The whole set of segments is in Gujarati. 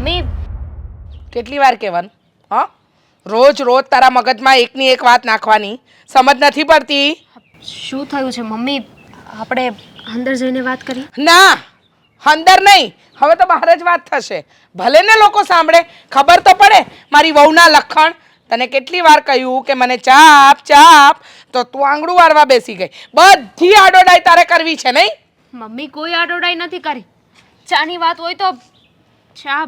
મમ્મી કેટલી વાર કહેવાનું? હા, રોજ રોજ તારા મગજમાં એકની એક વાત નાખવાની સમજ નથી પડતી? શું થયું છે મમ્મી? આપણે અંદર જઈને વાત કરીએ. ના, અંદર નહીં, હવે તો બહાર જ વાત થશે. ભલે ને લોકો સાંભળે, ખબર તો પડે મારી વહુના લખણ. તને કેટલી વાર કહ્યું કે મને ચાપ ચાપ, તો તું આંગળું વાળવા બેસી ગઈ. બધી આડોડાઈ તારે કરવી છે નહીં? મમ્મી કોઈ આડોડાઈ નથી કરી. ચાની વાત હોય તો ચા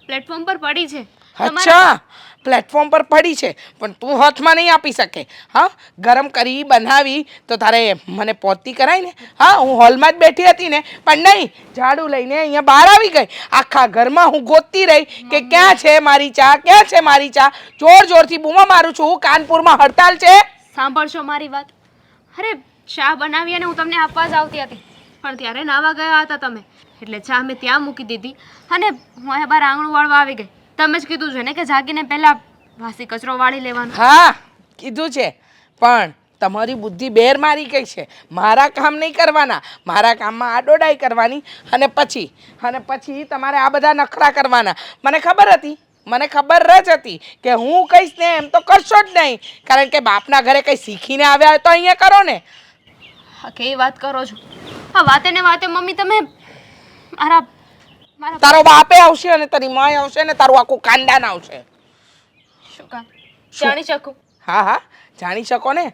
પ્લેટફોર્મ પર પડી છે. અચ્છા, પ્લેટફોર્મ પર પડી છે પણ તું હાથમાં નહીં આપી શકે. હા, ગરમ કરી બનાવી તો તારે મને પહોંચતી કરાય ને. હા, હું હોલમાં જ બેઠી હતી ને, પણ નહીં, ઝાડુ લઈને અહીંયા બહાર આવી ગઈ. આખા ઘરમાં હું ગોતતી રહી કે ક્યાં છે મારી ચા, ક્યાં છે મારી ચા. જોર જોરથી બૂમો મારું છું. કાનપુરમાં હડતાલ છે. સાંભળશો મારી વાત? અરે ચા બનાવી અને હું તમને આપવા જ આવતી હતી, પણ ત્યારે નાવા ગયા હતા તમે, એટલે ચા મેં ત્યાં મૂકી દીધી અને હું અહીંયા બહાર આંગણું વાળવા આવી ગઈ. તમે જ કીધું છે ને કે જાગીને પહેલા વાસી કચરો વાળી લેવાનો. હા, કીધું છે, પણ તમારી બુદ્ધિ બેર મારી ગઈ છે. મારા કામ નહીં કરવાના, મારા કામમાં આડોડાઈ કરવાની, અને પછી તમારે આ બધા નખરા કરવાના. મને ખબર હતી, મને ખબર જ હતી કે હું કહીશ ને એમ તો કરશો જ નહીં, કારણ કે બાપના ઘરે કંઈ શીખીને આવ્યા હોય તો અહીંયા કરો ને. હા, કેવી વાત કરો છો? હા, વાતે ને વાતે મમ્મી તમે મારા મારા તારો બાપે આવશે અને તારી માય આવશે ને તારું આખું ખાનદાન આવશે. શું કામ જાણી શકું? હા હા, જાણી શકો ને.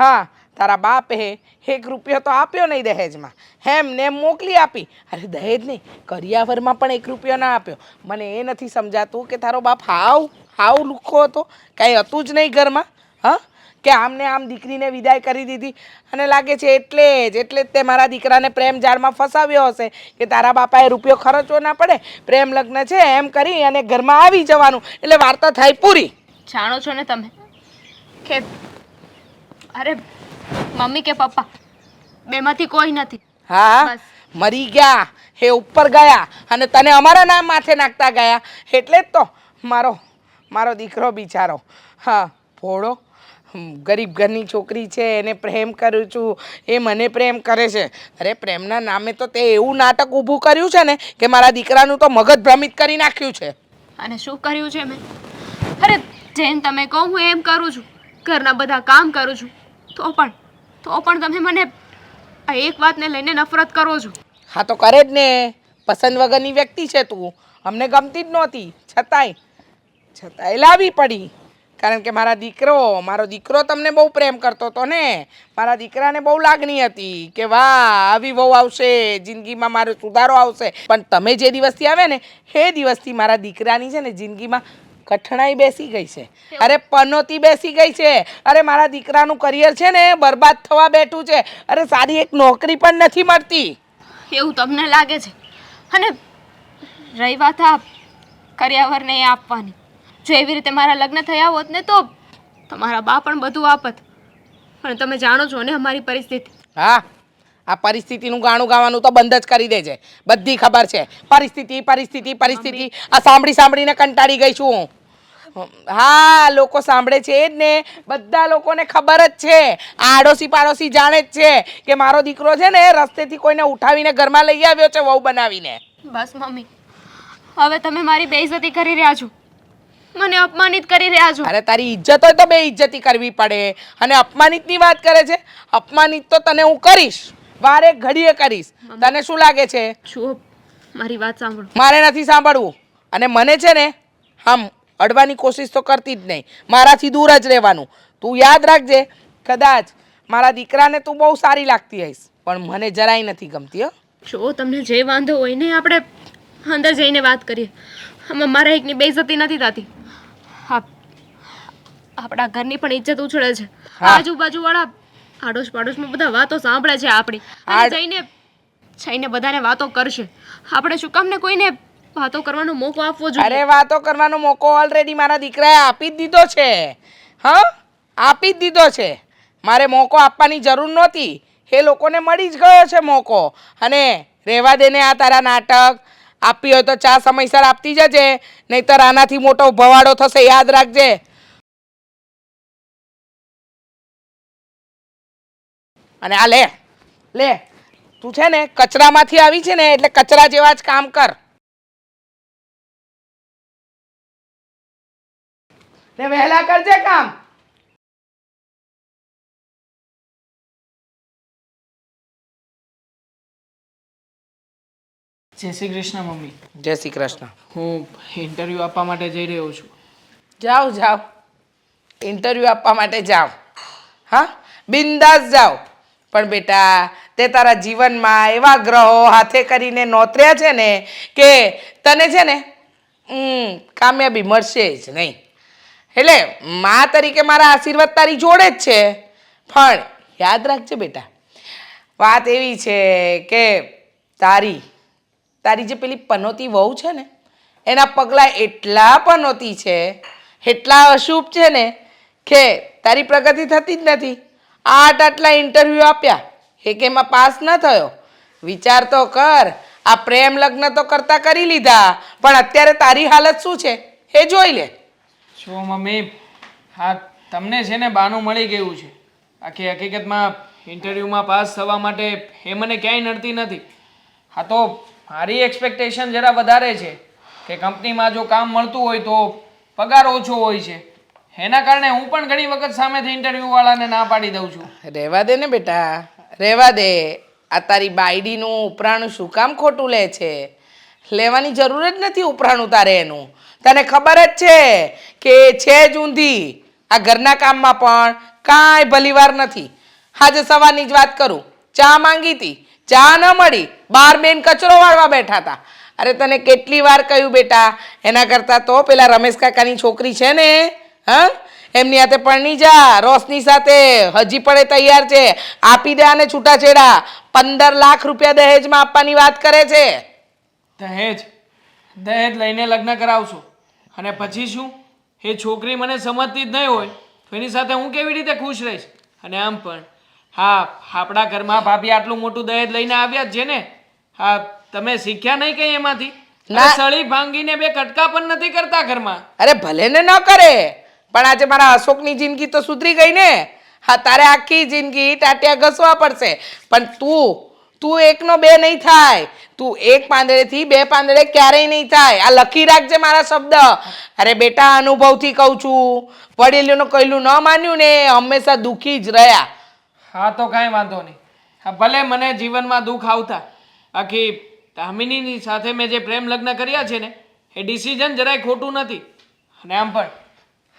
હા, તારા બાપે 1 રૂપિયો તો આપ્યો નહીં દહેજમાં, હેમ ને એમ મોકલી આપી. અરે દહેજ નહીં, કરિયાવરમાં પણ 1 રૂપિયો ના આપ્યો. મને એ નથી સમજાતું કે તારો બાપ હાવ લુખ્ખો હતો, કાંઈ હતું જ નહીં ઘરમાં. હા, કે આમને આમ દીકરીને વિદાય કરી દીધી. અને લાગે છે એટલે જ તે મારા દીકરાને પ્રેમ જાળમાં ફસાવ્યો હશે કે તારા બાપાએ રૂપિયો ખર્ચવો ના પડે, પ્રેમ લગ્ન છે એમ કરી અને ઘરમાં આવી જવાનું, એટલે વાર્તા થાય પૂરી. જાણો છો ને તમે કે અરે મમ્મી કે પપ્પા બેમાંથી કોઈ નથી. હા, બસ. મરી ગયા, એ ઉપર ગયા અને તને અમારા નામ માથે નાખતા ગયા. એટલે જ તો મારો દીકરો બિચારો, હા, ભોળો ગરીબ ઘરની છોકરી છે, એને પ્રેમ કરું છું, એ મને પ્રેમ કરે છે. અરે પ્રેમના નામે તો તે એવું નાટક ઊભું કર્યું છે ને કે મારા દીકરાનું તો મગજ ભ્રમિત કરી નાખ્યું છે. અને શું કર્યું છે મેં? અરે જેમ તમે કહો હું એમ કરું છું, ઘરના બધા કામ કરું છું, તો પણ તમે મને આ એક વાતને લઈને નફરત કરો છો. હા તો કરે જ ને, પસંદ વગરની વ્યક્તિ છે તું, અમને ગમતી જ નહોતી, છતાંય લાવી પડી. કારણ કે મારો દીકરો તમને બહુ પ્રેમ કરતો હતો ને. મારા દીકરાને બહુ લાગણી હતી કે વાહ આવી વહુ આવશે, જિંદગીમાં મારો સુધારો આવશે. પણ તમે જે દિવસથી આવે ને એ દિવસથી મારા દીકરાની છે ને જિંદગીમાં કઠણાઈ બેસી ગઈ છે. અરે પનોતી બેસી ગઈ છે. અરે મારા દીકરાનું કરિયર છે ને બરબાદ થવા બેઠું છે. અરે સારી એક નોકરી પણ નથી મળતી. એવું તમને લાગે છે? અને રહી વાત આ કર્યાવરને એ આપવાની, જો એવી રીતે મારા લગ્ન થયા હોત ને તો તમારા બા પણ બધું આપત. પણ તમે જાણો છો ને અમારી પરિસ્થિતિ. હા, આ પરિસ્થિતિનું ગાણું ગાવાનું તો બંધ જ કરી દેજે. બધી ખબર છે. પરિસ્થિતિ આ સાંભળીને કંટાળી ગઈ છું હું. હા, લોકો સાંભળે છે જ ને, બધા લોકોને ખબર જ છે, આડોશી પાડોશી જાણે જ છે કે મારો દીકરો છે ને રસ્તેથી કોઈને ઉઠાવીને ઘરમાં લઈ આવ્યો છે વહુ બનાવીને. બસ મમ્મી, હવે તમે મારી બેઇજ્જતી કરી રહ્યા છો, મને અપમાનિત કરી રહ્યા છો. અરે તારી ઇજ્જત હોય તો બેઇજ્જતી કરવી પડે, અને અપમાનિતની વાત કરે છે. અપમાનિત તો તને હું કરીશ, વારે ઘડીએ કરીશ. તને શું લાગે છે? જુઓ મારી વાત સાંભળો. મારે નથી સાંભળવું, અને મને છે ને આમ અડવાની કોશિશ તો કરતી જ નહીં, મારાથી દૂર જ રહેવાનું. તું યાદ રાખજે, કદાચ મારા દીકરાને તું બહુ સારી લાગતી હઈશ, પણ મને જરાય નથી ગમતી. હો, જો તમને જે વાંધો હોય ને આપણે અંદર જઈને વાત કરીએ. આમાં મારા એકની બેઇજ્જતી નથી થતી. હા, આપણા ઘરની પણ ઇજ્જત ઉછળે છે. આજુબાજુવાળા આડોશ પાડોશમાં બધા વાતો સાંભળે છે આપણી, અને જઈને બધાને વાતો કરશે. આપણે શું કામ ને કોઈને વાતો કરવાનો મોકો આપવો જોઈએ? અરે વાતો કરવાનો મોકો ઓલરેડી મારા દીકરાએ આપી જ દીધો છે. હા, આપી જ દીધો છે. મારે મોકો આપવાની જરૂર નહોતી, એ લોકોને મળી જ ગયો છે મોકો. અને રહેવા દે ને આ તારા નાટક. આપી હોય તો ચા સમયસર આપતી જજે, નહીંતર આનાથી મોટો ભવાડો થશે, યાદ રાખજે. અને આ લે તું છે ને કચરામાંથી આવી છે ને, એટલે કચરા જેવા જ કામ કર. ને વહેલા કરજે કામ. જય શ્રી કૃષ્ણ મમ્મી. જય શ્રી કૃષ્ણ. હું ઇન્ટરવ્યૂ આપવા માટે જઈ રહ્યો છું. જાઓ જાઓ, ઇન્ટરવ્યૂ આપવા માટે જાઓ. હા, બિંદાસ જાઓ. પણ બેટા, તે તારા જીવનમાં એવા ગ્રહો હાથે કરીને નોતર્યા છે ને કે તને છે ને કામયાબી મળશે જ નહીં. એટલે મા તરીકે મારા આશીર્વાદ તારી જોડે જ છે. પણ યાદ રાખજે બેટા, વાત એવી છે કે તારી જે પેલી પનોતી વહુ છે ને એના પગલાં એટલા પનોતી છે, એટલા અશુભ છે ને કે તારી પ્રગતિ થતી જ નથી. આટલા ઇન્ટરવ્યૂ આપ્યા, એકેમાં પાસ ન થયો. વિચાર તો કર, આ પ્રેમ લગ્ન તો કરતા કરી લીધા, પણ અત્યારે તારી હાલત શું છે એ જોઈ લે. જો મમ્મી, હા તમને છે ને બાનું મળી ગયું છે. આખી હકીકતમાં ઇન્ટરવ્યૂમાં પાસ થવા માટે એ મને ક્યાંય નડતી નથી. હા તો મારી એક્સપેક્ટેશન જરા વધારે છે કે કંપનીમાં જો કામ મળતું હોય તો પગાર ઓછો હોય છે. એના કારણે હું પણ ઘણી વખત સામેથી ઇન્ટરવ્યૂવાળાને ના પાડી દઉં છું. રહેવા દે ને બેટા, રહેવા દે. આ તારી બાયડીનું ઉપરાણું શું કામ ખોટું લે છે? લેવાની જરૂર જ નથી ઉપરાણું તારે એનું. તને ખબર જ છે કે છે જ ઊંધી. આ ઘરના કામમાં પણ કાંઈ ભલીવાર નથી. આજે સવારની જ વાત કરું, ચા માંગી હતી, ચા ન મળી, બાર બેન કચરો વાળવા બેઠા હતા. અરે તને કેટલી વાર કહ્યું બેટા, એના કરતાં તો પેલા રમેશ કાકાની છોકરી છે ને, હા, એમની હાથે પરણી જા. રોશની સાથે હજી પણ એ તૈયાર છે. આપી દે આને છૂટાછેડા. 15 લાખ રૂપિયા દહેજમાં આપવાની વાત કરે છે. દહેજ દહેજ લઈને લગ્ન કરાવશો અને પછી શું? એ છોકરી મને સમજતી જ નહીં હોય તો એની સાથે હું કેવી રીતે ખુશ રહીશ? અને આમ પણ હા, આપણા ઘરમાં ભાભી આટલું મોટું દહેજ લઈને આવ્યા જ છે ને. હા, તમે શીખ્યા નહીં કંઈ એમાંથી? ના. સળી ભાંગીને બે કટકા પણ નથી કરતા ઘરમાં. અરે ભલે ને ન કરે, પણ આજે મારા અશોકની જિંદગી તો સુધરી ગઈ ને. હા, તારે આખી જિંદગી ટાટિયા ઘસવા પડશે. પણ તું એકનો બે નહીં થાય. તું એક પાંદડેથી બે પાંદડે ક્યારેય નહીં થાય. આ લખી રાખજે મારા શબ્દ. અરે બેટા, અનુભવથી કહું છું, વડીલોનું કહેલું ન માન્યું ને હંમેશા દુઃખી જ રહ્યા. હા તો કાંઈ વાંધો નહીં. હા, ભલે મને જીવનમાં દુઃખ આવતા. આખી દામિનીની સાથે મેં જે પ્રેમ લગ્ન કર્યા છે ને એ ડિસિઝન જરાય ખોટું નથી. અને આમ પણ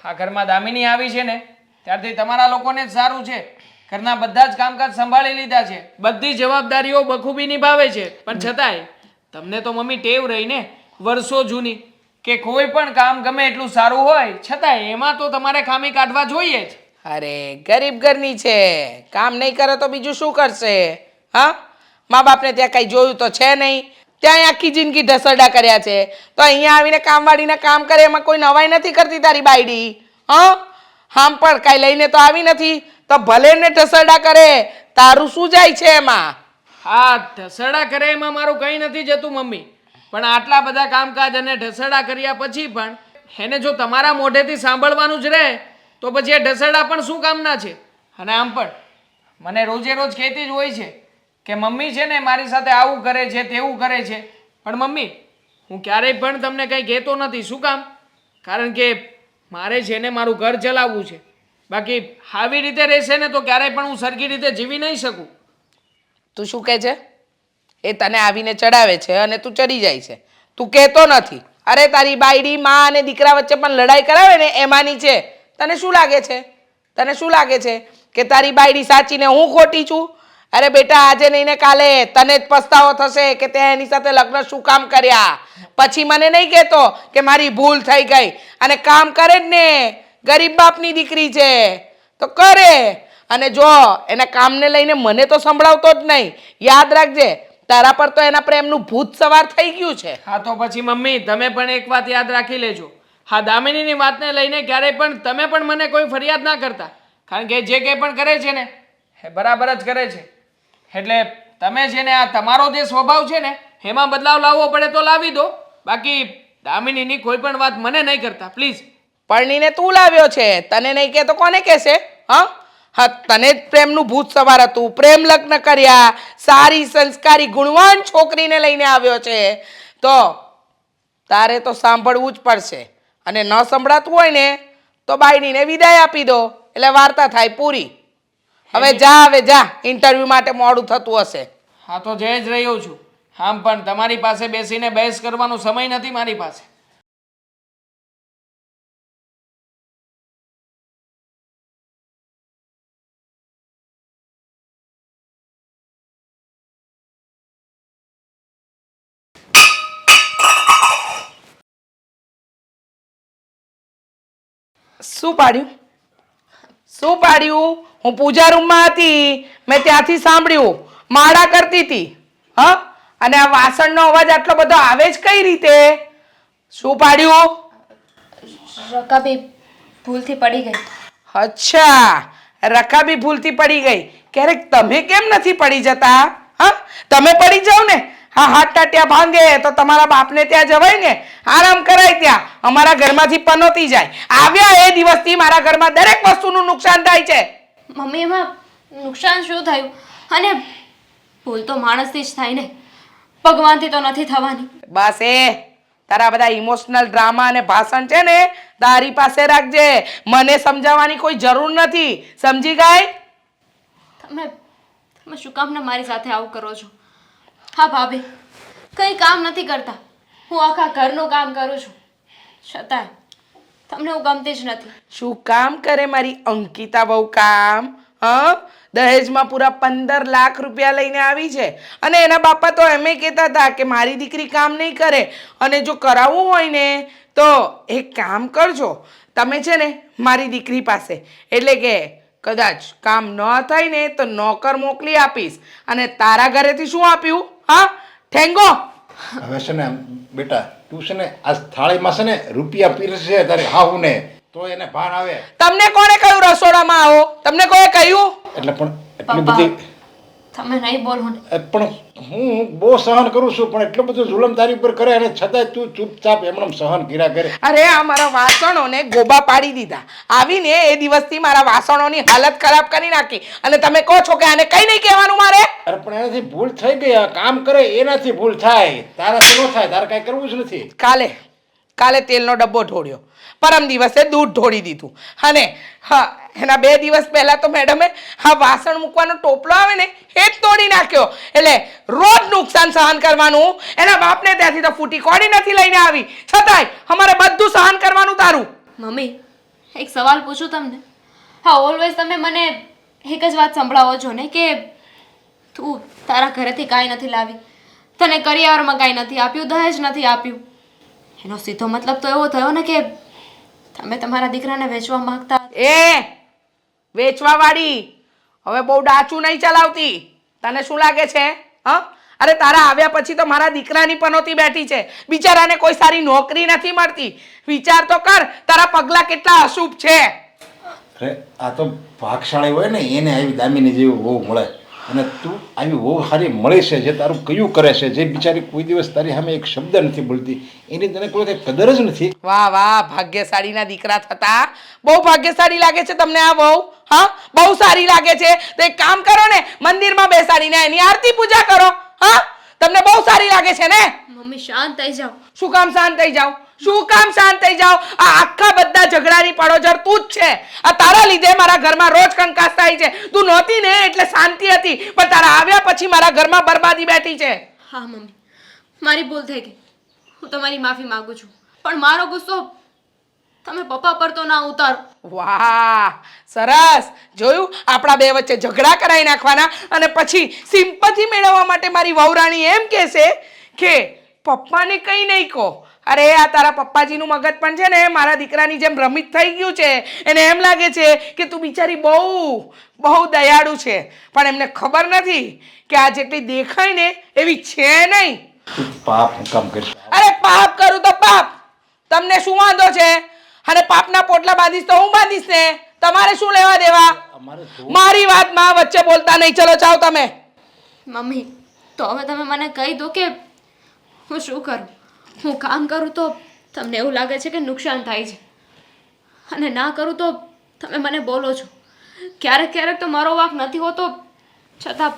આ ઘરમાં દામિની આવી છે ને ત્યારથી તમારા લોકોને જ સારું છે. ઘરના બધા જ કામકાજ સંભાળી લીધા છે, બધી જવાબદારીઓ બખૂબી નિભાવે છે. પણ છતાંય તમને તો મમ્મી ટેવ રહી ને વર્ષો જૂની કે કોઈ પણ કામ ગમે એટલું સારું હોય છતાંય એમાં તો તમારે ખામી કાઢવા જોઈએ જ. અરે ગરીબ ઘરની છે, કામ નહીં કરે તો બીજું શું કરશે? હા, મા બાપને ત્યાં કઈ જોયું તો છે નહીં. ત્યાં આખી જિંદગી ઢસરડા કર્યા છે, તો અહીંયા આવીને કામવાળીને કામ કરે એમાં કોઈ નવાઈ નથી કરતી તારી બાયડી. હા, આમ પણ કાંઈ લઈને તો આવી નથી, તો ભલે ને ઢસરડા કરે, તારું શું જાય છે એમાં? હા, ઢસડા કરે એમાં મારું કંઈ નથી જતું મમ્મી. પણ આટલા બધા કામકાજ અને ઢસડા કર્યા પછી પણ એને જો તમારા મોઢેથી સાંભળવાનું જ રહે તો પછી એ ઢસડા પણ શું કામના છે? અને આમ પણ મને રોજે રોજ કહેતી જ હોય છે કે મમ્મી છે ને મારી સાથે આવું કરે છે, તેવું કરે છે. પણ મમ્મી, હું ક્યારેય પણ તમને કંઈ કહેતો નથી. શું કામ? કારણ કે મારે છે ને મારું ઘર ચલાવવું છે. બાકી આવી રીતે રહેશે ને તો ક્યારેય પણ હું સરખી રીતે જીવી નહીં શકું. તું શું કહે છે? એ તને આવીને ચડાવે છે અને તું ચડી જાય છે, તું કહેતો નથી. અરે તારી બાયડી માં અને દીકરા વચ્ચે પણ લડાઈ કરાવે ને એમાંની છે. તને શું લાગે છે? તને શું લાગે છે કે તારી બાયડી સાચી ને હું ખોટી છું? અરે બેટા, આજે નહીં ને કાલે તને જ પસ્તાવો થશે કે તે એની સાથે લગ્ન શું કામ કર્યા. પછી મને નહીં કહેતો કે મારી ભૂલ થઈ ગઈ. અને કામ કરે જ ને, ગરીબ બાપની દીકરી છે તો કરે. અને જો એના કામને લઈને મને તો સંભળાવતો જ નહીં. યાદ રાખજે, તારા પર તો એના પ્રેમનું ભૂત સવાર થઈ ગયું છે. હા તો પછી મમ્મી, તમે પણ એક વાત યાદ રાખી લેજો. હા, દામિનીની વાતને લઈને ક્યારેય પણ તમે પણ મને કોઈ ફરિયાદ ના કરતા. કારણ કે જે કંઈ પણ કરે છે ને એ બરાબર જ કરે છે. એટલે તમે છે ને આ તમારો જે સ્વભાવ છે ને એમાં બદલાવ લાવવો પડે તો લાવી દો. બાકી દામિનીની કોઈ પણ વાત મને નહીં કરતા પ્લીઝ. પરણીને તું લાવ્યો છે, તને નહીં કે તો કોને કહેશે? હા હા, તને જ પ્રેમનું ભૂત સવાર હતું. પ્રેમ લગ્ન કર્યા, સારી સંસ્કારી ગુણવાન છોકરીને લઈને આવ્યો છે, તો તારે તો સાંભળવું જ પડશે. અને ન સંભળાતું હોય ને તો બાયડીને વિદાય આપી દો એટલે વાર્તા થાય પૂરી. હવે જા ઇન્ટરવ્યૂ માટે મોડું થતું હશે. હા તો જઈ જ રહ્યો છું. આમ પણ તમારી પાસે બેસીને બહેસ કરવાનો સમય નથી મારી પાસે. શું પાડ્યું? હું પૂજા રૂમમાં હતી, મેં ત્યાંથી સાંભળ્યું માળા કરતી હતી. હા, અને આ વાસણનો અવાજ આટલો બધો આવે જ કઈ રીતે? શું પાડ્યું? રકાબી ભૂલથી પડી ગઈ. અચ્છા, રકાબી ભૂલથી પડી ગઈ. ક્યારેક તમે કેમ નથી પડી જતા? હા, તમે પડી જાવ ને, હા હાથ ટાટિયા ભાંગે તો તમારા બાપને ત્યાં જવાય ને, આરામ કરાય ત્યાં. અમારા ઘરમાંથી પનોતી જાય. આવ્યા એ દિવસથી મારા ઘરમાં દરેક વસ્તુનું નુકસાન થાય છે. મમ્મી એમાં નુકસાન શું થયું? અને ભૂલ તો માણસથી જ થાય ને, ભગવાનથી તો નથી થવાની. બસ તારા બધા ઇમોશનલ ડ્રામા અને ભાષણ છે ને તારી પાસે રાખજે. મને સમજાવવાની કોઈ જરૂર નથી, સમજી ગઈ? તમે શું કામ ના મારી સાથે આવું કરો છો? હા ભાભી, કંઈ કામ નથી કરતા, હું આખા ઘરનું કામ કરું છું, છતાંય તમને હું ગમતી જ નથી. શું કામ કરે મારી અંકિતા બહુ કામ? હા, દહેજમાં પૂરા 15 લાખ રૂપિયા લઈને આવી છે અને એના બાપા તો એમ કહેતા હતા કે મારી દીકરી કામ નહીં કરે, અને જો કરાવવું હોય ને તો એક કામ કરજો તમે છે ને મારી દીકરી પાસે, એટલે કે કદાચ કામ ન થાય ને તો નોકર મોકલી આપીશ. અને તારા ઘરેથી શું આપ્યું? હા, ઠેંગો. હવે છે ને બેટા, તું છે ને આ થાળીમાં છે ને રૂપિયા પીરસે તારે હાહુ ને, તો એને ભાન આવે. તમને કોણે કહ્યું રસોડામાં આવો? તમને કોઈ કહ્યું? એટલે પણ એટલી બધી તમે નહીં બોલો ને. પણ હું બહુ સહન કરું છું, પણ એટલું બધું જુલમ તારી ઉપર કરે અને છતાંય તું ચૂપચાપ એમણે સહન કર્યા કરે. અરે આ મારા વાસણોને ગોબા પાડી દીધા. આવીને એ દિવસથી મારા વાસણોની હાલત ખરાબ કરી નાખી અને તમે કહો છો કે આને કઈ નહીં કહેવાનું મારે? અરે પણ એનાથી ભૂલ થઈ ગઈ. આ કામ કરે એનાથી ભૂલ થાય, તારાથી ન થાય. તારે કાંઈ કરવું જ નથી. કાલે તેલનો ડબ્બો ઢોળ્યો, પરમ દિવસે દૂધ ઢોળી દીધું, અને હા એના 2 દિવસ પહેલા તો મેડમે હા વાસણ મૂકવાનો ટોપલો આવે ને એ જ તોડી નાખ્યો. એટલે રોજ નુકસાન સહન કરવાનું. એના બાપને ત્યાંથી તો ફૂટી કોડી નથી લઈને આવી, છતાંય અમારે બધું સહન કરવાનું તારું. મમ્મી, એક સવાલ પૂછું તમને? હા, ઓલવેઝ તમે મને એક જ વાત સંભળાવો છો ને કે તું તારા ઘરેથી કાંઈ નથી લાવી, તને કરિયાવરમાં કાંઈ નથી આપ્યું, દહેજ નથી આપ્યું. એનો સીધો મતલબ તો એવો થયો ને કે તમે તમારા દીકરાને વેચવા માંગતા. વેચવા વાળી હવે બહુ ડાચું નહીં ચલાવતી. તને શું લાગે છે? હા, અરે તારા આવ્યા પછી તો મારા દીકરાની પનોતી બેઠી છે. બિચારાને કોઈ સારી નોકરી નથી મળતી. વિચાર તો કર, તારા પગલા કેટલા અશુભ છે. અરે આ તો ભાગશાળી હોય ને એને આવી દામીની જેવી વહુ મળે, અને તું આવી વહુ સારી મળી છે જે તારું કયું કરે છે, જે બિચારી કોઈ દિવસ તારી સામે એક શબ્દ નથી બોલતી, એની તને કોઈ કંઈ કદર જ નથી. વાહ વાહ, ભાગ્યશાળીના દીકરા થતા બહુ ભાગ્યશાળી લાગે છે તમને આ વહુ. હા, બહુ સારી લાગે છે. તો એક કામ કરો ને, મંદિરમાં બેસાડીને એની આરતી પૂજા કરો. હા, તમને બહુ સારી લાગે છે ને? મમ્મી શાંત થઈ જાઓ. શું કામ શાંત થઈ જાવ? આ આખા બધા ઝઘડાની પડોજર તું જ છે. આ તારા લીધે મારા ઘરમાં રોજ કંકાસ થાય છે. તું નહોતી ને એટલે શાંતિ હતી, પણ તારા આવ્યા પછી મારા ઘરમાં બરબાદી બેઠી છે. હા મમ્મી, મારી ભૂલ થઈ ગઈ, હું તમારી માફી માંગુ છું, પણ મારો ગુસ્સો તમે પપ્પા પર તો ના ઉતારો. વાહ, સરસ. જોયું, આપણા બે વચ્ચે ઝઘડા કરાવી નાખવાના અને પછી સિમ્પથી મેળવવા માટે મારી વહુરાણી એમ કહેશે કે પપ્પાને કંઈ નહીં કહો. અરે આ તારા પપ્પાજીનું મગજ પણ છે ને મારા દીકરાની જેમ ભ્રમિત થઈ ગયું છે. એને એમ લાગે છે કે તું બિચારી બહુ દયાળુ છે, પણ એમને ખબર નથી કે આ જેટલી દેખાય ને એવી છે નહીં. પાપ હું કામ કરીશ? અરે પાપ કરું તો પાપ, તમને શું વાંધો છે? અને પાપના પોટલા બાંધીશ તો હું બાંધીશ ને, તમારે શું લેવા દેવા? મારી વાતમાં વચ્ચે બોલતા નહીં. ચલો જાઓ તમે. મમ્મી, તો હવે તમે મને કહી દો કે હું શું કરું? હું કામ કરું તો તમને એવું લાગે છે કે નુકસાન થાય છે, અને ના કરું તો તમે મને બોલો છો. ક્યારેક તો મારો વાંક નથી હોતો, છતાં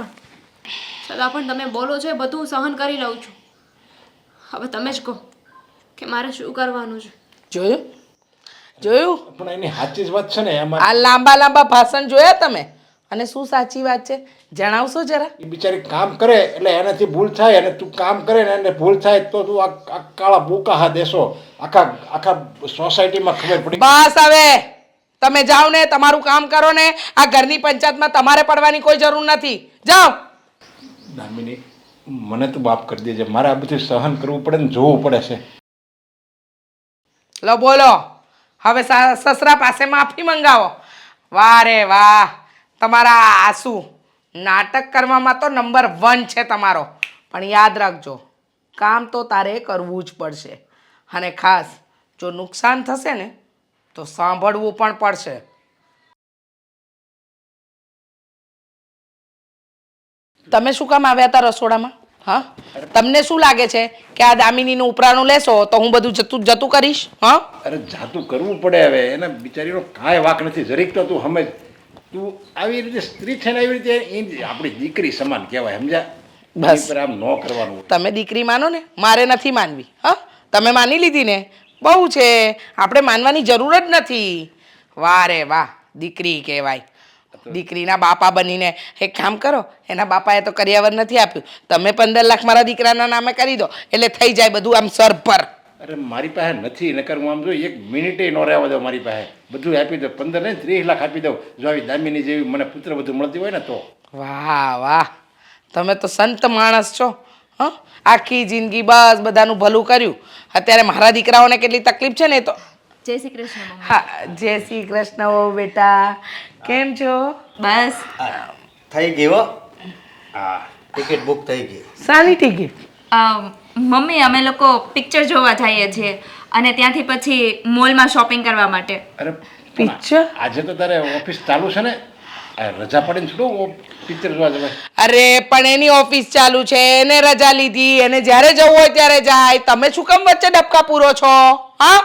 પણ તમે બોલો છો એ બધું સહન કરી લઉં છું. હવે તમે જ કહો કે મારે શું કરવાનું છે. જોયું? પણ એની સાચી જ વાત છે ને એમાં. આ લાંબા લાંબા ભાષણ જોયા તમે? અને શું સાચી વાત છે જણાવશો જરા? એ બિચારી કામ કરે એટલે એનાથી ભૂલ થાય, અને તું કામ કરે ને એને ભૂલ થાય તો તું આ કાળા બોકા હા દેશો આખા આખા સોસાયટીમાં ખબર પડી. બસ હવે તમે જાઓ ને, તમારું કામ કરો ને. આ ઘરની પંચાયતમાં તમારે પડવાની કોઈ જરૂર નથી. જાઓ. દામિની, મને તું માફ કરી દેજે. મારે આ બધું સહન કરવું પડે ને જોવું પડે છે. લો બોલો, હવે સસરા પાસે માફી મંગાવો. વાહ રે વાહ, તમારા આંસુ નાટક કરવામાં તો નંબર 1 છે તમારો. પણ યાદ રાખજો, કામ તો તારે કરવું જ પડશે, અને ખાસ જો નુકસાન થશે ને તો સાંભળવું પણ પડશે. તમે શું કામ આવ્યા હતા રસોડામાં? હા, તમને શું લાગે છે કે આ દામિનીનું ઉપરાણું લેશો તો હું બધું જતું કરીશ? હા, અરે જાતું કરવું પડે હવે. એને બિચારીનો કાંઈ વાક નથી. જરીક તો તું સમજ. તું આવી રીતે સ્ત્રી છે ને આવી રીતે એ આપણી દીકરી સમાન કહેવાય, સમજ્યા? બસ. એની પર આમ ન કરવાનું. તમે દીકરી માનો ને, મારે નથી માનવી. હા, તમે માની લીધી ને, બહુ છે. આપણે માનવાની જરૂર જ નથી. વાહ રે વાહ, દીકરી કહેવાય. દીકરીના બાપા બનીને એક કામ કરો, એના બાપાએ તો કરિયાવર નથી આપ્યું, તમે 15 લાખ મારા દીકરાના નામે કરી દો એટલે થઈ જાય બધું આમ સર પર. અરે મારી પાસે નથી, નકર હું આમ જો 1 મિનિટે ન રહેવા દઉં. મારી પાસે બધું આપી દઉં. 15 નહીં 30 લાખ આપી દઉં જો આવી દામિની જેવી મને પુત્ર બધું મળતી હોય ને તો. વાહ વાહ, તમે તો સંત માણસ છો. હા, આખી જિંદગી બસ બધાનું ભલું કર્યું. અત્યારે મારા દીકરાઓને કેટલી તકલીફ છે ને એ તો. જય શ્રી કૃષ્ણ મમ્મી. હા, જય શ્રી કૃષ્ણ. ઓ બેટા, કેમ છો? બસ થઈ ગઈ હો. હા, ટિકિટ બુક થઈ ગઈ. સારી ટિકિટ? મમ્મી, અમે લોકો પિક્ચર જોવા જઈએ છીએ અને ત્યાંથી પછી મોલમાં શોપિંગ કરવા માટે. અરે પિક્ચર? આજે તો તારે ઓફિસ ચાલુ છે ને, આ રજા પડીને છોડું પિક્ચર જોવા જવાય. અરે પણ એની ઓફિસ ચાલુ છે, એને રજા લીધી, એને જ્યારે જવું હોય ત્યારે જાય. તમે શું કામ વચ્ચે ડબકા પૂરો છો? હા,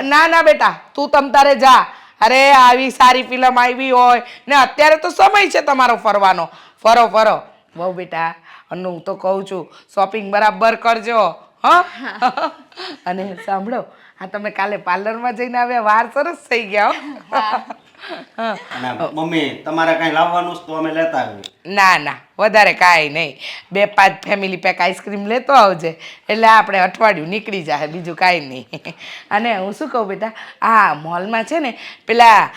ના ના બેટા, તું તમ તારે જા. અરે આવી સારી ફિલ્મ આવી હોય ને, અત્યારે તો સમય છે તમારો ફરવાનો. ફરો ફરો. બહુ બેટા, અને હું તો કહું છું શોપિંગ બરાબર કરજો. હા. અને સાંભળો, હા તમે કાલે પાર્લરમાં જઈને આવ્યા, વાર સરસ થઈ ગયા હો. અને મમ્મી તમારે કાંઈ લાવવાનું છે તો અમે લેતા આવીએ. ના ના, વધારે કાંઈ નહીં. 2-5 ફેમિલી પેક આઈસ્ક્રીમ લેતો આવજે એટલે આપણે અઠવાડિયું નીકળી જાય, બીજું કાંઈ નહીં. અને હું શું કહું બેટા, આ મોલમાં છે ને પેલા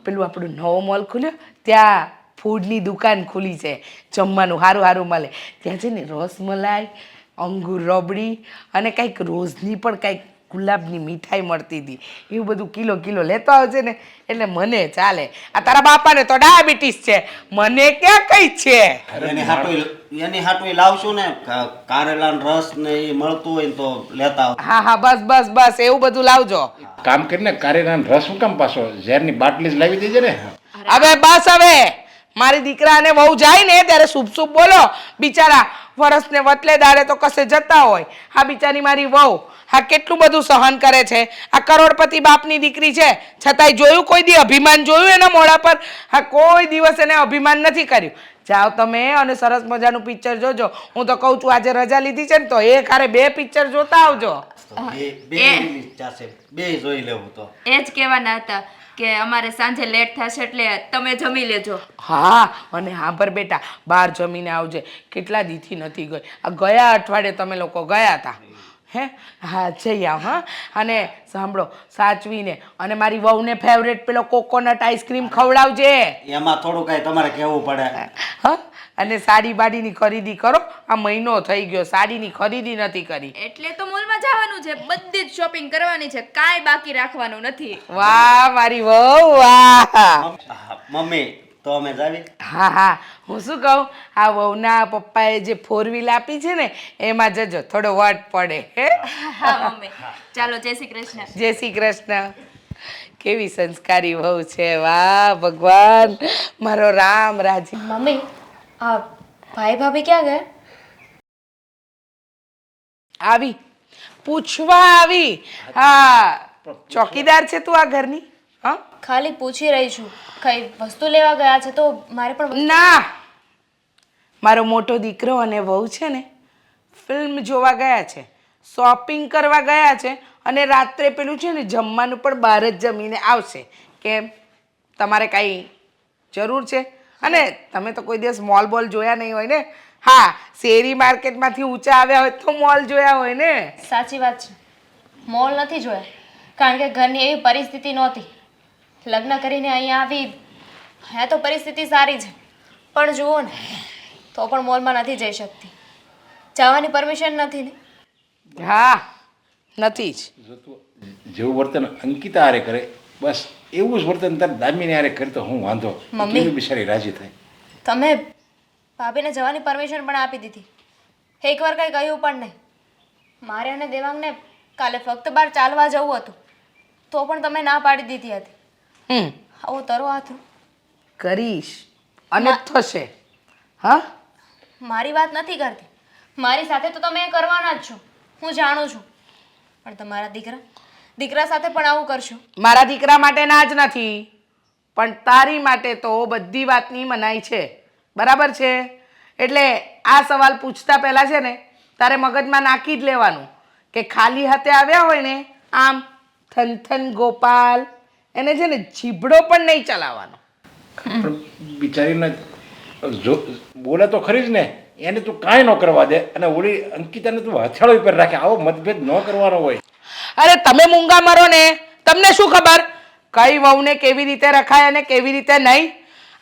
પેલું આપણું નવો મોલ ખુલ્યો, ત્યાં ફૂડની દુકાન ખુલી છે, જમવાનું સારું સારું મળે. ત્યાં છે ને રસમલાઈ, અંગૂર રબડી અને કંઈક રોઝની પણ કંઈક ગુલાબની મીઠાઈ મળતી હતી. એવું બધું કિલો કિલો લેતો આવજે ને એટલે મને ચાલે. આ તારા બાપાને તો ડાયાબિટીસ છે, મને ક્યાં કઈ છે. એની હાટું લાવશું ને, કારેલાનો રસ ને એ મળતું હોય ને તો લેતા આવ. હા હા, બસ બસ બસ, એવું બધું લાવજો. કામ કરીને કારેલાનો રસ શું કામ પાછો ઝેરની બાટલી જ લાવી દેજે ને. હવે બસ હવે, મારી દીકરાને વહુ જાય ને ત્યારે શુભ શુભ બોલો. બિચારા વરસને વતલે દાડે તો કશે જતા હોય. હા બિચારી મારી વહુ, હા કેટલું બધું સહન કરે છે. આ કરોડપતિ બાપની દીકરી છે, છતાંય જોયું કોઈ દી અભિમાન જોયું એના મોઢા પર? હા, કોઈ દિવસ એને અભિમાન નથી કર્યું. જાઓ તમે અને સરસ મજાનું પિક્ચર જોજો. હું તો કહું છું આજે રજા લીધી છે ને તો એક હારે 2 પિક્ચર જોતા આવજો. બે રિલીઝ થશે, બે જોઈ લેવું તો. એ જ કહેવાના હતા કે અમારે સાંજે લેટ થશે એટલે તમે જમી લેજો. હા, અને હા પર બેટા, બહાર જમીને આવજે. કેટલા દીથી નથી ગઈ. આ ગયા અઠવાડિયે તમે લોકો ગયા હતા. હે, હા જઈ આવ. હા, અને સાંભળો, સાચવીને અને મારી વહુને ફેવરેટ પેલો કોકોનટ આઈસ્ક્રીમ ખવડાવજે. એમાં થોડું કાંઈ તમારે કહેવું પડે. હા, અને સાડી બાડીની ખરીદી કરો. આ મહિનો થઈ ગયો સાડીની ખરીદી નથી કરી. એટલે તો મોલમાં જવાનું છે, બધી જ શોપિંગ કરવાની છે, કાંઈ બાકી રાખવાનું નથી. વાહ મારી વહુ, વાહ. મમ્મી તો અમે જાવી. હા હા, હું શું કહું, આ વહુના પપ્પાએ જે 4 વ્હીલ આપી છે ને એમાં જજો, થોડો વટ પડે. હે, હા મમ્મી, ચાલો જય શ્રી કૃષ્ણ. જય શ્રી કૃષ્ણ. કેવી સંસ્કારી વહુ છે, વાહ ભગવાન, મારો રામ રાજી. મમ્મી, આ ભાઈ ભાભી ક્યાં ગયા? આવી પૂછવા આવી. હા, ચોકીદાર છે તું આ ઘરની? હા, ખાલી પૂછી રહી છું, કઈ વસ્તુ લેવા ગયા છે તો મારે પણ ના, મારો મોટો દીકરો અને વહુ છે ને ફિલ્મ જોવા ગયા છે, શોપિંગ કરવા ગયા છે અને રાત્રે પેલું છે ને જમવાનું પણ બહાર જ જમીને આવશે. કેમ તમારે કાંઈ જરૂર છે? અને તમે તો કોઈ દિવસ મોલ બોલ જોયા નહીં હોય ને? હા, શેરી માર્કેટમાંથી ઊંચા આવ્યા હોય તો મોલ જોયા હોય ને? સાચી વાત છે, મોલ નથી જોયા, કારણ કે ઘરની એવી પરિસ્થિતિ નહોતી. લગ્ન કરીને અહીંયા આવી, હા તો પરિસ્થિતિ સારી છે, પણ જુઓ ને તો પણ મોલમાં નથી જઈ શકતી. જવાની પરમિશન નથી ને. હા, નથી જ. જો તું જેવું વર્તન અંકિતા હારે કરે બસ એવું જ વર્તન તારે દામિની હારે કરે તો હું વાંધો. મમ્મી. કેવી બિચારી રાજી થાય. તમે ભાભીને જવાની પરમિશન પણ આપી દીધી, એકવાર કંઈ કહ્યું પણ નહીં. મારે અને દેવાંગને કાલે ફક્ત બહાર ચાલવા જવું હતું, તો પણ તમે ના પાડી દીધી હતી. આવો તરો હાથ કરીશ અને થશે. હા, મારી વાત નથી કરતી, મારી સાથે તો તમે એ કરવાના જ છો, હું જાણું છું. પણ તમારા દીકરા સાથે પણ આવું કરશો? મારા દીકરા માટે ના જ નથી, પણ તારી માટે તો બધી વાતની મનાઈ છે. બરાબર છે? એટલે આ સવાલ પૂછતા પહેલા છે ને તારે મગજમાં નાખી જ લેવાનું કે ખાલી હાથે આવ્યા હોય ને આમ થનથન ગોપાલ એને છે ને જીભડો પણ નહીં ચલાવવાનો. પણ બિચારીને જો બોલે તો ખરી જ ને, એને તું કાંઈ ન કરવા દે અને ઓલી અંકિતાને તું હથિયાળો ઉપર રાખે. આવો મતભેદ ન કરવાનો હોય. અરે તમે મૂંગા મરો ને, તમને શું ખબર કઈ વહુને કેવી રીતે રખાય અને કેવી રીતે નહીં?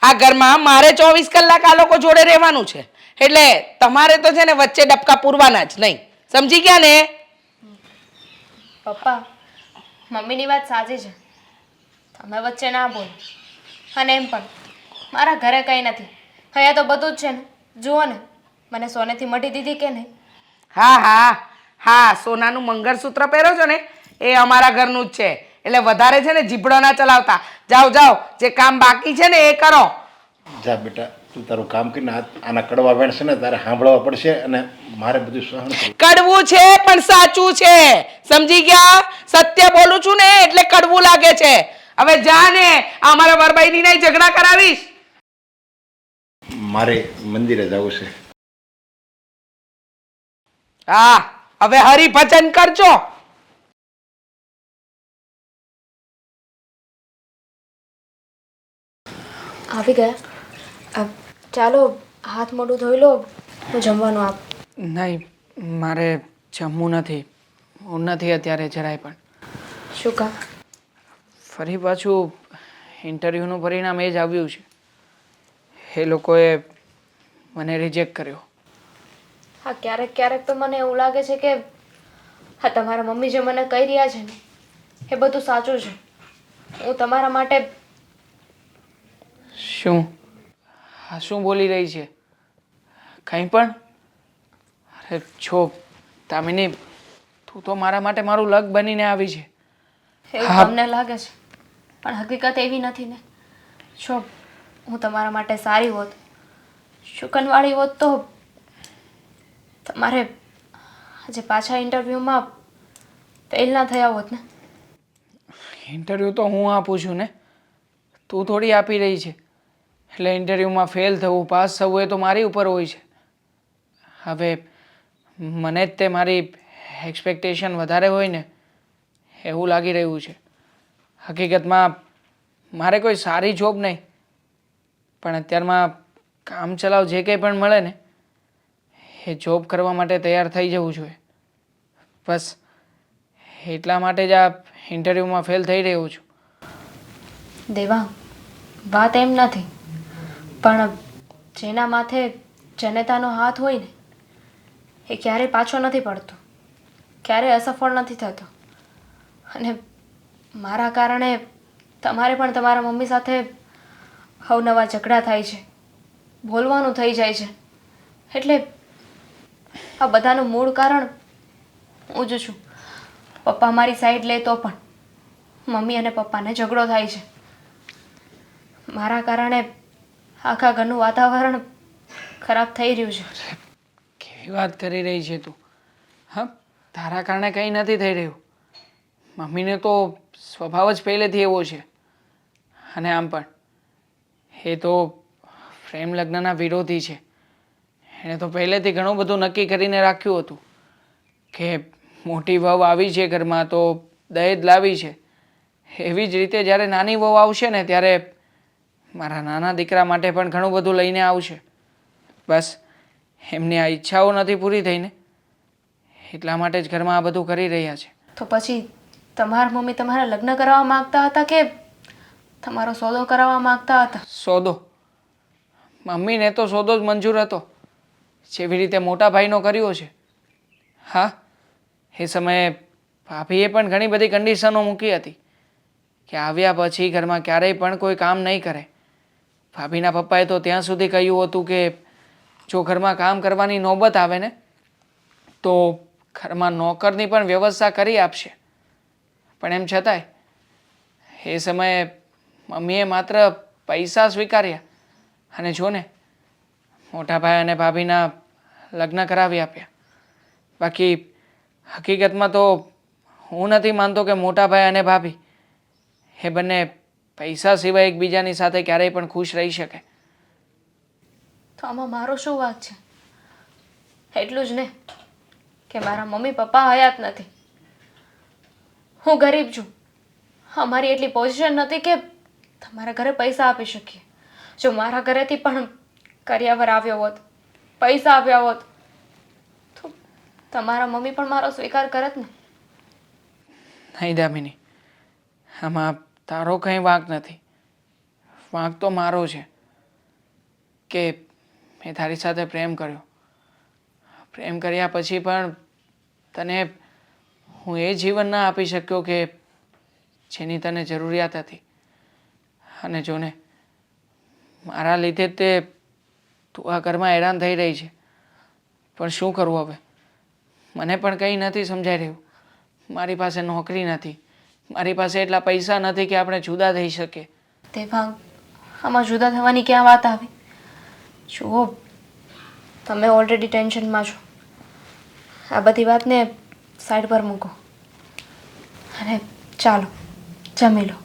આ ઘરમાં મારે 24 કલાક આ લોકો જોડે રહેવાનું છે, એટલે તમારે તો છે ને વચ્ચે ડબકા પૂરવાના જ નહીં. સમજી ગયા ને? પપ્પા, મમ્મીની વાત સાચી છે, તમે વચ્ચે ના બોલો. અને એમ પણ મારા ઘરે કંઈ નથી, અહીંયા તો બધું જ છે ને. જુઓ ને, મને સોનેથી મઢી દીધી કે નહીં? હા હા હા, સોનાનું મંગળસૂત્ર પહેરો છો ને એ અમારા ઘરનું જ છે, એટલે વધારે છે ને જીભડો ના ચલાવતા. જાઓ જાઓ, જે કામ બાકી છે ને એ કરો. જા બેટા, તું તારું કામ કરીને આના કડવા વેણ છે ને તારે સાંભળવા પડશે અને મારે બધું સહન કરવું. કડવું છે પણ સાચું છે, સમજી ગયા? સત્ય બોલું છું ને એટલે કડવું લાગે છે. હવે જા ને, અમારા વરબાઈની નહીં ઝઘડા કરાવીશ. મારે મંદિરે જવું છે. હા, હવે હરિભજન કરજો. આવી ગયા? ચાલો હાથ મોઢું ધોઈ લો, હું જમવાનું આપ. નહીં, મારે જમવું નથી, હું નથી અત્યારે જરાય પણ. શું કામ? ફરી પાછું ઇન્ટરવ્યૂનું પરિણામ એ જ આવ્યું છે. એ લોકોએ મને રિજેક્ટ કર્યો. હા, ક્યારેક ક્યારેક તો મને એવું લાગે છે કે હા તમારા મમ્મી જે મને કહી રહ્યા છે ને એ બધું સાચું છે. હું તમારા માટે શું? હા, શું બોલી રહી છે? કંઈ પણ? અરે છો દામિની, તું તો મારા માટે મારું લક બનીને આવી છે. એવું હા. તમને લાગે છે, પણ હકીકત એવી નથી ને. જો હું તમારા માટે સારી હોત, શુકનવાળી હોત તો તમારે આજે પાછા ઇન્ટરવ્યૂમાં ફેલ ના થયા હોત ને. ઇન્ટરવ્યૂ તો હું આપું છું ને, તું થોડી આપી રહી છે. એટલે ઇન્ટરવ્યૂમાં ફેલ થવું પાસ થવું એ તો મારી ઉપર હોય છે. હવે મને જ તે મારી એક્સપેક્ટેશન વધારે હોય ને એવું લાગી રહ્યું છે. હકીકતમાં મારે કોઈ સારી જોબ નહીં, પણ અત્યારમાં કામ ચલાવ જે કંઈ પણ મળે ને એ જોબ કરવા માટે તૈયાર થઈ જવું જોઈએ. બસ એટલા માટે જ આ ઇન્ટરવ્યૂમાં ફેલ થઈ રહ્યો છું. દેવા, વાત એમ નથી, પણ જેના માથે જનેતાનો હાથ હોય ને એ ક્યારેય પાછો નથી પડતો, ક્યારેય અસફળ નથી થતો. અને મારા કારણે તમારે પણ તમારા મમ્મી સાથે અવનવા ઝઘડા થાય છે, બોલવાનું થઈ જાય છે. એટલે આ બધાનું મૂળ કારણ હું જ છું. પપ્પા મારી સાઈડ લે તો પણ મમ્મી અને પપ્પાને ઝઘડો થાય છે. મારા કારણે આખા ઘરનું વાતાવરણ ખરાબ થઈ રહ્યું છે. કેવી વાત કરી રહી છે તું? હા, તારા કારણે કંઈ નથી થઈ રહ્યું. મમ્મીને તો સ્વભાવ જ પહેલેથી એવો છે. અને આમ પણ એ તો પ્રેમ લગ્નના વિરોધી છે. એણે તો પહેલેથી ઘણું બધું નક્કી કરીને રાખ્યું હતું કે મોટી વહુ આવી છે ઘરમાં તો દહેજ લાવી છે, એવી જ રીતે જ્યારે નાની વહુ આવશે ને ત્યારે મારા નાના દીકરા માટે પણ ઘણું બધું લઈને આવશે. બસ એમની આ ઈચ્છાઓ નથી પૂરી થઈને, એટલા માટે જ ઘરમાં આ બધું કરી રહ્યા છે. તો પછી તમારા મમ્મી તમારા લગ્ન કરાવવા માંગતા હતા કે તમારો સોદો કરાવવા માંગતા હતા? સોદો? મમ્મીને તો સોદો જ મંજૂર હતો, જેવી રીતે મોટા ભાઈનો કર્યો છે. હા, એ સમયે ભાભીએ પણ ઘણી બધી કન્ડિશનો મૂકી હતી કે આવ્યા પછી ઘરમાં ક્યારેય પણ કોઈ કામ નહીં કરે. ભાભીના પપ્પાએ તો ત્યાં સુધી કહ્યું હતું કે જો ઘરમાં કામ કરવાની નોબત આવે ને તો ઘરમાં નોકરની પણ વ્યવસ્થા કરી આપશે. પણ એમ છતાંય એ સમયે મમ્મીએ માત્ર પૈસા સ્વીકાર્યા અને જો ને મોટા ભાઈ અને ભાભીના લગ્ન કરાવી આપ્યા. બાકી હકીકતમાં તો હું નથી માનતો કે મોટા ભાઈ અને ભાભી એ બંને પૈસા સિવાય એકબીજાની સાથે ક્યારેય પણ ખુશ રહી શકે. તો આમાં મારો શું વાંક છે? એટલું જ ને કે મારા મમ્મી પપ્પા હયાત નથી, હું ગરીબ છું, અમારી એટલી પોઝિશન નથી કે તમારા ઘરે પૈસા આપી શકીએ. જો મારા ઘરેથી પણ કરિયાવર આવ્યો હોત, પૈસા આપ્યા હોત તો તમારા મમ્મી પણ મારો સ્વીકાર કરત ને. નહીં દામિની, આમાં તારો કંઈ વાંક નથી. વાંક તો મારો છે કે મેં તારી સાથે પ્રેમ કર્યો. પ્રેમ કર્યા પછી પણ તને હું એ જીવન ના આપી શક્યો કે જેની તને જરૂરિયાત હતી. અને જો ને મારા લીધે તે તું આ ઘરમાં હેરાન થઈ રહી છે. પણ શું કરવું હવે? મને પણ કંઈ નથી સમજાઈ રહ્યું. મારી પાસે નોકરી નથી, મારી પાસે એટલા પૈસા નથી કે આપણે જુદા થઈ શકીએ. દેવાંગ, આમાં જુદા થવાની ક્યાં વાત આવી? જુઓ, તમે ઓલરેડી ટેન્શનમાં છો. આ બધી વાતને સાઈડ પર મૂકો અને ચાલો જમી લો.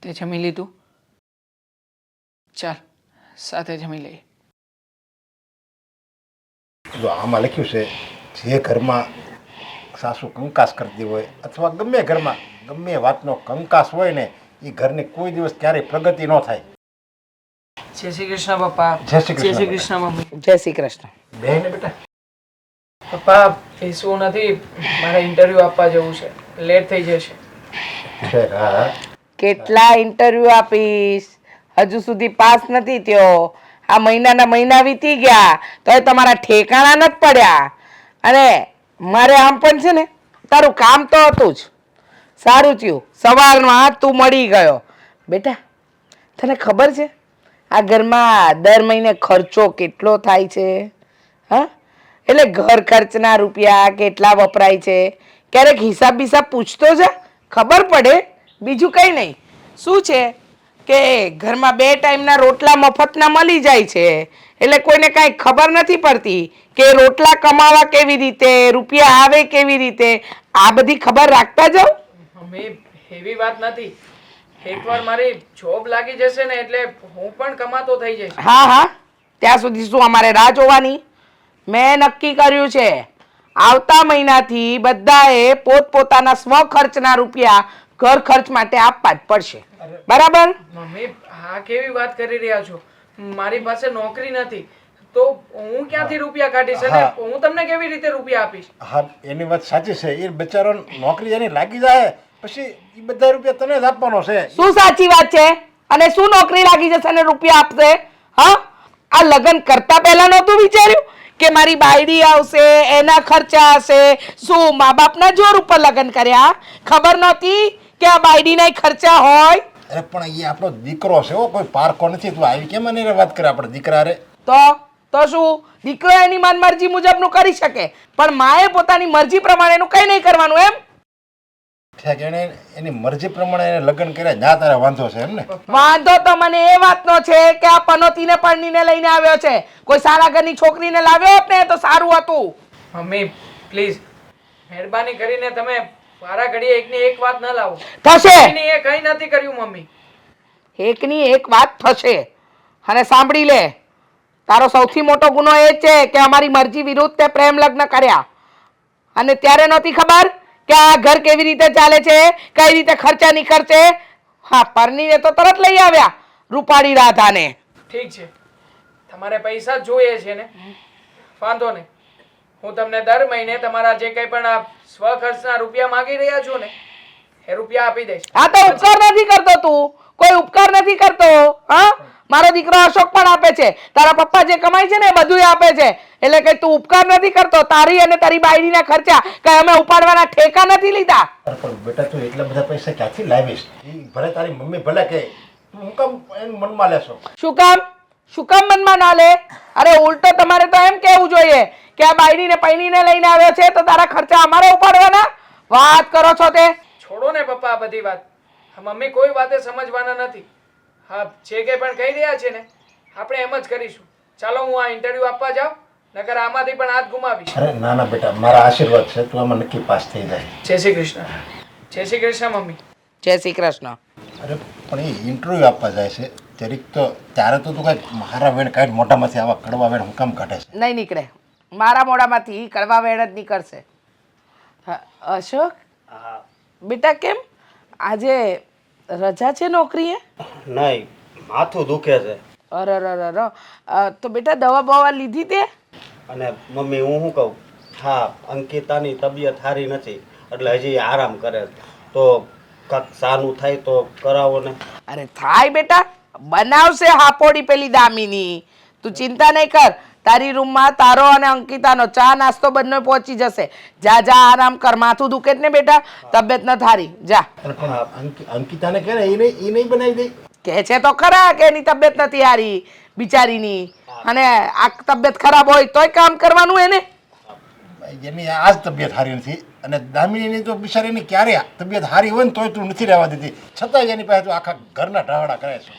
તે જમી લીધું? ચાલ સાથે જમી લઈએ. જો આમાં લખ્યું છે, જે ઘરમાં સાસુ કંકાસ કરતી હોય અથવા ગમે ઘરમાં ગમે વાતનો કંકાસ હોય ને એ ઘરની કોઈ દિવસ ક્યારેય પ્રગતિ ન થાય. જય શ્રી કૃષ્ણ પપ્પા. જય શ્રી કૃષ્ણ. જય શ્રી કૃષ્ણ મમ્મી. જય શ્રી કૃષ્ણ. બેન બેટા પપ્પા બેસવું નથી, મારે ઇન્ટરવ્યૂ આપવા જવું છે, લેટ થઈ જશે. છે હા. કેટલા ઇન્ટરવ્યુ આપીશ, હજુ સુધી પાસ નથી થયો. આ મહિનાના મહિના વીતી ગયા તો તમારા ઠેકાણા નથી પડ્યા. અને મારે આમ પણ છે ને તારું કામ તો હતું જ. સારું થયું સવારમાં તું મળી ગયો. બેટા તને ખબર છે આ ઘરમાં દર મહિને ખર્ચો કેટલો થાય છે? હા, એટલે ઘર ખર્ચના રૂપિયા કેટલા વપરાય છે ક્યારેક હિસાબ બિસાબ પૂછતો જા, ખબર પડે. બીજું કંઈ નહીં. શું છે કે ઘરમાં 2 ટાઈમના રોટલા મફતના મળી જાય છે એટલે કોઈને કાંઈ ખબર નથી પડતી કે રોટલા કમાવા કેવી રીતે, રૂપિયા આવે કેવી રીતે. આ બધી ખબર રાખતા જાઓ. મમ્મી એવી વાત નથી, એકવાર મારી જોબ લાગી જશે ને એટલે હું પણ કમાતો થઈ જઈશ. હા હા, ત્યાં સુધી શું અમારે રાહ જોવાની? મેં નક્કી કર્યું છે આવતા મહિનાથી બધાએ પોતપોતાના સ્વ ખર્ચના રૂપિયા ઘર ખર્ચ માટે આપવા જ પડશે. બરાબર? મમ્મી આ કેવી વાત કરી રહ્યા છો? મારી પાસે નોકરી નથી તો હું ક્યાંથી રૂપિયા કાઢીશ અને હું તમને કેવી રીતે રૂપિયા આપીશ? હા, એની વાત સાચી છે. એ બચારો નોકરી એની લાગી જાય પછી એ બધા રૂપિયા તને જ આપવાનો છે. શું સાચી વાત છે? અને શું નોકરી લાગી જશે અને રૂપિયા આપશે? હા, આ લગ્ન કરતા પહેલા નહોતું વિચાર્યું કે મારી બાયડી આવશે, એના ખર્ચા હશે? શું મા બાપના જોર ઉપર લગ્ન કર્યા? ખબર નહોતી કે આ બાયડીના ખર્ચા હોય? અરે પણ એ આપણો દીકરો છે, હો, કોઈ પારકો નથી. તું આવી કેમ એને વાત કરે આપણે દીકરા રે? તો શું દીકરો એની મનમરજી મુજબનું કરી શકે પણ માએ પોતાની મરજી પ્રમાણેનું કંઈ નહીં કરવાનું એમ? ઠેક એને એની મરજી પ્રમાણે એને લગ્ન કર્યા, ના તારે વાંધો છે એમ ને? વાંધો તો મને એ વાતનો છે કે આ પનોતીને પરણીને લઈને આવ્યો છે. કોઈ સારા ઘરની છોકરીને લાવ્યો હોત ને તો સારું હતું. મમ્મી પ્લીઝ મહેરબાની કરીને તમે મારા ઘડીએ એકની એક વાત ન લાવો. થશે. એ કંઈ નથી કર્યું મમ્મી. એકની એક વાત થશે. અને સાંભળી લે, તારો સૌથી મોટો ગુનો એ છે કે અમારી મરજી વિરુદ્ધ તે પ્રેમ લગ્ન કર્યા. અને ત્યારે નહોતી ખબર કે આ ઘર કેવી રીતે ચાલે છે, કઈ રીતે ખર્ચા નીકળશે. હા, પરણીને તો તરત લઈ આવ્યા રૂપાળી રાધાને. ઠીક છે, તમારે પૈસા જ જોઈએ છે ને, વાંધો નહીં. હું તમને દર મહિને તમારા જે કંઈ પણ આ સ્વખર્ચના રૂપિયા માંગી રહ્યા છો ને એ રૂપિયા આપી દઈશ. આ તો ઉપકાર નથી કરતો તું, કોઈ ઉપકાર નથી કરતો. હા, મારો દીકરો અશોક પણ આપે છે, તારા પપ્પા જે કમાય છે ને એ બધું આપે છે, એટલે કઈ તું ઉપકાર નથી કરતો. તારી અને તારી બાયડીના ખર્ચા કઈ અમે ઉપાડવાના ઠેકા નથી લીધા. અરે પણ બેટા તું એટલા બધા પૈસા ક્યાંથી લાવીશ? ઈ ભલે તારી મમ્મી ભલે કે તું હું કામ એનું મનમાં લેશો? શું કામ મનમાં ના લે? અરે ઉલટો તમારે તો એમ કેવું જોઈએ કે આ બાયડીને પૈણીને લઈને આવ્યો છે તો તારા ખર્ચા અમારે ઉપાડવાના. વાત કરો છો તે? છોડો ને પપ્પા આ બધી વાત. મમ્મી કોઈ વાતે સમજવાના નથી. હા, જે કંઈ પણ કહી રહ્યા છે ને આપણે એમ જ કરીશું. ચાલો હું આ ઇન્ટરવ્યૂ આપવા જાઉં, નકર આમાંથી પણ હાથ ગુમાવીશ. અરે ના ના બેટા, મારા આશીર્વાદ છે, તું આમાં નક્કી પાસ થઈ જાય. જય શ્રી કૃષ્ણ. જય શ્રી કૃષ્ણ મમ્મી. જય શ્રી કૃષ્ણ. અરે પણ એ ઇન્ટરવ્યૂ આપવા જાય છે જરીક તો ત્યારે તો તું કાંઈક મારા વેણ કાંઈ મોઢામાંથી આવા કડવા વેણ હું કામ કાઢે છે? નહીં નીકળે, મારા મોઢામાંથી કડવા વેણ જ નીકળશે. હા, અશોક હા. બેટા કેમ આજે રજા છે નોકરીએ? નહીં, માથું દુખે છે. અરે તો બેટા દવા બવા લીધી તે? અને મમ્મી હું શું કહું, હા અંકિતાની તબિયત સારી નથી એટલે હજી આરામ કરે છે. તો કાંક સાનું થાય તો કરાવો ને. અરે થાય બેટા, બનાવશે હાપોડી પેલી દામિની, તું ચિંતા નહીં કર. તારી રૂમમાં તારો અને અંકિતાનો ચા નાસ્તો બંને પહોંચી જશે. જા આરામ કર, માથું દુખે જ ને બેટા, તબિયત ન થારી, જા. અરે પણ અંકિતાને કહે ને એ નહીં બનાવી દે? કહે છે તો ખરા કે એની તબિયત નથી હારી બિચારીની, અને આ તબિયત ખરાબ હોય તોય કામ કરવાનું એને. એની આજ તબિયત સારી નથી અને દામિનીની તો બિચારીની ક્યારે તબિયત સારી હોય ને તોય તું નથી રહેવા દીધી, છતાં એની પાસે તું આખા ઘરના ઢાવડા કરે છે.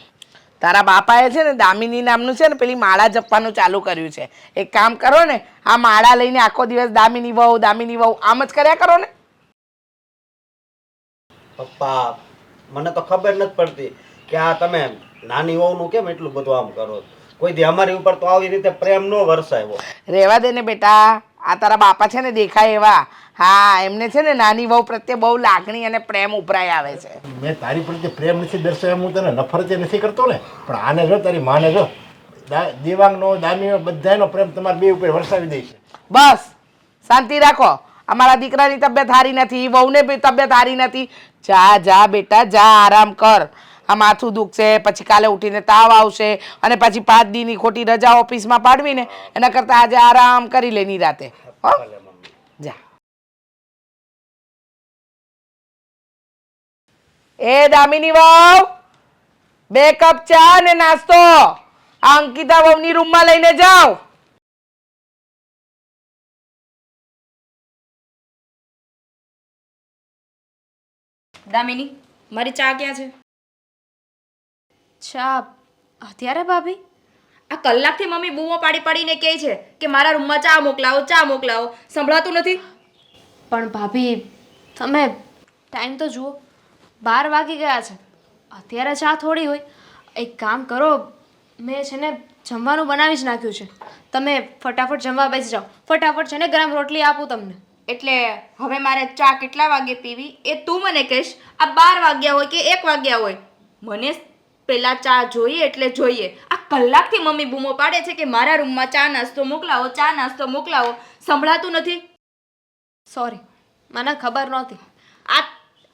તારા બાપાએ છે ને દામિની નામનું છે ને પેલી માળા જપવાનું ચાલુ કર્યું છે. એક કામ કરો ને, આ માળા લઈને આખો દિવસ દામિની વહુ આમ જ કર્યા કરો ને. પપ્પા મને તો ખબર નથી પડતી કે આ તમે નાની વહુનું કેમ એટલું બધું આમ કરો છો? કોઈ દી અમારી ઉપર તો આવી રીતે પ્રેમ ન વરસાવ્યો. રહેવા દે ને બેટા, આ તારા બાપા છે ને દેખાય એવા. હા, એમને છે ને નાની વહુ પ્રત્યે બહુ લાગણી અને પ્રેમ ઉભરાઈ આવે છે. મેં તારી પ્રત્યે પ્રેમ નથી દર્શાવ્યો, હું તને નફરતે નથી કરતો ને, પણ આને જો તારી માને જો દેવાંગનો દામીનો બધાનો પ્રેમ તમારા બે ઉપર વરસાવી દે છે. બસ શાંતિ રાખો. અમારા દીકરાની તબિયત સારી નથી, વહુને બી તબિયત સારી નથી. જા બેટા જા, આરામ કર. આ માથું દુખશે, પછી કાલે ઉઠીને તાવ આવશે, અને પછી 5 દીની ખોટી રજા ઓફિસમાં પાડવીને એના કરતાં આજે આરામ કરી લે નિરાતે. હો, જા. એ દામિની વહુ, 2 કપ ચા ને નાસ્તો આ અંકિતા વહુની રૂમમાં લઈને જાઓ. દામિની, મારી ચા ક્યાં છે? ચા અત્યારે ભાભી? આ કલાકથી મમ્મી બૂમો પાડીને કહે છે કે મારા રૂમમાં ચા મોકલાવો. સંભળાતું નથી? પણ ભાભી તમે ટાઈમ તો જુઓ, 12 વાગી ગયા છે. અત્યારે ચા થોડી હોય. એક કામ કરો, મેં છે ને જમવાનું બનાવી જ નાખ્યું છે. તમે ફટાફટ જમવા બેસી જાઓ. ફટાફટ છે ને ગરમ રોટલી આપું તમને. એટલે હવે મારે ચા કેટલા વાગે પીવી એ તું મને કહીશ. આ 12 વાગ્યા હોય કે 1 વાગ્યા હોય, મને પેલા ચા જોઈએ એટલે જોઈએ. આ કલાકથી મમ્મી બૂમો પાડે છે કે મારા રૂમમાં ચા નાસ્તો મોકલાવો. સંભળાતું નથી? સોરી, મને ખબર નહોતી.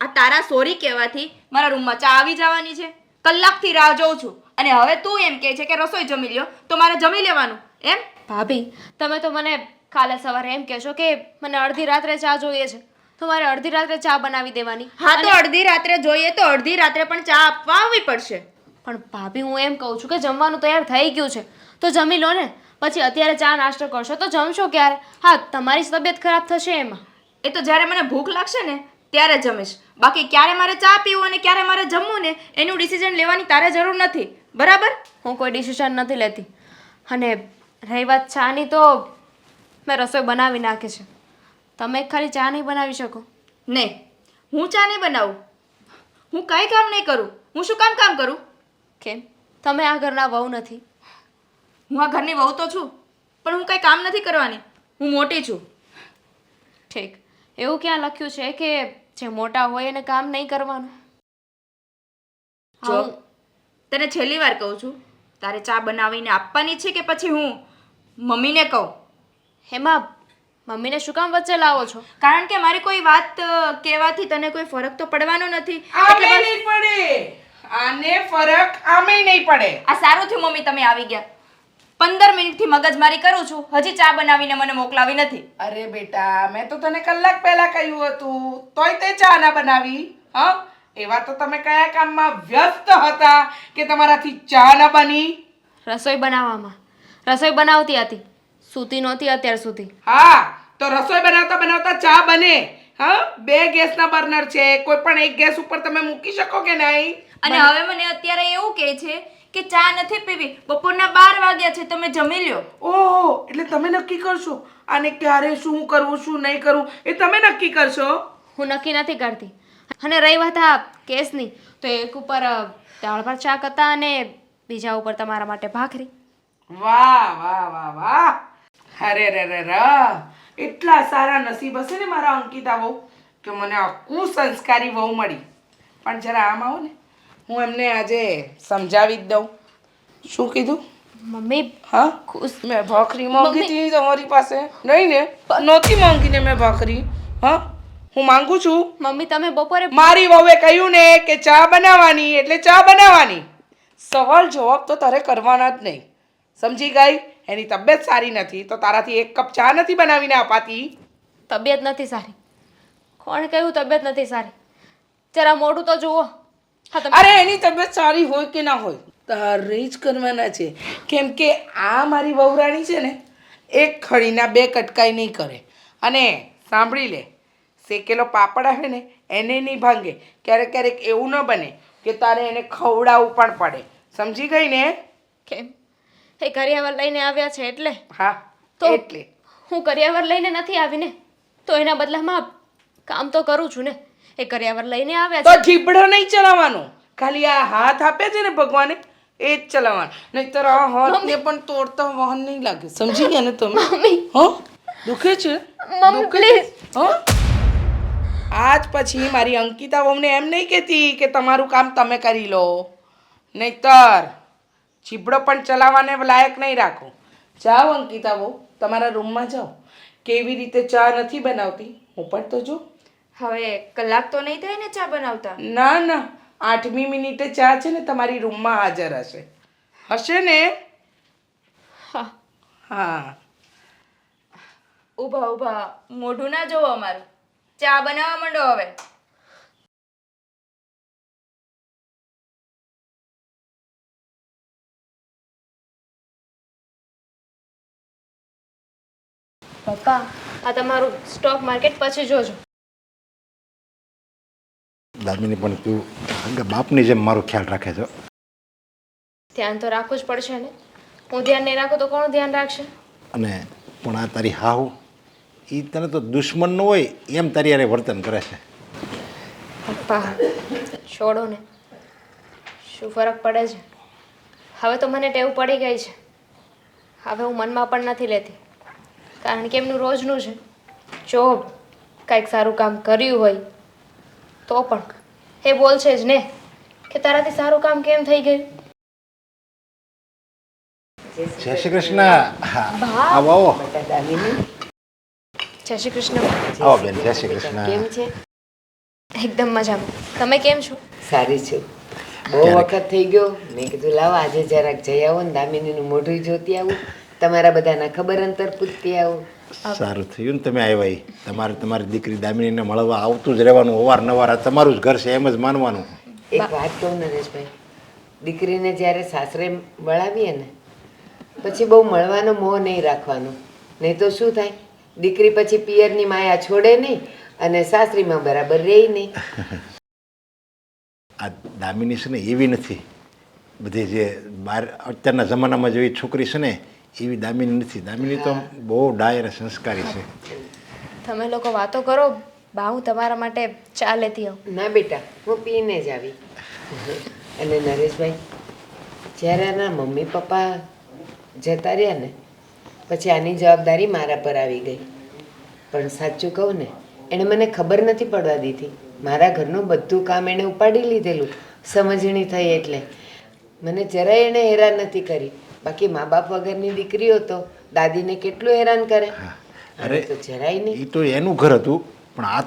આ તારા સોરી કહેવાથી મારા રૂમમાં ચા આવી જવાની છે? કલાકથી રાહ જોઉં છું, અને હવે તું એમ કહે છે કે રસોઈ જમી લ્યો, તો મારે જમી લેવાનું એમ? ભાભી તમે તો મને કાલે સવારે એમ કહેશો કે મને અડધી રાત્રે ચા જોઈએ છે, તો મારે અડધી રાત્રે ચા બનાવી દેવાની. હા, તો અડધી રાત્રે જોઈએ તો અડધી રાત્રે પણ ચા આપવા આવવી પડશે. પણ ભાભી હું એમ કહું છું કે જમવાનું તૈયાર થઈ ગયું છે તો જમી લો ને. પછી અત્યારે ચા નાસ્તો કરશો તો જમશો ક્યારે? હા, તમારી જ તબિયત ખરાબ થશે એમાં. એ તો જ્યારે મને ભૂખ લાગશે ને ત્યારે જમીશ. બાકી ક્યારે મારે ચા પીવું અને ક્યારે મારે જમવું ને એનું ડિસિઝન લેવાની તારે જરૂર નથી, બરાબર? હું કોઈ ડિસિઝન નથી લેતી. અને રહી વાત ચાની, તો મેં રસોઈ બનાવી નાખી છે. તમે ખાલી ચા નહીં બનાવી શકો? નહીં, હું ચા નહીં બનાવું. હું કાંઈ કામ નહીં કરું. હું શું કામ કરું? કેમ? તમે આ ઘરના વહુ નથી? હું આ ઘરની વહુ તો છું, પણ હું કાંઈ કામ નથી કરવાની. હું મોટી છું. ઠીક, એવું ક્યાં લખ્યું છે કે જે મોટા હોય એને કામ નહીં કરવાનું? જો તને છેલ્લી વાર કહું છું, તારે ચા બનાવીને આપવાની છે કે પછી હું મમ્મીને કહું? એમાં મમ્મીને શું કામ વચ્ચે લાવો છો? કારણ કે મારી કોઈ વાત કહેવાથી તને કોઈ ફરક તો પડવાનો નથી. આમે નહીં પડે, આને ફરક આમે નહીં પડે. આ સારું થયું મમ્મી તમે આવી ગયા. 15 મિનિટથી મગજમારી કરું છું, હજી ચા બનાવીને મને મોકલાવી નથી. અરે બેટા, મેં તો તને કલાક પહેલા કહ્યું હતું, તોય તે ચા ના બનાવી. હા, એવા તો તમે કયા કામમાં વ્યસ્ત હતા કે તમારાથી ચા ના બની? રસોઈ બનાવવામાં. રસોઈ બનાવતી હતી, સૂતી નહોતી અત્યાર સુધી. હા, તો રસોઈ બનાવતા બનાવતા ચા બને. હા, 2 ગેસના બર્નર છે, કોઈ પણ એક ગેસ ઉપર તમે મૂકી શકો કે નહીં? અને હવે મને અત્યારે એવું કહે છે કે ચા નથી પીવી, બપોરના 12 વાગ્યા છે, તમે જમી લ્યો. ઓહો, એટલે તમે નક્કી કરશો આને ક્યારે શું કરવું શું નહીં કરવું, એ તમે નક્કી કરશો? હું નક્કી નથી કરતી. અને રહી વાત આ કેસની, તો એક ઉપર દાળ ભાત શાક હતા અને બીજા ઉપર તમારા માટે ભાખરી. વાહ વાહ વાહ વાહ, અરે રે રે રે, એટલા સારા નસીબ હશે ને મારા અંકિતા વહુ કે મને આખું સંસ્કારી વહુ મળી. પણ જરા આમ આવો ને, હું એમને આજે સમજાવી જ દઉં. શું કીધું? મમ્મી હા, ખુશ. મેં ભાખરી માંગી હતી તમારી પાસે? નહીં ને, નહોતી માંગીને મેં ભાખરી. હા, હું માંગુ છું. મમ્મી તમે બપોરે મારી વહુએ કહ્યું ને કે ચા બનાવવાની એટલે ચા બનાવવાની. સવાલ જવાબ તો તારે કરવાના જ નહીં. સમજી ગઈ? એની તબિયત સારી નથી તો તારાથી 1 કપ ચા નથી બનાવીને અપાતી. તબિયત નથી સારી. કોણે કહ્યું તબિયત નથી સારી? જરા મોઢું તો જુઓ. હા તમે અરે એની તબિયત સારી હોય કે ના હોય, તારે જ કરવાના છે. કેમ કે આ મારી વહુરાણી છે ને, એક ખડીના 2 કટકાઈ નહીં કરે. અને સાંભળી લે, શેકેલો પાપડ આવે ને એને નહીં ભાંગે. ક્યારેક ક્યારેક એવું ન બને કે તારે એને ખવડાવવું પણ પડે. સમજી ગઈ ને? કેમ? એ કરિયાવર લઈને આવ્યા છે એટલે? હા, તો એટલે હું કરિયાવર લઈને નથી આવીને, તો એના બદલામાં કામ તો કરું છું ને. એ કરિયાવર લઈને આવ્યા તો છે. જીભડો નહીં ચલાવવાનો, ખાલી આ હાથ આપે છે ને ભગવાને એ જ ચલાવવાનો. નહીંતર આ હાથને પણ તોડતા વાહન નહીં લાગે. સમજી ગયા ને તમે? હા, દુખે છે? મમ્મી દુખે છે? પ્લીઝ. હા, આજ પછી મારી અંકિતા વહુને એમ નહીં કહેતી કે તમારું કામ તમે કરી લો. નહીંતર જીભડો પણ ચલાવવાને લાયક નહીં રાખો. જાઓ અંકિતા વહુ, તમારા રૂમમાં જાઓ. કેવી રીતે ચા નથી બનાવતી હું પણ તો જો. હવે કલાક તો નહીં થાય ને ચા બનાવતા? ના ના, 8મી મિનિટે ચા છે ને તમારી રૂમમાં હાજર હશે. હશે ને? હા. હા. ઊભા ઊભા મોઢું ના જોવો અમારું, ચા બનાવવા માંડો હવે. પપ્પા આ તમારું સ્ટોક માર્કેટ પછી જોજો. દામિની પણ તું હંગા બાપની જેમ મારો ખ્યાલ રાખે છે. ધ્યાન તો રાખવું જ પડશે ને. હું ધ્યાન નહીં રાખું તો કોણ ધ્યાન રાખશે? અને પણ આ તારી હાહુ એ તને તો દુશ્મન ન હોય એમ તારી યારે વર્તન કરે છે. પપ્પા છોડો ને, શું ફરક પડે છે? હવે તો મને ટેવ પડી ગઈ છે. હવે હું મનમાં પણ નથી લેતી, કારણ કે એમનું રોજનું છે. જો કાંઈક સારું કામ કર્યું હોય તો પણ એ બોલશે જ ને કે તારાથી સારું કામ કેમ થઈ ગયું. જય શ્રી કૃષ્ણ. હા, આવો આવો. જય શ્રી કૃષ્ણ. આવો બેન, જય શ્રી કૃષ્ણ. કેમ છે? એકદમ મજામાં. તમે કેમ છો? સારી છું. બહુ વખત થઈ ગયો, મેં કીધું લાવો આજે જરાક જઈ આવો ને દામિનીનું મોઢું જોતી આવું, તમારા બધાના ખબર અંતર પૂછતી આવું. સારું થયું ને તમે આવ્યા. તમારે તમારી દીકરી દામિનીને મળવા આવતું જ રહેવાનું અવારનવાર. આ તમારું જ ઘર છે એમ જ માનવાનું. એક વાત કહું નરેશભાઈ, દીકરીને જ્યારે સાસરે વળાવીએ ને પછી બહુ મળવાનો મોહ નહીં રાખવાનો. નહીં તો શું થાય, દીકરી પછી પિયરની માયા છોડે નહીં અને સાસરીમાં બરાબર રહે નહીં. આ દામિની છે ને એવી નથી. બધી જે બહાર અત્યારના જમાનામાં જેવી છોકરી છે ને એવી દામિની નથી. દામિની તો બહુ ડાય અને સંસ્કારી છે. તમે લોકો વાતો કરો, બા હું તમારા માટે ચા લેતી આવું. ના બેટા, હું પીને જ આવી. અને નરેશભાઈ, જ્યારે આના મમ્મી પપ્પા જતા રહ્યા ને પછી આની જવાબદારી મારા પર આવી ગઈ. પણ સાચું કહું ને, એણે મને ખબર નથી પડવા દીધી. મારા ઘરનું બધું કામ એણે ઉપાડી લીધેલું, સમજણી થઈ એટલે. મને જરાય એણે હેરાન નથી કરી. બાકી મા બાપ વગરની દીકરીઓ તો દાદીને કેટલું હેરાન કરે. અરે તો જરાય નહીં. એ તો એનું ઘર હતું, પણ આ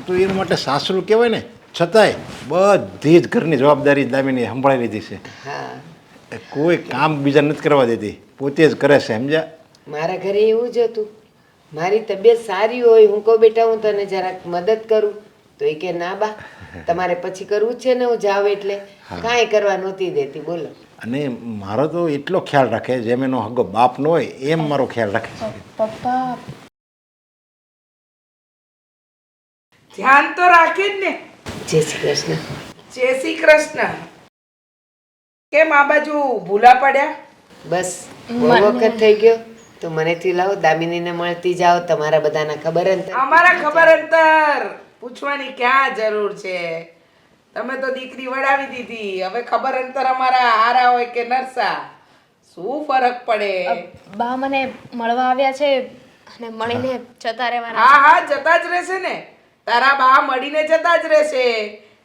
તો એના માટે સાસરું કહેવાય ને, છતાંય બધી જ ઘરની જવાબદારી દામિની સંભાળી લીધી છે. હા, એ કોઈ કામ બીજા નથી કરવા દેતી, પોતે જ કરે છે, સમજ્યા? મારા ઘરે એવું જ હતું. મારી તબિયત સારી હોય, હું કહું બેટા હું તને જરાક મદદ કરું, તો એ કે ના બા, તમારે પછી કરવું જ છે ને, હું જાઉં એટલે. કાંઈ કરવા નહોતી દેતી. બોલો. અને મારો તો એટલો ખ્યાલ રાખે, જેમ એનો હગો બાપ નો હોય એમ મારો ખ્યાલ રાખે છે. પપ્પા ધ્યાન તો રાખે જ ને. જય શ્રી કૃષ્ણ. જય શ્રી કૃષ્ણ. કેમ આ બાજુ ભૂલા પડ્યા? બસ બહુ વખત થઈ ગયો, તો મનેથી લાવો દામિનીને મળતી જાઓ. તમારા બધાના ખબર અંતર. અમારા ખબર અંતર પૂછવાની ક્યાં જરૂર છે? તમે તો દીકરી વડાવી દીધી, હવે ખબર અંતર અમારા હારા હોય કે નરસા, શું ફરક પડે? બા મને મળવા આવ્યા છે અને મળીને જતા રહેવાના હા હા, જતા જ રહેશે ને. તારા બા મળીને જતા જ રહેશે,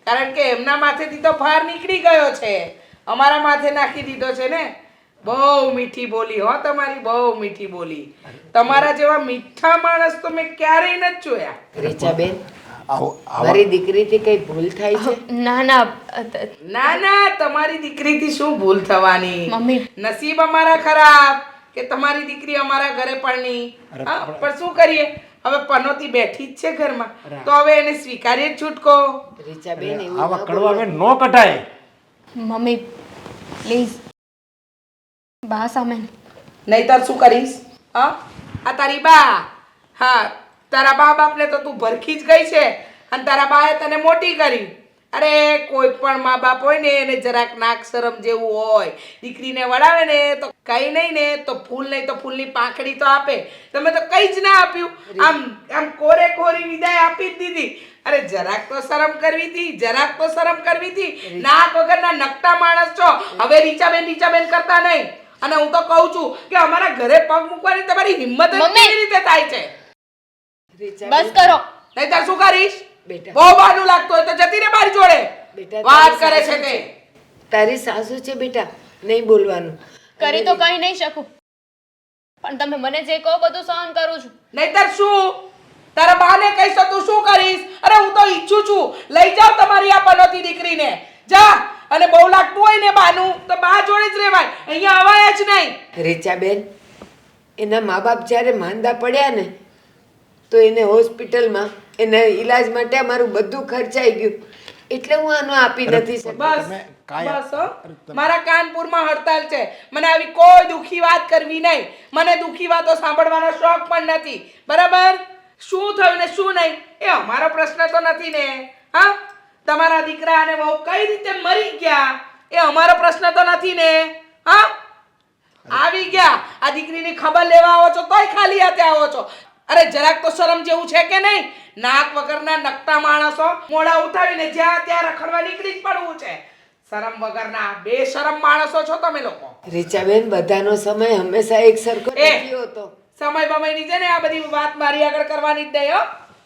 કારણ કે એમના માથેથી તો ફાર નીકળી ગયો છે, અમારા માથે નાખી દીધો છે ને. બહુ મીઠી બોલી હો તમારી, બહુ મીઠી બોલી. તમારા જેવા મીઠા માણસ તો મેં ક્યારેય નથી જોયા. રીચાબેન, આવો મારી દીકરીથી કઈ ભૂલ થાય છે? ના ના ના ના, તમારી દીકરીથી શું ભૂલ થવાની? મમ્મી. નસીબ અમારા ખરાબ કે તમારી દીકરી અમારા ઘરે પરણી. હા, પણ શું કરીએ, હવે પનોતી બેઠી જ છે ઘરમાં, તો હવે એને સ્વીકારીએ જ છૂટકો. રીચાબેન, એવું આવા ન કડવા બોલો. બેન નો કઢાય. મમ્મી પ્લીઝ બા સામે નહીં. નહીતર શું કરીશ? હા, આ તારી બા. હા, તારા બા બાપને તો તું ભરખી જ ગઈ છે, અને તારા બાએ તને મોટી કરી. અરે કોઈ પણ મા બાપ હોય ને એને જરાક નાક શરમ જેવું હોય. દીકરીને વડાવે ને તો કઈ નહીં ને તો ફૂલ નહીં તો ફૂલની પાંખડી તો આપે. તમે તો કઈ જ ના આપ્યું, આમ કોરે કોરી વિદાય આપી જ દીધી. અરે જરાક તો શરમ કરવી હતી, જરાક તો શરમ કરવી હતી. નાક વગરના નકટા માણસ છો. હવે રીચાબેન કરતા નહીં. અને હું તો કહું છું કે અમારા ઘરે પગ મૂકવાની તમારી હિંમત જ કેવી રીતે થાય છે? રીચાબેન, બસ કરો. નહીતર શું કરીશ? બેટા. બહુ બહાનું લાગતું હોય તો જતી રે મારી જોડે. બેટા, વાત તારી કરે છે સાસુ તે. તારી સાસુ છે બેટા, નહીં બોલવાનું. કરી તો કઈ નહીં શકું, પણ તમે મને જે કહો બધું સહન કરું છું. નહીતર શું? તારા બાને કહીશ તો તું શું કરીશ? અરે હું તો ઈચ્છું છું, લઈ જાઓ તમારી આ પનોતી દીકરીને. જા, અને બહુ લાગતું હોય ને બાનું તો બા જોડે જ રહેવાય, અહીંયા અવાય જ નહીં. રીચાબેન, એના મા બાપ જ્યારે માંદા પડ્યા ને, તો એને હોસ્પિટલમાં એના ઈલાજ માટે અમારું બધું ખર્ચાઈ ગયું, એટલે હું આનો આપી નથી શકતી. બસ તમે કાંઈ- બસ હો. મારા કાનપુરમાં હડતાલ છે, મને આવી કોઈ દુખી વાત કરવી નહીં. મને દુખી વાતો સાંભળવાનો શોખ પણ નથી, બરાબર? શું થયું ને શું નહીં એ અમારો પ્રશ્ન તો નથી ને. હા, તમારા દીકરા અને વહુ કઈ રીતે મરી ગયા એ અમારો પ્રશ્ન તો નથી ને. હા, આવી ગયા આ દીકરીની ખબર લેવા આવો છો તોય ખાલી હાથે આવો છો. અરે જરાક તો શરમ જેવું છે કે નહીં? નાક વગરના નકટા માણસો મોઢા ઉઠાવીને જ્યાં ત્યાં રખડવા નીકળી જ પડવું છે. શરમ વગરના બેશરમ માણસો છો તમે લોકો. રીચાબેન, બધાનો સમય હંમેશા એક સરખો નથી હોતો. સમય બમયની છે ને આ બધી વાત મારી આગળ કરવાની જ નહીં હો.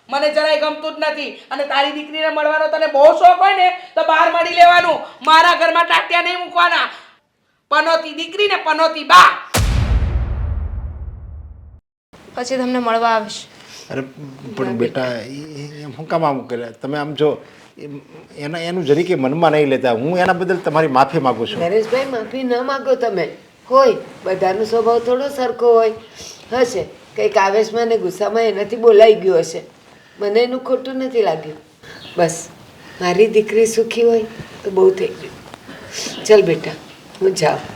મને જરાય ગમતું જ નથી. અને તારી દીકરીને મળવાનો તને બહુ શોખ હોય ને તો બહાર મળી લેવાનું, મારા ઘરમાં ટાટિયા નહીં મૂકવાના. પનોતી દીકરી ને પનોતી બા. પછી તમને મળવા આવીશ. અરે પણ બેટા એમ શું કામ આમ કર્યા તમે? આમ જો એનું જરીકે મનમાં નહીં લેતા. હું એના બદલ તમારી માફી માગું છું. નરેશભાઈ, માફી ન માગો તમે. હોય બધાનો સ્વભાવ થોડો સરખો હોય. હશે કંઈક આવેશમાં ને ગુસ્સામાં એનાથી બોલાઈ ગયો હશે. મને એનું ખોટું નથી લાગ્યું. બસ મારી દીકરી સુખી હોય તો બહુ થઈ ગયું. ચલ બેટા, હું જાઉં.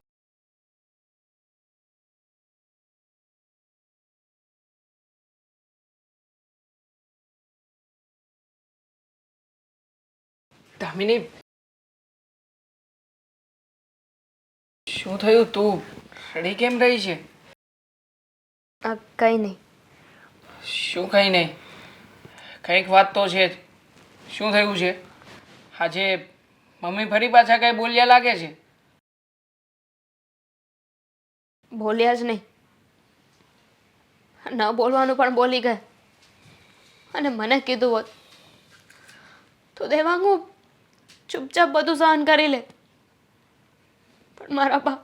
દામિની, શું થયું? તું રડી કેમ રહી છે? કઈ નહીં. શું કઈ નહીં? કંઈક વાત તો છે જ. શું થયું છે? આજે મમ્મી ફરી પાછા કઈ બોલ્યા લાગે છે. બોલ્યા જ નહીં, ન બોલવાનું પણ બોલી ગયા. અને મને કીધું હોત તો દેવાંગ હું ચૂપચાપ બધું સહન કરી લે. પણ મારા બા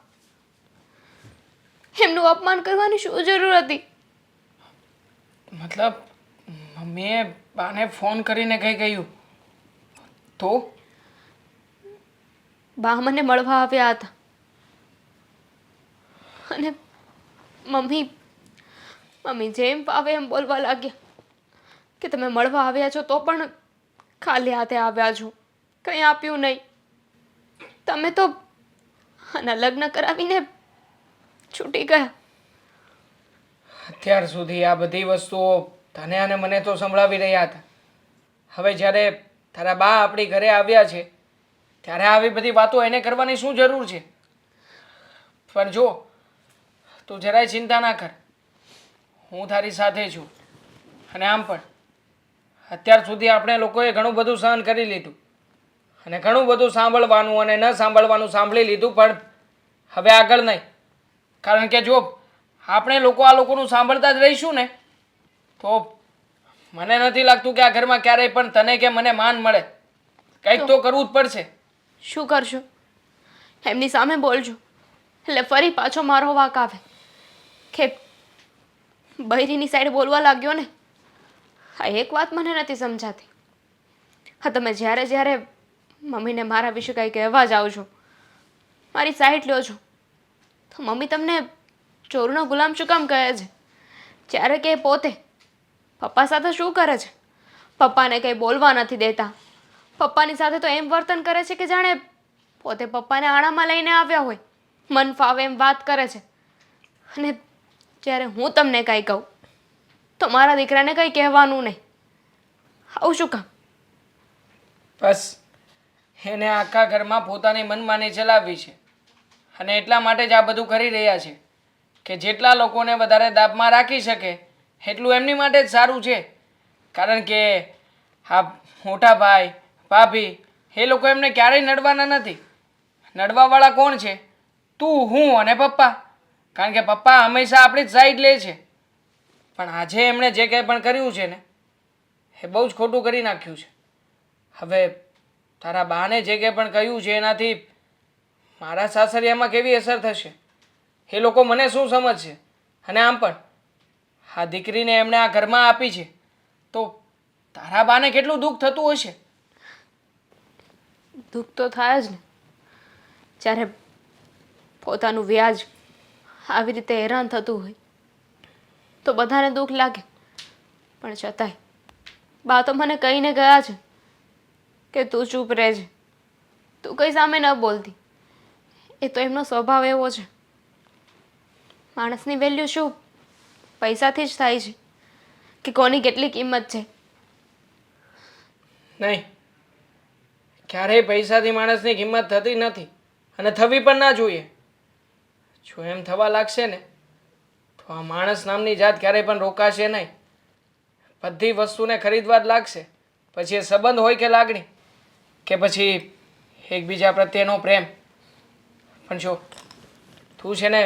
એમનું અપમાન કરવાની શું જરૂર હતી? મતલબ મમ્મીએ બાને ફોન કરીને કંઈ કહ્યું તો? બા મને મળવા આવ્યા હતા અને મમ્મી જેમ ફાવે એમ બોલવા લાગ્યા કે તમે મળવા આવ્યા છો તો પણ ખાલી હાથે આવ્યા છો, કંઈ આપ્યું નહીં. તમે તો આના લગ્ન કરાવીને છૂટી ગયા. અત્યાર સુધી આ બધી વસ્તુઓ તને અને મને તો સંભળાવી રહ્યા હતા. હવે જ્યારે તારા બા આપણી ઘરે આવ્યા છે ત્યારે આવી બધી વાતો એને કરવાની શું જરૂર છે? પણ જો તું જરાય ચિંતા ના કર, હું તારી સાથે છું. અને આમ પણ અત્યાર સુધી આપણે લોકોએ ઘણું બધું સહન કરી લીધું અને ઘણું બધું સાંભળવાનું અને ન સાંભળવાનું સાંભળી લીધું, પણ હવે આગળ નહીં. કારણ કે જો આપણે લોકો આ લોકોનું સાંભળતા જ રહીશું ને તો મને નથી લાગતું કે આ ઘરમાં ક્યારેય પણ તને કે મને માન મળે. કંઈક તો કરવું જ પડશે. શું કરશો? એમની સામે બોલજો એટલે ફરી પાછો મારો વાંક આવે કે બૈરીની સાઈડ બોલવા લાગ્યો ને. આ એક વાત મને નથી સમજાતી. હા, તમે જ્યારે જ્યારે મમ્મીને મારા વિશે કંઈ કહેવા જાઓ છો, મારી સાઈડ લ્યો છો, તો મમ્મી તમને ચોરનો ગુલામ શું કામ કહે છે? જ્યારે કે પોતે પપ્પા સાથે શું કરે છે? પપ્પાને કંઈ બોલવા નથી દેતા. પપ્પાની સાથે તો એમ વર્તન કરે છે કે જાણે પોતે પપ્પાને આણામાં લઈને આવ્યા હોય. મન ફાવે એમ વાત કરે છે. અને જ્યારે હું તમને કાંઈ કહું તો મારા દીકરાને કંઈ કહેવાનું નહીં. આવું શું કામ? બસ એને આખા ઘરમાં પોતાની મનમાની ચલાવવી છે અને એટલા માટે જ આ બધું કરી રહ્યા છે કે જેટલા લોકોને વધારે દાબમાં રાખી શકે એટલું એમની માટે જ સારું છે. કારણ કે આ મોટા ભાઈ ભાભી એ લોકો એમને ક્યારેય નડવાના નથી. નડવાવાળા કોણ છે? તું, હું અને પપ્પા. કારણ કે પપ્પા હંમેશા આપણી જ સાઈડ લે છે. પણ આજે એમણે જે કંઈ પણ કર્યું છે ને એ બહુ જ ખોટું કરી નાખ્યું છે. હવે તારા બાને જે કંઈ પણ કહ્યું છે એનાથી મારા સાસરિયામાં કેવી અસર થશે એ લોકો મને શું સમજશે? અને આમ પણ આ દીકરીને એમણે આ ઘરમાં આપી છે તો તારા બાને કેટલું દુઃખ થતું હશે? દુઃખ તો થાય જ ને. જ્યારે પોતાનું વ્યાજ આવી રીતે હેરાન થતું હોય તો બધાને દુઃખ લાગે. પણ છતાંય બા તો મને કહીને ગયા છે કે તું ચૂપ રહેજે, તું કંઈ સામે ન બોલતી. એ તો એમનો સ્વભાવ એવો છે. માણસની વેલ્યુ શું પૈસાથી જ થાય છે કે કોની કેટલી કિંમત છે? નહીં, ક્યારેય પૈસાથી માણસની કિંમત થતી નથી અને થવી પણ ના જોઈએ. જો એમ થવા લાગશે ને તો આ માણસ નામની જાત ક્યારેય પણ રોકાશે નહીં. બધી વસ્તુને ખરીદવા જ લાગશે. પછી એ સંબંધ હોય કે લાગણી કે પછી એકબીજા પ્રત્યેનો પ્રેમ. પણ જો તું છે ને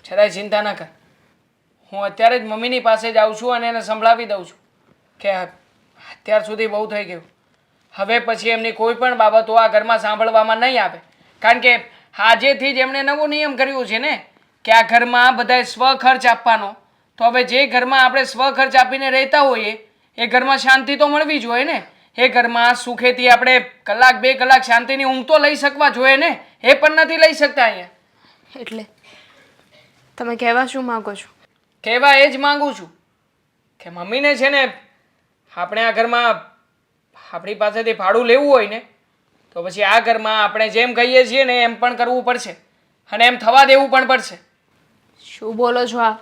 જરાય ચિંતા ના કર. હું અત્યારે જ મમ્મીની પાસે જાઉં છું અને એને સંભળાવી દઉં છું કે અત્યાર સુધી બહુ થઈ ગયું. હવે પછી એમની કોઈ પણ બાબતો આ ઘરમાં સાંભળવામાં નહીં આવે. કારણ કે આજેથી જ એમણે નવો નિયમ કર્યો છે ને કે આ ઘરમાં બધાએ સ્વખર્ચ આપવાનો. તો હવે જે ઘરમાં આપણે સ્વખર્ચ આપીને રહેતા હોઈએ એ ઘરમાં શાંતિ તો મળવી જોઈએ ને. એ ઘરમાં સુખેથી આપણે કલાક 2 કલાક શાંતિની ઊંઘ તો લઈ શકવા જોઈએ ને. એ પણ નથી લઈ શકતા અહીંયા. એટલે તમે કહેવા શું માગો છો? કહેવા એ જ માંગુ છું કે મમ્મીને છે ને આપણે આ ઘરમાં આપણી પાસેથી ભાડું લેવું હોય ને તો પછી આ ઘરમાં આપણે જેમ કહીએ છીએ ને એમ પણ કરવું પડશે અને એમ થવા દેવું પણ પડશે. શું બોલો છો આ?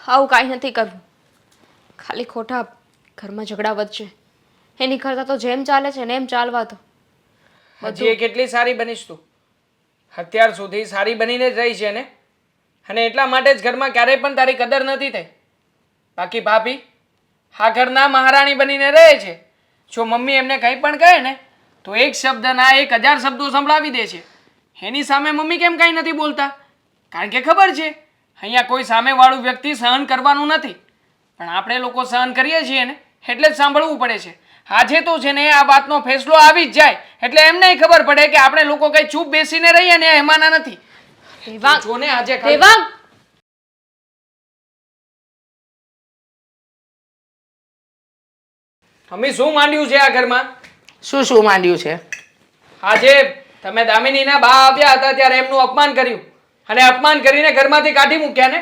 આવું કાંઈ નથી કરવું. ખાલી ખોટા ઘરમાં ઝઘડા વધશે. એની કરતાં તો જેમ ચાલે છે ને એમ ચાલવા દો. હજી એ કેટલી સારી બનીશ તું? અત્યાર સુધી સારી બનીને જ રહી છે ને. અને એટલા માટે જ ઘરમાં ક્યારેય પણ તારી કદર નથી થઈ. બાકી ભાભી આ ઘરના મહારાણી બનીને રહે છે. જો મમ્મી એમને કંઈ પણ કહે ને તો એક શબ્દના 1000 શબ્દો સંભળાવી દે છે. એની સામે મમ્મી કેમ કંઈ નથી બોલતા? કારણ કે ખબર છે અહીંયા કોઈ સામેવાળું વ્યક્તિ સહન કરવાનું નથી. પણ આપણે લોકો સહન કરીએ છીએ ને એટલે જ સાંભળવું પડે છે. આજે તો છે ને આ વાતનો ફેસલો આવી જ જાય એટલે એમને ખબર પડે કે આપણે લોકો કઈ ચૂપ બેસીને રહીએ ને એમાંના નથી. દેવાંગ જો ને આજે ખાલી- દેવાંગ મમ્મી શું માંડ્યું છે આ ઘરમાં? શું શું માંડ્યું છે? આજે તમે દામિનીના બા આવ્યા હતા ત્યારે એમનું અપમાન કર્યું અને અપમાન કરીને ઘરમાંથી કાઢી મૂક્યા ને.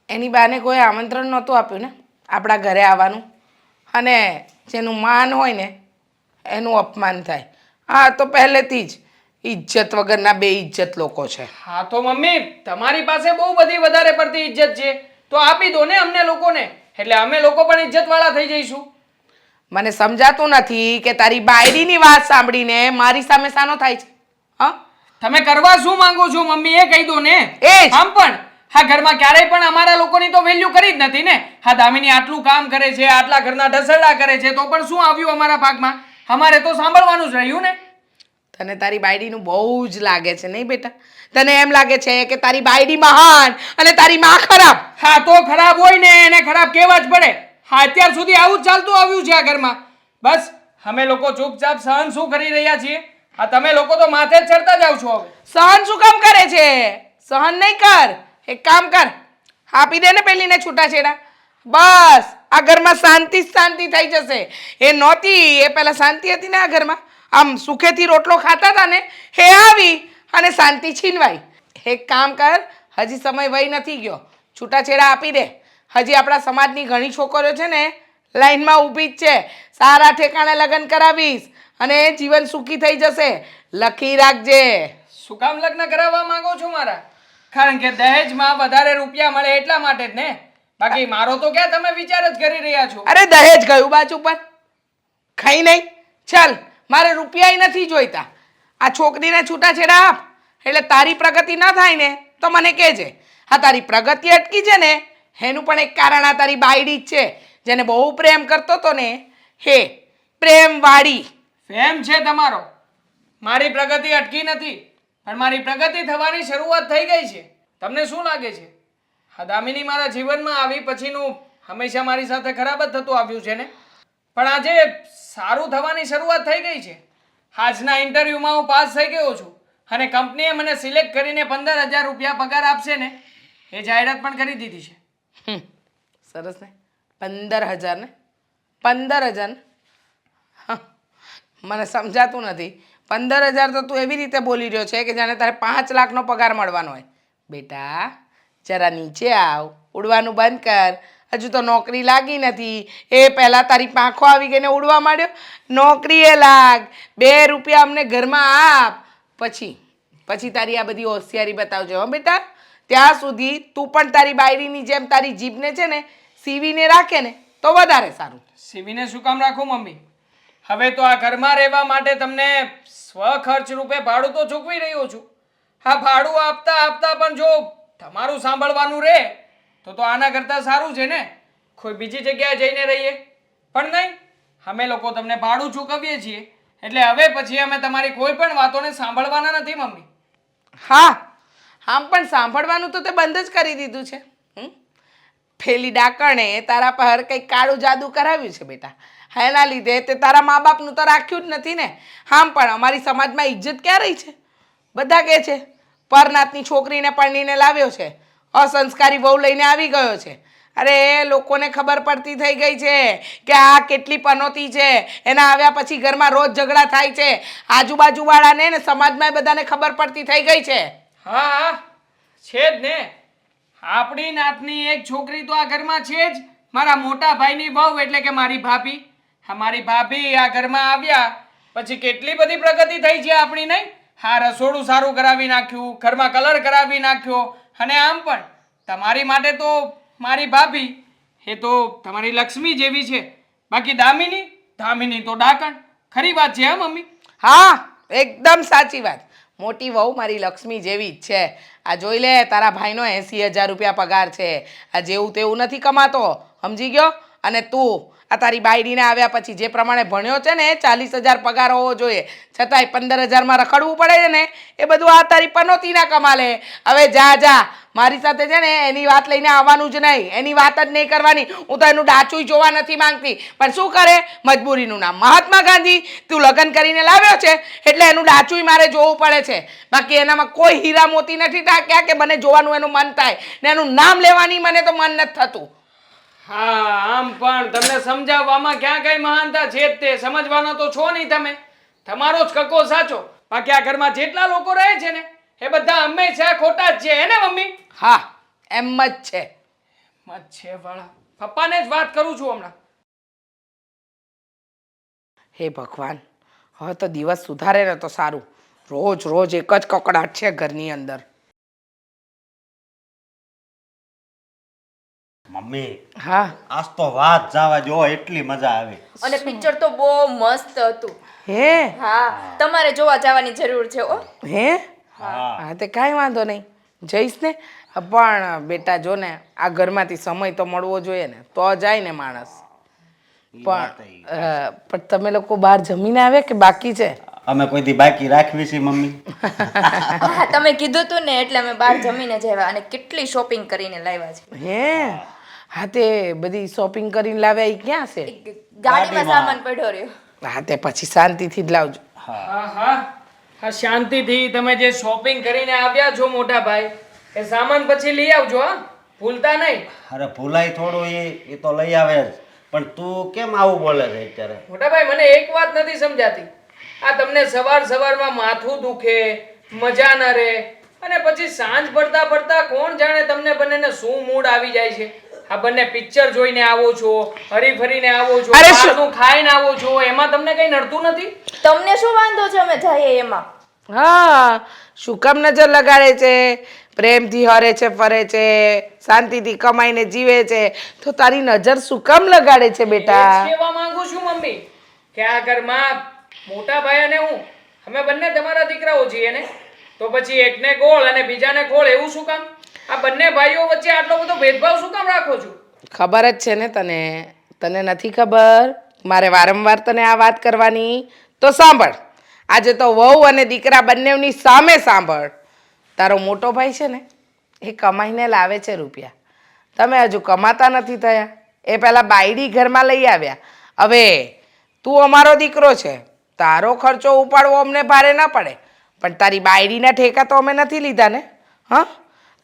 એની બાને કોઈ આમંત્રણ નહોતું આપ્યું ને આપણા ઘરે આવવાનું, અને જેનું માન હોય ને એનું અપમાન થાય. હા, તો પહેલેથી જ ઇજ્જત વગરના બે ઇજ્જત લોકો છે. હા તો મમ્મી તમારી પાસે બહુ બધી વધારે પડતી ઇજ્જત છે તો આપી દો ને અમને લોકોને, એટલે અમે લોકો પણ ઇજ્જત વાળા થઈ જઈશું. મને સમજાતું નથી કે તારી બાયડીની વાત સાંભળીને મારી સામે સાનો થાય છે. હા, તમે કરવા શું માંગો છો મમ્મી એ કહી દો ને. એ જ. આમ પણ હા ઘરમાં ક્યારેય પણ અમારા લોકોની તો વેલ્યુ કરી જ નથી ને. હા દામિની આટલું કામ કરે છે, આટલા ઘરના ઢસરડા કરે છે તો પણ શું આવ્યું અમારા ભાગમાં? અમારે તો સાંભળવાનું જ રહ્યું ને. તને તારી બાયડીનું બહુ જ લાગે છે નહીં બેટા? તને એમ લાગે છે કે તારી બાયડી મહાન અને તારી માં ખરાબ. હા તો ખરાબ હોય ને એને ખરાબ કહેવા જ પડે. હા અત્યાર સુધી આવું જ ચાલતું આવ્યું છે આ ઘરમાં. બસ અમે લોકો ચૂપચાપ સહન શું કરી રહ્યા છીએ? હા તમે લોકો તો માથે જ ચડતા જાવ છો હવે. સહન શું કામ કરે છે? સહન નહીં કર, એક કામ કર, આપી દે ને પેલીને છૂટાછેડા. બસ આ ઘરમાં શાંતિ જ શાંતિ થઈ જશે. એ નહોતી, એ પહેલા શાંતિ હતી ને આ ઘરમાં, આમ સુખેથી રોટલો ખાતા હતા ને, હે આવી અને શાંતિ છીનવાઈ. એક કામ કર, હજી સમય વહી નથી ગયો, છૂટાછેડા આપી દે. હજી આપણા સમાજની ઘણી છોકરીઓ છે ને લાઈનમાં ઊભી જ છે. સારા ઠેકાણે લગ્ન કરાવીશ અને જીવન સુખી થઈ જશે. લખી રાખજે. શું કામ લગ્ન કરાવવા માંગો છો મારા? કારણ કે દહેજમાં વધારે રૂપિયા મળે એટલા માટે જ ને. બાકી મારો તો ક્યાં તમે વિચાર જ કરી રહ્યા છો. અરે દહેજ ગયું બાજુ પર, ખાઈ નહીં. ચાલ, મારે રૂપિયા નથી જોઈતા. આ છોકરીને છૂટાછેડા આપ, એટલે તારી પ્રગતિ ના થાય ને તો મને કહેજે. હા, તારી પ્રગતિ અટકી છે ને એનું પણ એક કારણ આ તારી બાયડી જ છે, જેને બહુ પ્રેમ કરતો હતો ને, હે પ્રેમવાળી. ફેમ છે તમારો. મારી પ્રગતિ અટકી નથી પણ મારી પ્રગતિ થવાની શરૂઆત થઈ ગઈ છે. તમને શું લાગે છે? હા દામિની મારા જીવનમાં આવી પછીનું હંમેશા મારી સાથે ખરાબ જ થતું આવ્યું છે ને, પણ આજે સારું થવાની શરૂઆત થઈ ગઈ છે. આજના ઇન્ટરવ્યૂમાં હું પાસ થઈ ગયો છું અને કંપનીએ મને સિલેક્ટ કરીને 15,000 રૂપિયા પગાર આપશે ને એ જાહેરાત પણ કરી દીધી છે. સરસ ને, 15,000 ને, 15,000 ને. હા, મને સમજાતું નથી. 15,000 તો તું એવી રીતે બોલી રહ્યો છે કે જાણે તારે 5 લાખનો પગાર મળવાનો હોય. બેટા જરા નીચે આવ, ઉડવાનું બંધ કર. હજુ તો નોકરી લાગી નથી, એ પહેલાં તારી પાંખો આવી ગઈને ઉડવા માંડ્યો. નોકરીએ લાગ, 2 રૂપિયા અમને ઘરમાં આપ, પછી તારી આ બધી હોશિયારી બતાવજો હો બેટા. ત્યાં સુધી તું પણ તારી બાયડીની જેમ તારી જીભને છે ને સીવીને રાખે ને તો વધારે સારું. સીવીને શું કામ રાખું મમ્મી? હવે તો આ ઘરમાં રહેવા માટે તમને સ્વખર્ચ રૂપે ભાડું તો ચૂકવી રહ્યો છું. હા ભાડું આપતા આપતા પણ જો તમારું સાંભળવાનું રહે તો આના કરતાં સારું છે ને કોઈ બીજી જગ્યાએ જઈને રહીએ. પણ નહીં, અમે લોકો તમને ભાડું ચૂકવીએ છીએ એટલે હવે પછી અમે તમારી કોઈ પણ વાતોને સાંભળવાના નથી મમ્મી. હા, આમ પણ સાંભળવાનું તો તે બંધ જ કરી દીધું છે. પેલી ડાકણે તારા પર કંઈક કાળું જાદુ કરાવ્યું છે બેટા. એના લીધે તે તારા મા બાપનું તો રાખ્યું જ નથી ને. આમ પણ અમારી સમાજમાં ઇજ્જત ક્યાં રહી છે? બધા કહે છે પરનાતની છોકરીને પરણીને લાવ્યો છે, અસંસ્કારી વહુ લઈને આવી ગયો છે. અરે લોકોને ખબર પડતી થઈ ગઈ છે કે આ કેટલી પનોતી છે. એના આવ્યા પછી ઘરમાં રોજ ઝઘડા થાય છે. આજુબાજુવાળાને ને સમાજમાં બધાને ખબર પડતી થઈ ગઈ છે. હા છે જ ને. આપણી નાતની એક છોકરી તો આ ઘરમાં છે જ, મારા મોટા ભાઈની વહુ એટલે કે મારી ભાભી. હા મારી ભાભી આ ઘરમાં આવ્યા પછી કેટલી બધી પ્રગતિ થઈ છે આપણી નહીં? હા રસોડું સારું કરાવી નાખ્યું, ઘરમાં કલર કરાવી નાખ્યો, અને આમ પણ તમારી માટે તો મારી ભાભી એ તો તમારી લક્ષ્મી જેવી છે. બાકી દામિની તો ડાકણ. ખરી વાત છે હા મમ્મી? હા, એકદમ સાચી વાત. મોટી વહુ મારી લક્ષ્મી જેવી જ છે. આ જોઈ લે, તારા ભાઈનો 80,000 રૂપિયા પગાર છે. આ જેવું તેવું નથી કમાતો, સમજી ગયો? અને તું આ તારી બાયડીને આવ્યા પછી જે પ્રમાણે ભણ્યો છે ને 40,000 પગાર હોવો જોઈએ, છતાંય 15,000માં રખડવું પડે છે ને, એ બધું આ તારી પનોતીના કમાલે. હવે જા મારી સાથે છે ને એની વાત લઈને આવવાનું જ નહીં, એની વાત જ નહીં કરવાની. હું તો એનું ડાચું જોવા નથી માંગતી, પણ શું કરે, મજબૂરીનું નામ મહાત્મા ગાંધી. તું લગ્ન કરીને લાવ્યો છે એટલે એનું ડાચું મારે જોવું પડે છે. બાકી એનામાં કોઈ હીરા મોતી નથી ટાંક્યા કે મને જોવાનું એનું મન થાય ને એનું નામ લેવાની મને તો મન નથી થતું. હા, આમ પણ તમને સમજાવવામાં ક્યાં કઈ મહાનતા છે જ તે સમજવાનો તો છો નહીં તમે. તમારો જ કક્કો સાચો. બાકી આ ઘરમાં જેટલા લોકો રહે છે ને એ બધા હંમેશા ખોટા જ છે, હે ને મમ્મી? હા, એમ જ છે. મત છે વાળા. પપ્પાને જ વાત કરું છું હમણાં. હે ભગવાન, હવે તો દિવસ સુધારે ને તો સારું. રોજ રોજ એક જ કકડાટ છે ઘરની અંદર. મમ્મી હા આજ તો વાત જવા જો એટલી મજા આવી. અને પિક્ચર તો બહુ મસ્ત હતું. હે હા, તમારે જોવા જવાની જરૂર છે ઓ. હે હા તે કાંઈ વાંધો નહીં, જઈશ ને. પણ બેટા જો ને આ ઘરમાંથી સમય તો મળવો જોઈએ ને તો જાય ને માણસ. પણ તમે લોકો બહાર જમીને આવ્યા કે બાકી છે? અમે કોઈ દી બાકી રાખવી છે મમ્મી. હા, તમે કીધું તું ને એટલે અમે બહાર જમીને જ આવ્યા અને કેટલી શોપિંગ કરીને લાવ્યા છે. હે હા તે બધી શોપિંગ કરીને લાવ્યા એ ક્યાં છે? ગાડીમાં સામાન પડ્યો રહ્યો. હા તે પછી શાંતિથી જ લાવજો. હા હા હા, શાંતિથી. તમે જે શોપિંગ કરીને આવ્યા છો મોટા ભાઈ એ સામાન પછી લઈ આવજો, હા, ભૂલતા નહીં. અરે ભૂલાય થોડું, એ તો લઈ આવે જ. પણ તું કેમ આવું બોલે છે અત્યારે? મોટા ભાઈ, મને એક વાત નથી સમજાતી. આ તમને સવાર સવારમાં માથું દુખે, મજા ન રહે અને પછી સાંજ પડતા પડતા કોણ જાણે તમને બંનેને શું મૂડ આવી જાય છે. આ બંને પિક્ચર જોઈને આવો છો, હરી ફરીને આવો છો, અરે શું? બહારનું ખાઈને આવો છો, એમાં તમને કઈ નડતું નથી? તમને શું વાંધો છે અમે જઈએ એમાં? હા, શું કામ નજર લગાડે છે? પ્રેમથી હરે છે, ફરે છે, શાંતિથી કમાઈને જીવે છે, તો તારી નજર શું કામ લગાડે છે એ જ બેટા? કહેવા માંગુ છું મમ્મી કે આ ઘરમાં મોટા ભાઈ અને હું અમે બંને તમારા દીકરાઓ છીએ ને, તો પછી એકને ગોળ અને બીજાને ખોળ એવું શું કામ? આ બંને ભાઈઓ વચ્ચે આટલો બધો ભેદભાવ શું કામ રાખો છો? ખબર જ છે ને તને. તને નથી ખબર? મારે વારંવાર તને આ વાત કરવાની. તો સાંભળ, આજે તો વહુ અને દીકરા બંનેની સામે સાંભળ. તારો મોટો ભાઈ છે ને એ કમાઈને લાવે છે રૂપિયા. તમે હજુ કમાતા નથી થયા. એ પહેલાં બાયડી ઘરમાં લઈ આવ્યા. હવે તું અમારો દીકરો છે, તારો ખર્ચો ઉપાડવો અમને ભારે ન પડે, પણ તારી બાયડીના ઠેકા તો અમે નથી લીધા ને. હા,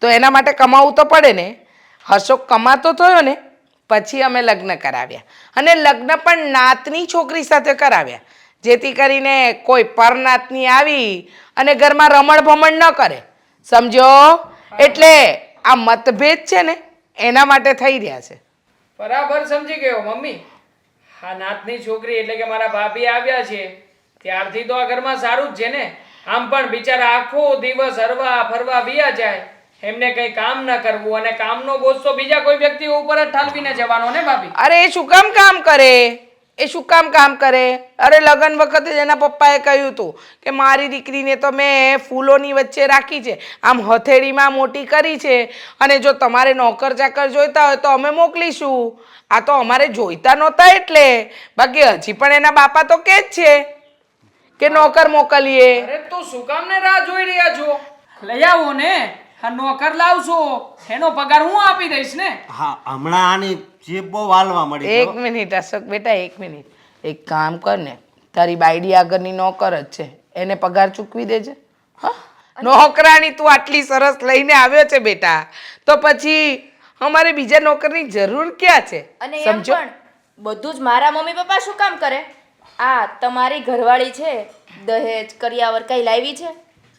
તો એના માટે કમાવું તો પડે ને. હર્ષો કમાતો થયો ને પછી અમે લગ્ન કરાવ્યા, અને લગ્ન પણ નાતની છોકરી સાથે કરાવ્યા, જેથી કરીને કોઈ પરનાતની આવી અને ઘરમાં રમણ ભમણ ન કરે, સમજો? એટલે આ મતભેદ છે ને એના માટે થઈ રહ્યા છે. બરાબર સમજી ગયો મમ્મી. હા, નાતની છોકરી એટલે કે મારા ભાભી આવ્યા છે ત્યારથી તો આ ઘરમાં સારું જ છે ને. આમ પણ બિચારા આખો દિવસ હરવા ફરવા વિયા જાય, એમને કઈ કામ ન કરવું અને કામનો બોજ તો બીજા કોઈ વ્યક્તિ ઉપર જ ઠાલવીને જવાનો ને ભાભી. અરે એ શું કામ કરે? એ શું કામ કરે? અરે લગ્ન વખતે જ એના પપ્પાએ કહ્યું હતું કે મારી દીકરીને તો મેં ફૂલોની વચ્ચે રાખી છે, આમ હથેળીમાં મોટી કરી છે, અને જો તમારે નોકર ચાકર જોઈતા હોય તો અમે મોકલીશું. આ તો અમારે જોઈતા નહોતા એટલે, બાકી હજી પણ એના બાપા તો કે જ છે કે નોકર મોકલીએ. અરે તો શું કામ ને રાહ જોઈ રહ્યા છો? લઈ આવો ને. હા, નોકર લાવશો એનો પગાર હું આપી દઈશ ને. હા, હમણાં આની જીભ બહુ હાલવા મળી. એક મિનિટ અશોક બેટા, એક મિનિટ. એક કામ કર ને, તારી બાયડી આગળની નોકર જ છે, એને પગાર ચૂકવી દેજે. હા, નોકરાણી તું આટલી સરસ લઈને આવ્યો છે બેટા, તો પછી અમારે બીજા નોકરની જરૂર ક્યાં છે? અને એમ પણ બધું જ મારા મમ્મી પપ્પા શું કામ કરે? આ તમારી ઘરવાળી છે, દહેજ કરિયાવર કઈ લાવી છે?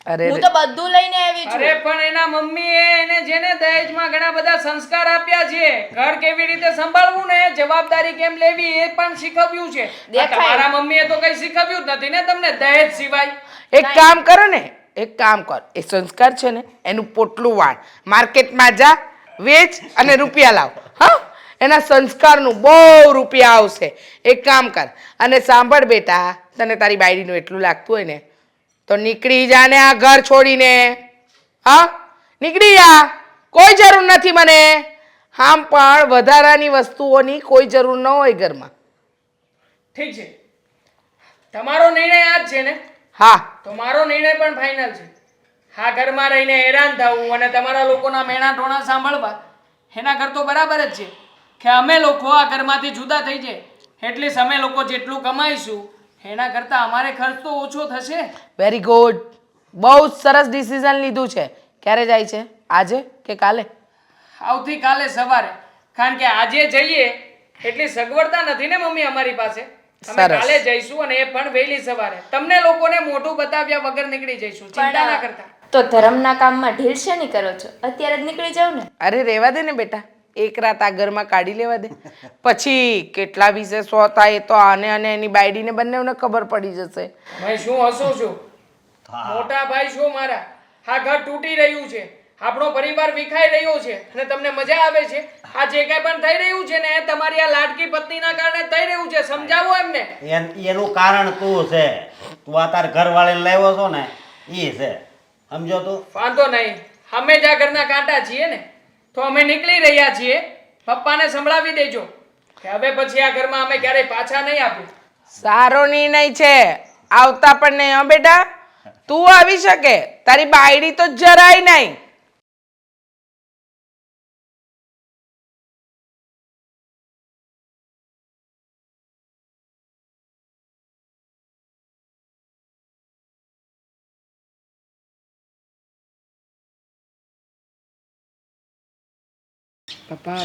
અરે હું તો બધું લઈને આવી છું. અરે પણ એના મમ્મીએ એને જેને દહેજમાં ઘણા બધા સંસ્કાર આપ્યા છે, ઘર કેવી રીતે સંભાળવું ને, જવાબદારી કેમ લેવી એ પણ શીખવ્યું છે. દેખાય. તમારા મમ્મીએ તો કઈ શીખવ્યું જ નથી ને તમને દહેજ સિવાય. એક કામ કર ને, એક કામ કર, એ સંસ્કાર છે ને એનું પોટલું વાળ, માર્કેટમાં જા, વેચ અને રૂપિયા લાવ. હા, એના સંસ્કારનું બહુ રૂપિયા આવશે. એક કામ કર. અને સાંભળ બેટા, તને તારી બાયડીનું એટલું લાગતું હોય ને તો નીકળી જા ને આ ઘર છોડીને. હા, નીકળી જા, કોઈ જરૂર નથી મને. આમ પણ વધારાની વસ્તુઓની કોઈ જરૂર ન હોય ઘરમાં. ઠીક છે, તમારો નિર્ણય આ જ છે ને? હા, તો મારો નિર્ણય પણ ફાઇનલ છે. આ ઘરમાં રહીને હેરાન થવું અને તમારા લોકોના મેણા ટોણા સાંભળવા એના કર તો બરાબર જ છે કે અમે લોકો આ ઘરમાંથી જુદા થઈ જાય એટલીસ્ટ અમે લોકો જેટલું કમાઈશું એના કરતાં અમારે ખર્ચ તો ઓછો થશે. Very good. બહુ જ સરસ ડિસિઝન લીધું છે. ક્યારે જાય છે? આજે કે કાલે? આવતીકાલે સવારે. કારણ કે આજે જઈએ એટલી સગવડતા નથી ને મમ્મી અમારી પાસે. અમે સરસ. કાલે જઈશું અને એ પણ વહેલી સવારે. તમને લોકોને મોઢું બતાવ્યા વગર નીકળી જઈશું. ચિંતા ના કરતા. તો ધર્મના કામમાં ઢીલ શેની કરો છો? અત્યારે જ નીકળી જાવ ને. અરે રહેવા દે ને બેટા, એક રાત આ ઘરમાં કાઢી લેવા દે. પછી કેટલા વિશે સો થાય એ તો આને અને એની બાયડીને બંનેને ખબર પડી જશે. મેં શું હસું છું? મોટા ભાઈ છો મારા. આ ઘર તૂટી રહ્યું છે, આપણો પરિવાર વિખાઈ રહ્યો છે અને તમને મજા આવે છે? આ જે કઈ પણ થઈ રહ્યું છે ને એ તમારી આ લાડકી પત્નીના કારણે થઈ રહ્યું છે. સમજાવો એમને. એનું કારણ તું છે. તું આ તાર ઘરવાળીને લાવ્યો છો ને એ છે. સમજો તું? વાંધો નહીં, અમે જ આ ઘરના કાંટા છીએ ને, તો અમે નીકળી રહ્યા છીએ. પપ્પાને સંભળાવી દેજો કે હવે પછી આ ઘરમાં અમે ક્યારેય પાછા નહીં આપીએ. સારો નિર્ણય છે. આવતા પણ નહીં હો બેટા. તું આવી શકે, તારી બાયડી તો જરાય નહીં. પપ્પા,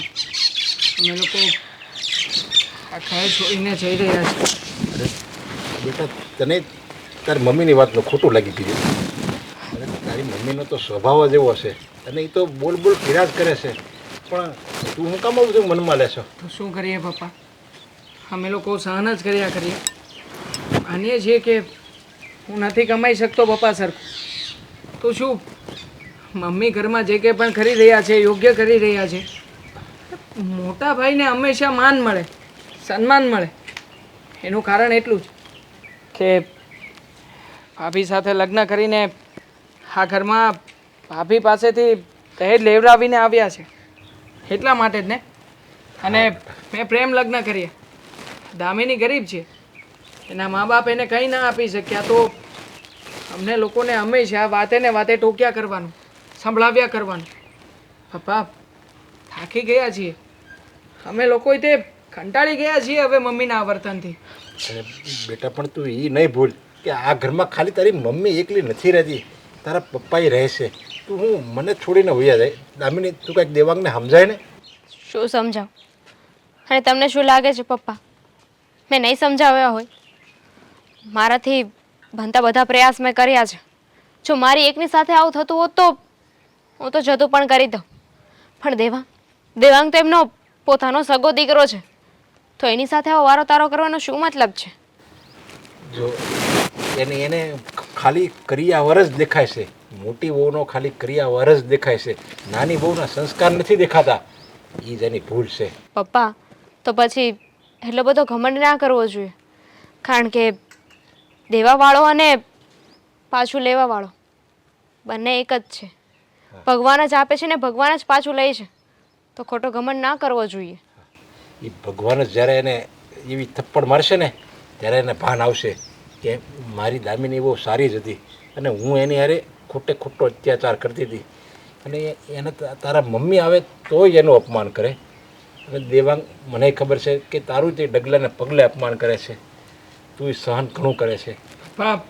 અમે લોકો આ ઘર છોડીને જઈ રહ્યા છીએ. બેટા તને તારી મમ્મીની વાતનું ખોટું લાગી ગયું. અને તારી મમ્મીનો તો સ્વભાવ જ એવો છે અને એ તો બોલ બોલ કર્યા જ કરે છે. પણ તું હું કામ આવું બધું મનમાં લેશો? તો શું કરીએ પપ્પા, અમે લોકો સહન જ કર્યા કરીએ. માનીએ છીએ કે હું નથી કમાઈ શકતો પપ્પા સરખું, તો શું મમ્મી ઘરમાં જે કંઈ પણ કરી રહ્યા છે યોગ્ય કરી રહ્યા છે. મોટા ભાઈને હંમેશા માન મળે, સન્માન મળે. એનું કારણ એટલું જ કે ભાભી સાથે લગ્ન કરીને આ ઘરમાં ભાભી પાસેથી દહેજ લેવડાવીને આવ્યા છે એટલા માટે જ ને. અને મેં પ્રેમ લગ્ન કર્યા. દામિની ગરીબ છે, એના મા બાપ એને કંઈ ના આપી શક્યા, તો અમને લોકોને હંમેશા વાતે ને વાતે ટોક્યા કરવાનું, સંભળાવ્યા કરવાનું. પપ્પા, થાકી ગયા છીએ અમે લોકો. તે કંટાળી ગયા છીએ હવે મમ્મીના આ વર્તનથી. અને બેટા પણ તું એ નહીં ભૂલ કે આ ઘરમાં ખાલી તારી મમ્મી એકલી નથી રહેતી, તારા પપ્પાએ રહે છે. તું હું મને છોડીને વયા જાય. દામિની તું કાંઈક દેવાંગને સમજાય ને. શું સમજાવ? અને તમને શું લાગે છે પપ્પા, મેં નહીં સમજાવ્યા હોય? મારાથી બનતા બધા પ્રયાસ મેં કર્યા છે. જો મારી એકની સાથે આવું થતું હોત તો હું તો જતું પણ કરી દઉં. પણ દેવાંગ તો એમનો પોતાનો સગો દીકરો છે, તો એની સાથે આવો વારો તારો કરવાનો શું મતલબ છે? જો એને ખાલી કરિયાવર જ દેખાય છે. મોટી વહુનો ખાલી કરિયાવર જ દેખાય છે, નાની વહુના સંસ્કાર નથી દેખાતા. એ જ એની ભૂલ છે. પપ્પા, તો પછી એટલો બધો ઘમંડ ના કરવો જોઈએ. કારણ કે દેવાવાળો અને પાછું લેવાવાળો બંને એક જ છે. ભગવાન જ આપે છે ને ભગવાન જ પાછું લે છે, તો ખોટો ઘમંડ ના કરવો જોઈએ. એ ભગવાન જ જ્યારે એને એવી થપ્પડ મારશે ને ત્યારે એને ભાન આવશે કે મારી દામિની બહુ સારી જ હતી અને હું એની હારે ખોટો અત્યાચાર કરતી હતી. અને એને તારા મમ્મી આવે તોય એનું અપમાન કરે. અને દેવાંગ, મને ખબર છે કે તારું તે ડગલાને પગલે અપમાન કરે છે. તું એ સહન ઘણું કરે છે. બાપ,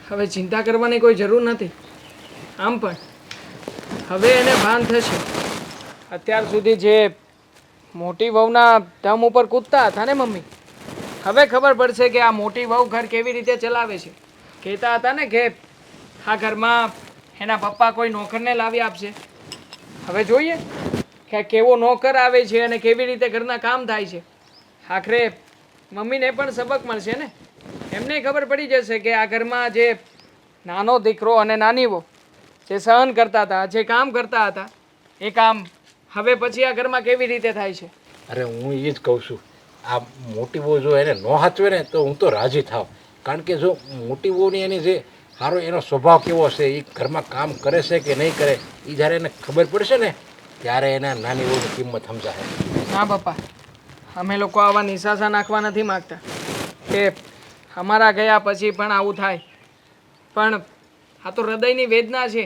હવે ચિંતા કરવાની કોઈ જરૂર નથી. આમ પણ હવે એને ભાન થશે. અત્યાર સુધી જે મોટી વહુના ધમ ઉપર કૂદતા હતા ને મમ્મી, હવે ખબર પડશે કે આ મોટી વહુ ઘર કેવી રીતે ચલાવે છે. કહેતા હતા ને કે આ ઘરમાં એના પપ્પા કોઈ નોકરને લાવી આપશે. હવે જોઈએ કે કેવો નોકર આવે છે અને કેવી રીતે ઘરના કામ થાય છે. આખરે મમ્મીને પણ સબક મળશે ને. એમને ખબર પડી જશે કે આ ઘરમાં જે નાનો દીકરો અને નાની વહુ જે સહન કરતા હતા, જે કામ કરતા હતા, એ કામ હવે પછી આ ઘરમાં કેવી રીતે થાય છે. અરે હું એ જ કહું છું, આ મોટી વહુ જો એને ન હાચવે ને તો હું તો રાજી થાવ. કારણ કે જો મોટી વહુની એની જે સારો એનો સ્વભાવ કેવો છે, એ ઘરમાં કામ કરે છે કે નહીં કરે, એ જ્યારે એને ખબર પડશે ને ત્યારે એને નાની વહુની કિંમત સમજાશે. ના પપ્પા, અમે લોકો આવા નિશાસા નાખવા નથી માગતા કે અમારા ગયા પછી પણ આવું થાય. પણ આ તો હૃદયની વેદના છે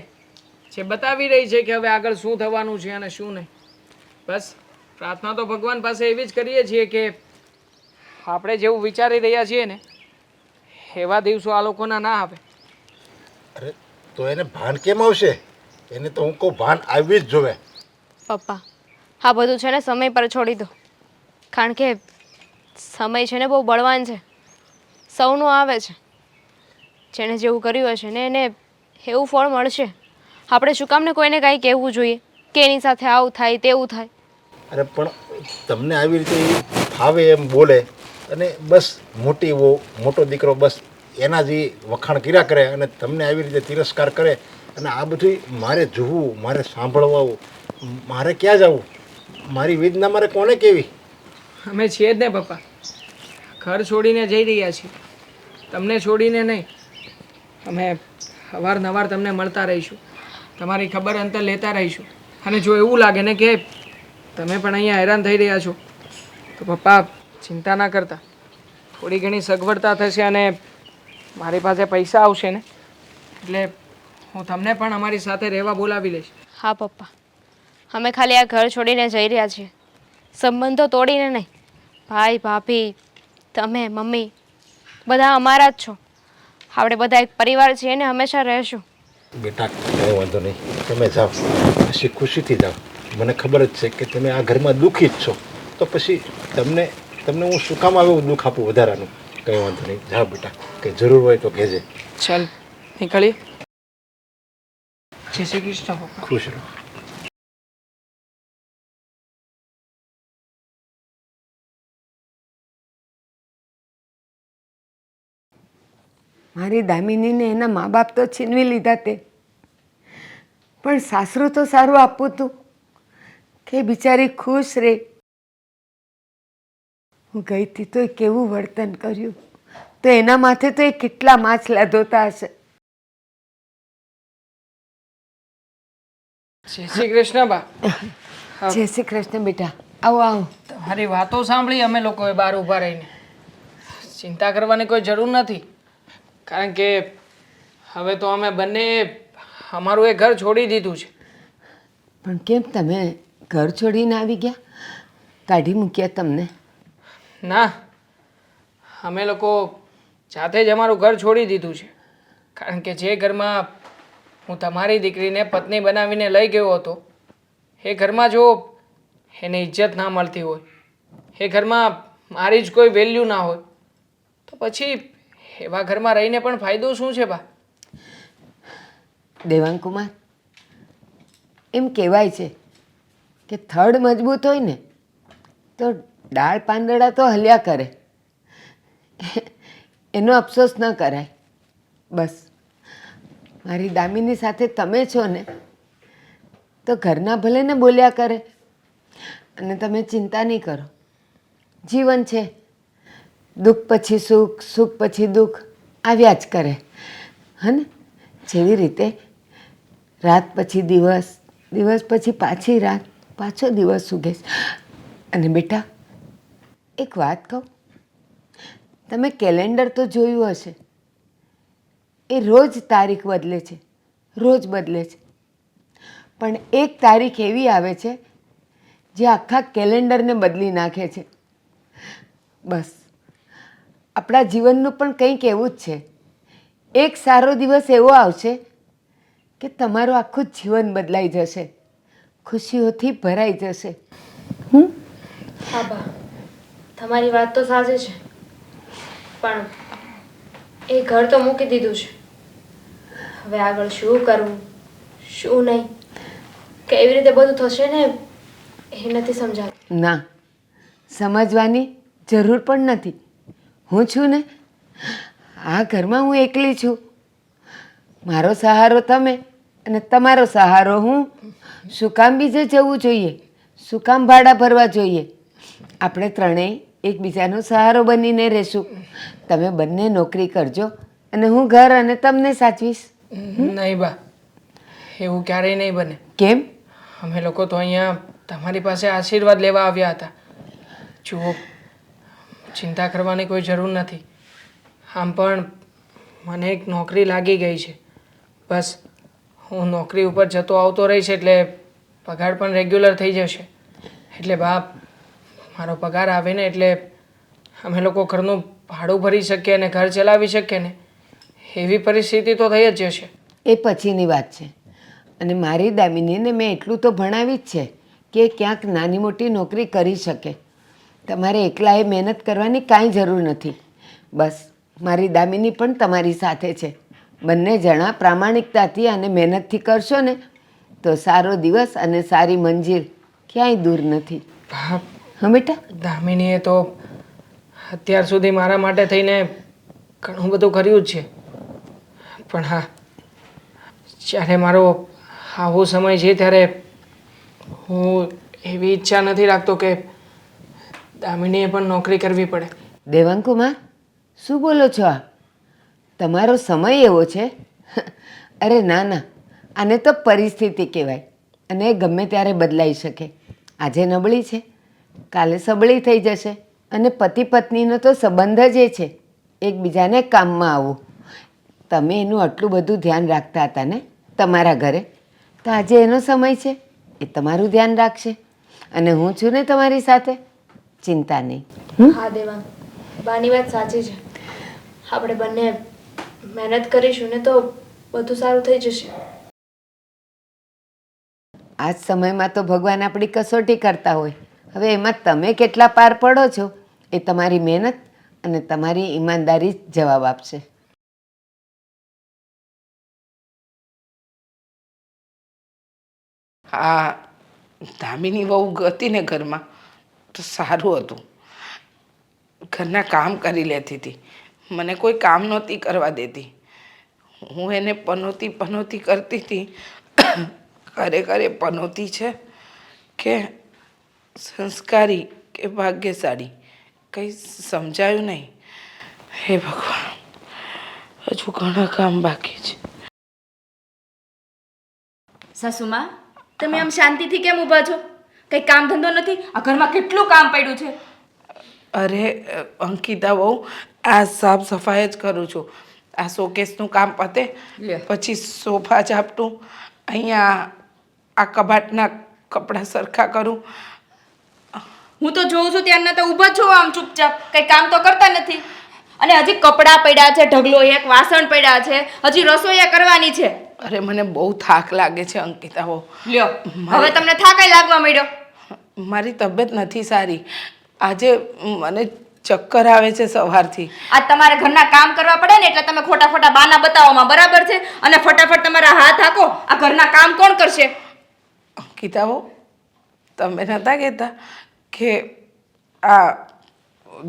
જે બતાવી રહી છે કે હવે આગળ શું થવાનું છે અને શું નહીં. બસ પ્રાર્થના તો ભગવાન પાસે એવી જ કરીએ છીએ કે આપણે જેવું વિચારી રહ્યા છીએ ને એવા દિવસો આ લોકોના ના આવે. અરે તો એને ભાન કેમ આવશે? એને તો હું કહું ભાન આવી જ જોવે. પપ્પા આ બધું છે ને સમય પર છોડી દો, કારણ કે સમય છે ને બહુ બળવાન છે, સૌનું આવે છે. જેણે જેવું કર્યું હશે ને એને એવું ફળ મળશે. આપણે શું કામને કોઈને કાંઈ કહેવું જોઈએ કે એની સાથે આવું થાય તેવું થાય? અરે પણ તમને આવી રીતે ફાવે એમ બોલે અને બસ મોટી વહુ મોટો દીકરો બસ એના જે વખાણ કર્યા કરે અને તમને આવી રીતે તિરસ્કાર કરે અને આ બધું મારે જોવું, મારે સાંભળવું, મારે ક્યાં જવું? મારી વેદના મારે કોને કહેવી? અમે છીએ જ ને પપ્પા, ઘર છોડીને જઈ રહ્યા છીએ, તમને છોડીને નહીં. અમે અવારનવાર તમને મળતા રહીશું, તમારી ખબર અંતર લેતા રહીશું. અને જો એવું લાગે ને કે તમે પણ અહીંયા હેરાન થઈ રહ્યા છો તો પપ્પા ચિંતા ના કરતા, થોડી ઘણી સગવડતા થશે અને મારી પાસે પૈસા આવશે ને એટલે હું તમને પણ અમારી સાથે રહેવા બોલાવી લઈશ. હા પપ્પા, અમે ખાલી આ ઘર છોડીને જઈ રહ્યા છીએ, સંબંધો તોડીને નહીં. ભાઈ ભાભી તમે મમ્મી બધા અમારા જ છો. આપણે બધા એક પરિવાર છીએ ને હંમેશા રહેશું. બેટા કંઈ વાંધો નહીં, તમે જાઓ, પછી ખુશીથી જાઓ. મને ખબર જ છે કે તમે આ ઘરમાં દુઃખી જ છો, તો પછી તમને હું શું કામ આવું દુઃખ આપું વધારાનું? કંઈ વાંધો નહીં, જાઓ બેટા, કંઈ જરૂર હોય તો કહેજે. ચાલ નીકળીએ. જય શ્રી કૃષ્ણ પપ્પા. ખુશ રહો. મારી દામિનીને એના મા બાપ તો છીનવી લીધા તે, પણ સાસરું તો સારું આપવું હતું કે બિચારી ખુશ રહે. હું ગઈ હતી તો એ કેવું વર્તન કર્યું, તો એના માથે તો એ કેટલા માછલા ધોતા હશે. જય શ્રી કૃષ્ણ બા. જય શ્રી કૃષ્ણ બેટા, આવો આવો. તમારી વાતો સાંભળી અમે લોકોએ બહાર ઊભા રહીને. ચિંતા કરવાની કોઈ જરૂર નથી, કારણ કે હવે તો અમે બંને અમારું એ ઘર છોડી દીધું છે. પણ કેમ તમે ઘર છોડીને આવી ગયા? કાઢી મૂક્યા તમને? ના, અમે લોકો જાતે જ અમારું ઘર છોડી દીધું છે, કારણ કે જે ઘરમાં હું તમારી દીકરીને પત્ની બનાવીને લઈ ગયો હતો એ ઘરમાં જો એને ઇજ્જત ના મળતી હોય, એ ઘરમાં મારી જ કોઈ વેલ્યુ ના હોય, તો પછી એવા ઘરમાં રહીને પણ ફાયદો શું છે બા? દેવાંગકુમાર, એમ કહેવાય છે કે થડ મજબૂત હોય ને તો ડાળ પાંદડા તો હલ્યા કરે, એનો અફસોસ ન કરાય. બસ મારી દામિની સાથે તમે છો ને તો ઘરના ભલે ને બોલ્યા કરે, અને તમે ચિંતા નહીં કરો. જીવન છે, દુઃખ પછી સુખ, સુખ પછી દુઃખ આવ્યા જ કરે. હને જેવી રીતે રાત પછી દિવસ, દિવસ પછી પાછી રાત, પાછો દિવસ ઉગે. અને બેટા એક વાત કહું, તમે કેલેન્ડર તો જોયું હશે, એ રોજ તારીખ બદલે છે, રોજ બદલે છે. પણ એક તારીખ એવી આવે છે જે આખા કેલેન્ડરને બદલી નાખે છે. બસ આપણા જીવનનું પણ કંઈક એવું જ છે. એક સારો દિવસ એવો આવશે કે તમારું આખું જીવન બદલાઈ જશે, ખુશીઓથી ભરાઈ જશે. હા બા, તમારી વાત તો સાચી છે, પણ એ ઘર તો મૂકી દીધું છે. હવે આગળ શું કરવું શું નહીં, કેવી રીતે બધું થશે ને એ નથી સમજાતું. ના, સમજવાની જરૂર પણ નથી. હું છું ને, આ ઘરમાં હું એકલી છું. મારો સહારો તમે અને તમારો સહારો હું. શું કામ બીજે જવું જોઈએ? શું કામ ભાડા ભરવા જોઈએ? આપણે ત્રણેય એકબીજાનો સહારો બનીને રહેશું. તમે બંને નોકરી કરજો અને હું ઘર અને તમને સાચવીશ. નહીં બા, એવું ક્યારેય નહીં બને. કેમ? અમે લોકો તો અહીંયા તમારી પાસે આશીર્વાદ લેવા આવ્યા હતા. જુઓ, ચિંતા કરવાની કોઈ જરૂર નથી. આમ પણ મને એક નોકરી લાગી ગઈ છે, બસ હું નોકરી ઉપર જતો આવતો રહીશ એટલે પગાર પણ રેગ્યુલર થઈ જશે. એટલે બાપ મારો પગાર આવે ને એટલે અમે લોકો ઘરનું ભાડું ભરી શકીએ અને ઘર ચલાવી શકીએ ને એવી પરિસ્થિતિ તો થઈ જ જશે. એ પછીની વાત છે. અને મારી દામિનીને મેં એટલું તો ભણાવી જ છે કે ક્યાંક નાની મોટી નોકરી કરી શકે. તમારે એકલાએ મહેનત કરવાની કાંઈ જરૂર નથી. બસ મારી દામિની પણ તમારી સાથે છે. બંને જણા પ્રામાણિકતાથી અને મહેનતથી કરશો ને તો સારો દિવસ અને સારી મંજિલ ક્યાંય દૂર નથી. બાપ હા બેટા? દામિનીએ તો અત્યાર સુધી મારા માટે થઈને ઘણું બધું કર્યું જ છે. પણ હા, જ્યારે મારો આવો સમય છે ત્યારે હું એવી ઈચ્છા નથી રાખતો કે દામિનીએ પણ નોકરી કરવી પડે. દેવાંગકુમાર, શું બોલો છો આ? તમારો સમય એવો છે? અરે ના ના, આને તો પરિસ્થિતિ કહેવાય અને એ ગમે ત્યારે બદલાઈ શકે. આજે નબળી છે, કાલે સબળી થઈ જશે. અને પતિ પત્નીનો તો સંબંધ જ એ છે, એકબીજાને કામમાં આવવું. તમે એનું આટલું બધું ધ્યાન રાખતા હતા ને તમારા ઘરે, તો આજે એનો સમય છે, એ તમારું ધ્યાન રાખશે. અને હું છું ને તમારી સાથે, ચિંતા નહીં. હા દેવાંગ, બાની વાત સાચી છે. આપણે બંને મહેનત કરીશું ને તો બધું સારું થઈ જશે. આ જ સમયમાં તો ભગવાન આપણી કસોટી કરતા હોય. હવે એમાં તમે કેટલા પાર પડો છો એ તમારી મહેનત અને તમારી ઈમાનદારી જ જવાબ આપશે. હા, દામિની વહુ હતી ને ઘરમાં તો સારું હતું. ઘરના કામ કરી લેતી હતી, મને કોઈ કામ નહોતી કરવા દેતી. હું એને પનોતી કરતી હતી. ખરેખર એ પનોતી છે કે સંસ્કારી કે ભાગ્યશાળી કંઈ સમજાયું નહીં. હે ભગવાન, હજુ ઘણા કામ બાકી છે. સાસુમાં, તમે આમ શાંતિથી કેમ ઊભા છો? કંઈ કામ ધંધો નથી? આ ઘરમાં કેટલું કામ પડ્યું છે. અરે અંકિતા બહુ આ સાફ સફાઈ જ કરું છું. આ શોકેસનું કામ પતે પછી સોફા ઝાપટું, અહીંયા આ કબાટના કપડાં સરખા કરું. હું તો જોઉં છું ત્યારના તો ઊભા છો આમ ચૂપચાપ, કંઈ કામ તો કરતા નથી. અને હજી કપડાં પડ્યા છે, ઢગલો એક વાસણ પડ્યા છે, હજી રસોઈ કરવાની છે. અરે મને બહુ થાક લાગે છે અંકિતા બહુ. લ્યો, હવે તમને થાકાય લાગવા માંડ્યો. મારી તબિયત નથી સારી. આજે મને ચક્કર આવે છે સવારથી. આ તમારે ઘરના કામ કરવા પડે ને એટલે તમે ખોટા ખોટા બાના બતાવવામાં બરાબર છે. અને ફટાફટ તમારા હાથ હાકો. આ ઘરના કામ કોણ કરશે? અંકિતા બહુ, તમે નહોતા કહેતા કે આ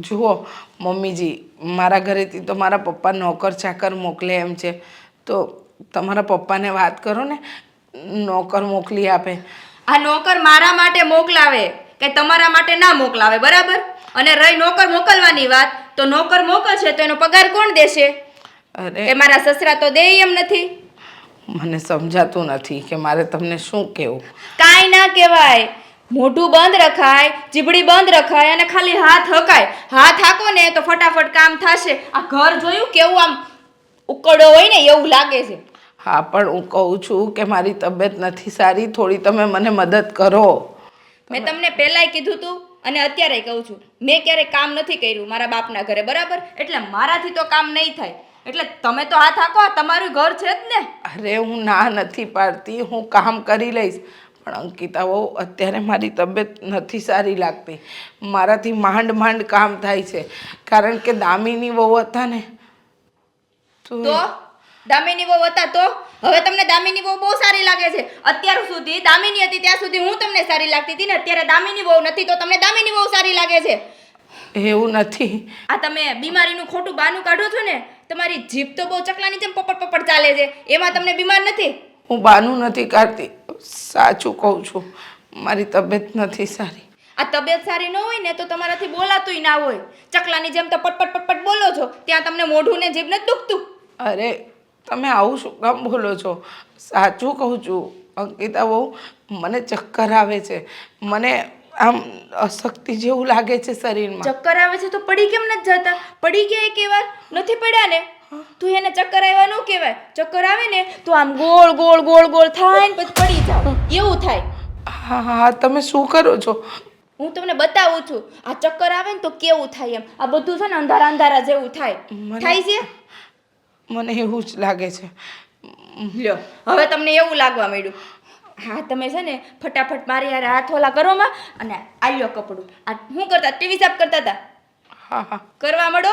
જુઓ મમ્મીજી, મારા ઘરેથી તો મારા પપ્પા નોકર ચાકર મોકલે એમ છે, તો તમારા પપ્પાને વાત કરો ને, નોકર મોકલી આપે. આ નોકર મારા માટે મોકલાવે કે તમારા માટે ના મોકલાવે, બરાબર? અને રહી નોકર મોકલવાની વાત, તો નોકર મોકલશે તો એનો પગાર કોણ દેશે? અરે એ મારા સસરા તો દે એમ નથી. મને સમજાતું નથી કે મારે તમને શું કહેવું. કાંઈ ના કહેવાય. મોઢું બંધ રખાય, જીભડી બંધ રખાય અને ખાલી હાથ હકાય. હાથ હાકો ને તો ફટાફટ કામ થશે. આ ઘર જોયું કેવું આમ ઉકળો હોય ને એવું લાગે છે. હા, પણ હું કહું છું કે મારી તબિયત નથી સારી, થોડી તમે મને મદદ કરો. મેં તમને પહેલાંય કીધું તું અને અત્યારે કહું છું, મેં ક્યારેય કામ નથી કર્યું મારા બાપના ઘરે, બરાબર? એટલે મારાથી તો કામ નહીં થાય. એટલે તમે તો હાથ હાકો, તમારું ઘર છે જ ને. અરે હું ના નથી પાડતી, હું કામ કરી લઈશ. પણ અંકિતા બહુ અત્યારે મારી તબિયત નથી સારી લાગતી. મારાથી માંડ માંડ કામ થાય છે, કારણ કે દામિની બહુ હતા ને તો દામિની બહુ હતા તો હવે તમને દામિની બહુ બહુ સારી લાગે છે. અત્યાર સુધી દામિની હતી ત્યાં સુધી હું તમને સારી લાગતી હતી ને અત્યારે દામિની બહુ નથી તો તમને દામિની બહુ સારી લાગે છે. એવું નથી. આ તમે બીમારીનું ખોટું બાનું કાઢો છો ને, તમારી જીભ તો બહુ ચકલાની જેમ પપડ પપડ ચાલે છે, એમાં તમને બીમાર નથી. હું બાનું નથી કાઢતી, સાચું કહું છું, મારી તબિયત નથી સારી. આ તબિયત સારી ન હોય ને તો તમારાથી બોલાતુંય ના હોય. ચકલાની જેમ તો પટપટ પટપટ બોલો છો, ત્યાં તમને મોઢું ને જીભ નથી દુખતું. અરે તમે આવું શું કામ બોલો છો? સાચું કહું છું અંકિતા બહુ, મને ચક્કર આવે છે, મને આમ અશક્તિ જેવું લાગે છે શરીરમાં. ચક્કર આવે છે તો પડી કેમ નથી જતા? પડી ગયા એક વાર નથી પડ્યા ને? તો એને ચક્કર આવ્યા ન કહેવાય. ચક્કર આવે ને તો આમ ગોળ ગોળ ગોળ ગોળ થાય ને પછી પડી જાવ એવું થાય. હા હા તમે શું કરો છો? હું તમને બતાવું છું આ ચક્કર આવે ને તો કેવું થાય એમ. આ બધું છે ને અંધારા અંધારા જેવું થાય. થાય છે? મને એવું જ લાગે છે. લ્યો હવે તમને એવું લાગવા માંડ્યું. હા તમે છે ને ફટાફટ મારી યાર હાથ ઓલા કરોમાં અને આલ્યો કપડું. આ શું કરતા ટીવી સાફ કરતા હતા? હા હા કરવા માંડો.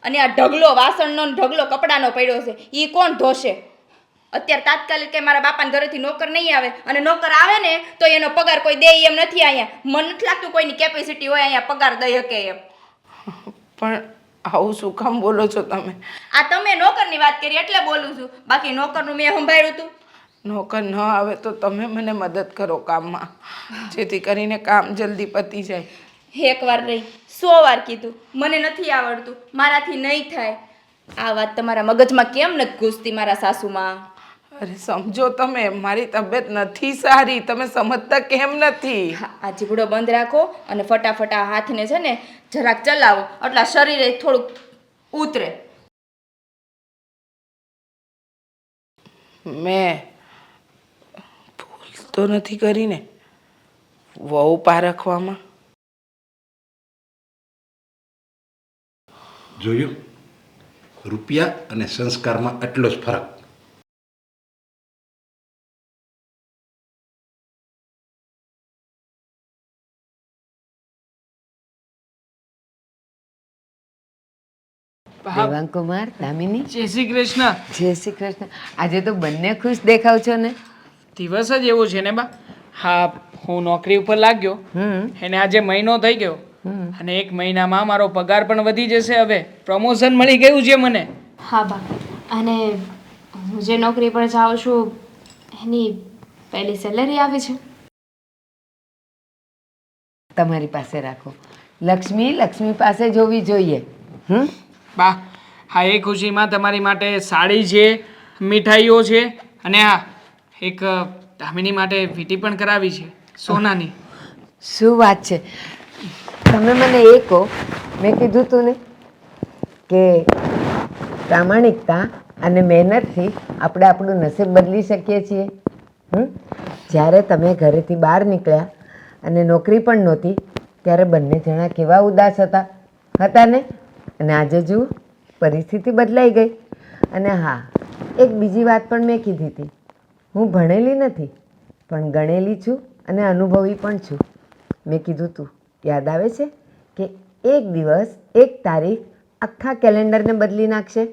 અને આ ઢગલો વાસણનો ને ઢગલો કપડાનો પડ્યો છે એ કોણ ધોશે? અત્યારે તાત્કાલિક કે મારા બાપાના ઘરેથી નોકર નહીં આવે અને નોકર આવે ને તો એનો પગાર કોઈ દે એમ નથી અહીંયા. મને નથી લાગતું કોઈની કેપેસિટી હોય અહીંયા પગાર દઈ શકે એમ. પણ આવું શું કામ બોલો છો તમે? આ તમે નોકરની વાત કરી એટલે બોલું છું. બાકી નોકરનું મેં સંભાળ્યું હતું. નોકર ન આવે તો તમે મને મદદ કરો કામમાં, જેથી કરીને કામ જલ્દી પતી જાય. એક વાર નહીં 100 વાર કીધું મને નથી આવડતું, મારાથી નહીં થાય. આ વાત તમારા મગજમાં કેમ નથી ઘૂસતી મારા સાસુમાં? અરે સમજો તમે, મારી તબિયત નથી સારી, તમે સમજતા કેમ નથી? હા, આ જીભડો બંધ રાખો અને ફટાફટ આ હાથને છે ને જરાક ચલાવો એટલે શરીરે થોડુંક ઉતરે. મેં ભૂલ તો નથી કરી ને વહુ પારખવામાં? જોયું, રૂપિયા અને સંસ્કારમાં એટલો જ ફરક. દેવાંગકુમાર, દામિની, જય શ્રી કૃષ્ણ. જય શ્રી કૃષ્ણ. આજે તો બંને ખુશ દેખાવ છો ને? દિવસ જ એવો છે ને બા. હા, હું નોકરી ઉપર લાગ્યો એને આજે મહિનો થઈ ગયો અને 1 મહિનામાં મારો પગાર પણ વધી જશે. હવે પ્રમોશન મળી ગયું છે મને. હા બા, અને હું જે નોકરી પર જાઉં છું એની પહેલી સેલરી આવી છે. તમારી પાસે રાખો. લક્ષ્મી લક્ષ્મી પાસે જોવી જોઈએ. બા, હા એ ખુશીમાં તમારી માટે સાડી છે, મીઠાઈઓ છે અને હા એક દામિની માટે વીંટી પણ કરાવી છે સોનાની. શું વાત છે! તમે મને એ કહો, મેં કીધું તું ને કે પ્રામાણિકતા અને મહેનતથી આપણે આપણું નસીબ બદલી શકીએ છીએ. જ્યારે તમે ઘરેથી બહાર નીકળ્યા અને નોકરી પણ નહોતી ત્યારે બંને જણા કેવા ઉદાસ હતા ને? અને આજે જુઓ પરિસ્થિતિ બદલાઈ ગઈ. અને હા, એક બીજી વાત પણ મેં કીધી હતી, હું ભણેલી નથી પણ ગણેલી છું અને અનુભવી પણ છું. મેં કીધું તું યાદ આવે છે કે એક દિવસ એક તારીખ આખા કેલેન્ડરને બદલી નાખશે.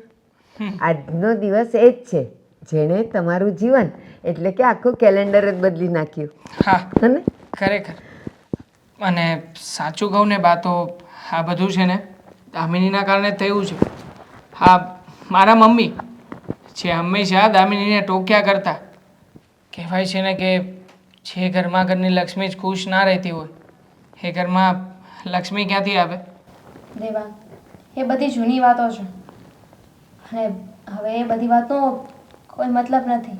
આજનો દિવસ એ જ છે જેણે તમારું જીવન એટલે કે આખું કેલેન્ડર જ બદલી નાખ્યું. હા હને? ખરેખર. અને સાચું કહું ને બા, તો આ બધું છે ને દામિનીના કારણે થયું છે. હા, મારા મમ્મી જે હંમેશા દામિનીને ટોક્યા કરતા. કહેવાય છે ને કે જે ઘરની લક્ષ્મી જ ખુશ ના રહેતી હોય એ ઘરમાં લક્ષ્મી ક્યાંથી આવે? દેવાંગ, એ બધી જૂની વાતો છે અને હવે એ બધી વાતનો કોઈ મતલબ નથી.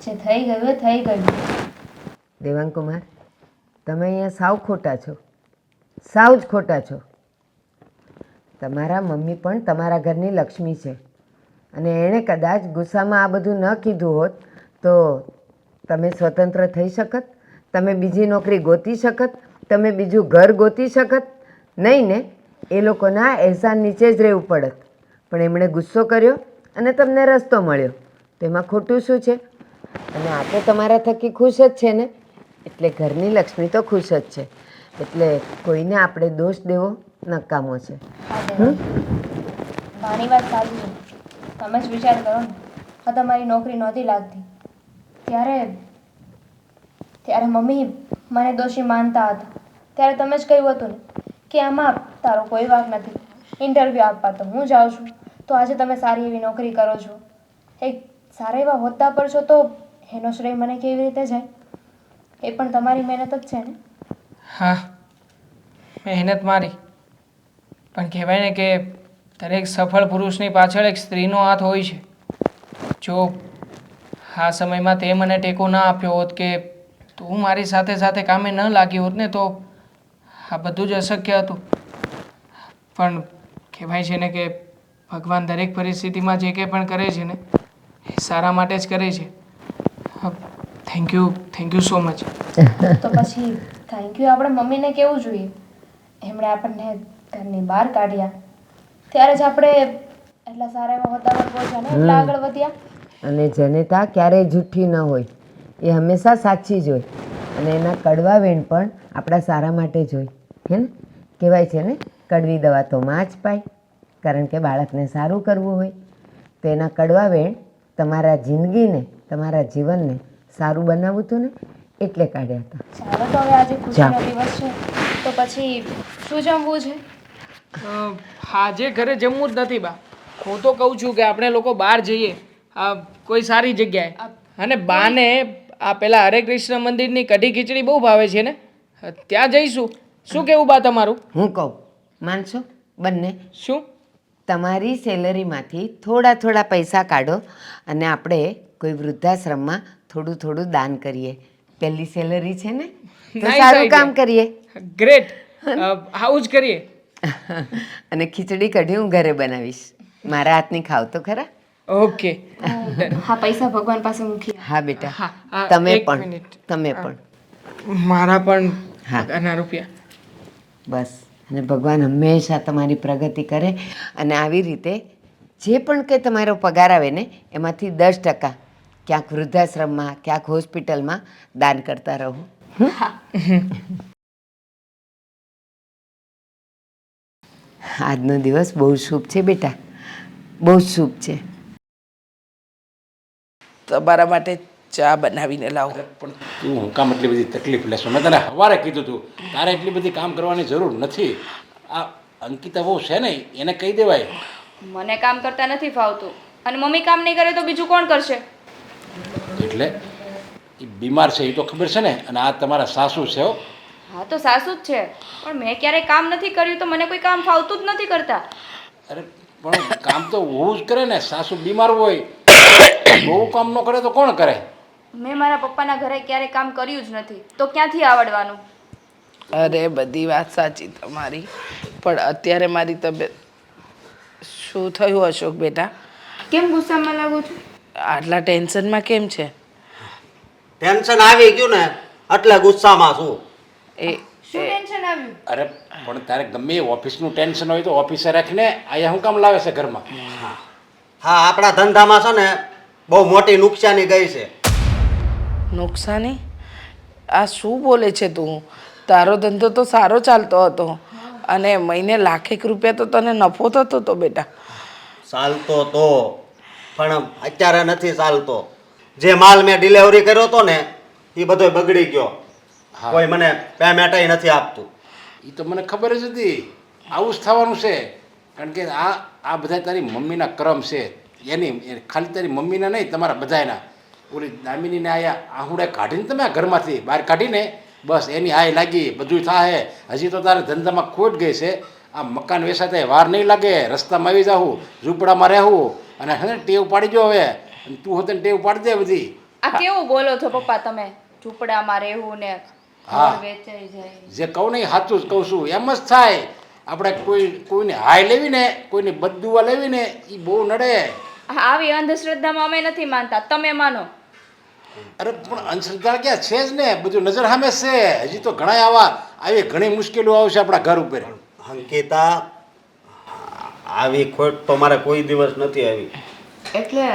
જે થઈ ગયું એ થઈ ગયું. દેવાંગકુમાર, તમે અહીંયા સાવ ખોટા છો, સાવ જ ખોટા છો. તમારા મમ્મી પણ તમારા ઘરની લક્ષ્મી છે અને એણે કદાચ ગુસ્સામાં આ બધું ન કીધું હોત તો તમે સ્વતંત્ર થઈ શકત? તમે બીજી નોકરી ગોતી શકત? તમે બીજું ઘર ગોતી શકત? નહીં ને? એ લોકોના અહેસાન નીચે જ રહેવું પડત. પણ એમણે ગુસ્સો કર્યો અને તમને રસ્તો મળ્યો, તેમાં ખોટું શું છે? અને આ તો તમારા થકી ખુશ જ છે ને, એટલે ઘરની લક્ષ્મી તો ખુશ જ છે. એટલે કોઈને આપણે દોષ દેવો નકામો છે. મારી વાત સાચી છે. તમે જ વિચાર કરો ને, આ તમારી નોકરી નહોતી લાગતી ત્યારે મમ્મી મને દોષી માનતા હતા. ત્યારે તમે જ કહ્યું હતું ને કે આમાં તારો કોઈ વાંક નથી, ઇન્ટરવ્યૂ આપવા તો હું જાઉં છું. તો આજે તમે સારી એવી નોકરી કરો છો, એક સારા એવા હોદ્દા પર છો, તો એનો શ્રેય મને કેવી રીતે જાય? એ પણ તમારી મહેનત જ છે ને. હા, મહેનત મારી, પણ કહેવાય ને કે દરેક સફળ પુરુષની પાછળ એક સ્ત્રીનો હાથ હોય છે. જો આ સમયમાં તે મને ટેકો ના આપ્યો હોત કે તું મારી સાથે સાથે કામે ન લાગી હોત ને તો આ બધું જ અશક્ય હતું. પણ કહેવાય છે ને કે ભગવાન દરેક પરિસ્થિતિમાં જે કંઈ પણ કરે છે ને એ સારા માટે જ કરે છે. Thank you so much. તો પછી થેન્ક યુ આપણે મમ્મીને કહેવું જોઈએ. એમણે આપણને ઘરની બહાર કાઢ્યા ત્યારે જ આપણે એટલા સારા એવા હોદ્દામાં પહોંચ્યા ને એટલા આગળ વધ્યા. અને જનેતા ક્યારેય જુઠ્ઠી ન હોય, એ હંમેશા સાચી જ હોય. અને એના કડવા વેણ પણ આપણા સારા માટે જ હોય. હે ને કહેવાય છે ને, કડવી દવા તો માં જ પાય. કારણ કે બાળકને સારું કરવું હોય તો એના કડવા વેણ તમારા જિંદગીને, તમારા જીવનને સારું બનાવવું હતું ને, એટલે કાઢ્યા હતા. ચાલો તો હવે આજે ખુશીનો દિવસ છે તો પછી શું જમવું છે? આજે ઘરે જમવું જ નથી બા. હું તો કહું છું કે આપણે લોકો બહાર જઈએ, કોઈ સારી જગ્યાએ. અને બાને આ પેલા હરે કૃષ્ણ મંદિરની કઢી ખીચડી બહુ ભાવે છે ને, ત્યાં જઈશું. શું કેવું બા તમારું? હું કહું, માનશો બંને? શું? તમારી સેલરીમાંથી થોડા થોડા પૈસા કાઢો અને આપણે કોઈ વૃદ્ધાશ્રમમાં થોડું થોડું દાન કરીએ. પહેલી સેલરી છે ને, તો સારું કામ કરીએ. ગ્રેટ, આવું જ કરીએ. અને ખીચડી કઢી હું ઘરે બનાવીશ. મારા હાથની ખાવ તો ખરા. ઓકે. હા, પૈસા ભગવાન પાસે મૂકી. હા બેટા, હા, તમે એક પણ મિનિટ. તમે પણ. મારા પણ હા. આના રૂપિયા. બસ. અને ભગવાન હંમેશા તમારી પ્રગતિ કરે. અને આવી રીતે જે પણ કંઈ તમારો પગાર આવે ને, એમાંથી 10% ક્યાંક વૃદ્ધાશ્રમમાં, ક્યાંક હોસ્પિટલમાં દાન કરતા રહો. આજનો દિવસ બહુ શુભ છે બેટા, બહુ જ શુભ છે. તમારા માટે ચા બનાવીને લાવો. પણ તું હું કામ એટલી બધી તકલીફ લેશો? મેં તને સવારે કીધું તું તારે એટલી બધી કામ કરવાની જરૂર નથી. આ અંકિતા બહુ છે ને, એને કહી દેવાય. મને કામ કરતા નથી ફાવતું અને મમ્મી કામ નહીં કરે તો બીજું કોણ કરશે? એટલે એ બીમાર છે એ તો ખબર છે ને, અને આ તમારા સાસુ છે. હો, હા તો સાસુ જ છે, પણ મેં ક્યારેય કામ નથી કર્યું તો મને કોઈ કામ ફાવતું જ નથી કરતા. અરે પણ કામ તો હોવું જ કરે ને. સાસુ બીમાર હોય બહુ કામ ન કરે તો કોણ કરે? મેં મારા પપ્પાના ઘરે ક્યારેય કામ કર્યું જ નથી તો ક્યાંથી આવડવાનું? અરે બધી વાત સાચી તમારી, પણ અત્યારે મારી તબિયત. શું થયું અશોક બેટા? કેમ ગુસ્સામાં લાગુ છું? આટલા ટેન્શનમાં કેમ છે? ટેન્શન આવી ગયું ને એટલે ગુસ્સામાં છું. એ શું ટેન્શન આવ્યું? અરે પણ તારે ગમે એ ઓફિસનું ટેન્શન હોય તો ઓફિસે રાખીને અહીંયા શું કામ લાવે છે ઘરમાં? હા, આપણા ધંધામાં છે ને બહુ મોટી નુકસાની ગઈ છે. નુકસાની? આ શું બોલે છે તું? તારો ધંધો તો સારો ચાલતો હતો અને મહિને લાખેક રૂપિયા તો તને નફો થતો હતો બેટા. ચાલતો તો, પણ અત્યારે નથી ચાલતો. જે માલ મેં ડિલિવરી કર્યો હતો ને એ બધો બગડી ગયો. કોઈ મને પેમેન્ટ નથી આપતું. એ તો મને ખબર જ હતી આવું જ થવાનું છે. કારણ કે આ બધા તારી મમ્મીના ક્રમ છે. એની ખાલી તારી મમ્મીના નહીં, તમારા બધાયના. ઓલી દામિનીને આયા આહુડે કાઢીને તમે આ ઘરમાંથી બહાર કાઢીને બસ એની હાય લાગી, બધું થાય. હજી તો તારે ધંધામાં ખોટ ગઈ છે. આ મકાન વેચાતા વાર નહીં લાગે, રસ્તામાં આવી જાઉં, ઝૂંપડામાં રહેવું અને હે ટેવ પાડી જો હવે. અને તું હોતે ટેવ પાડી દે બધી. આ કેવું બોલો છો પપ્પા તમે? ઝૂંપડામાં રહેવું ને હા. ઘર વેચાઈ જાય. જે કહું ને એ સાચું જ કહું છું. એમ જ થાય. આપણે કોઈને હાય લેવી ને, કોઈની બદદુઆ લેવી ને એ બહુ નડે. આવી અંધશ્રદ્ધામાં અમે નથી માનતા, તમે માનો. અરે પણ અંધશ્રદ્ધા ક્યાં છે જ ને, બધું નજર સામે છે. હજી તો ઘણા આવી ઘણી મુશ્કેલીઓ આવશે આપણા ઘર ઉપર. અંકિતા, આવી ખોટ તો મારે કોઈ દિવસ નથી આવી. એટલે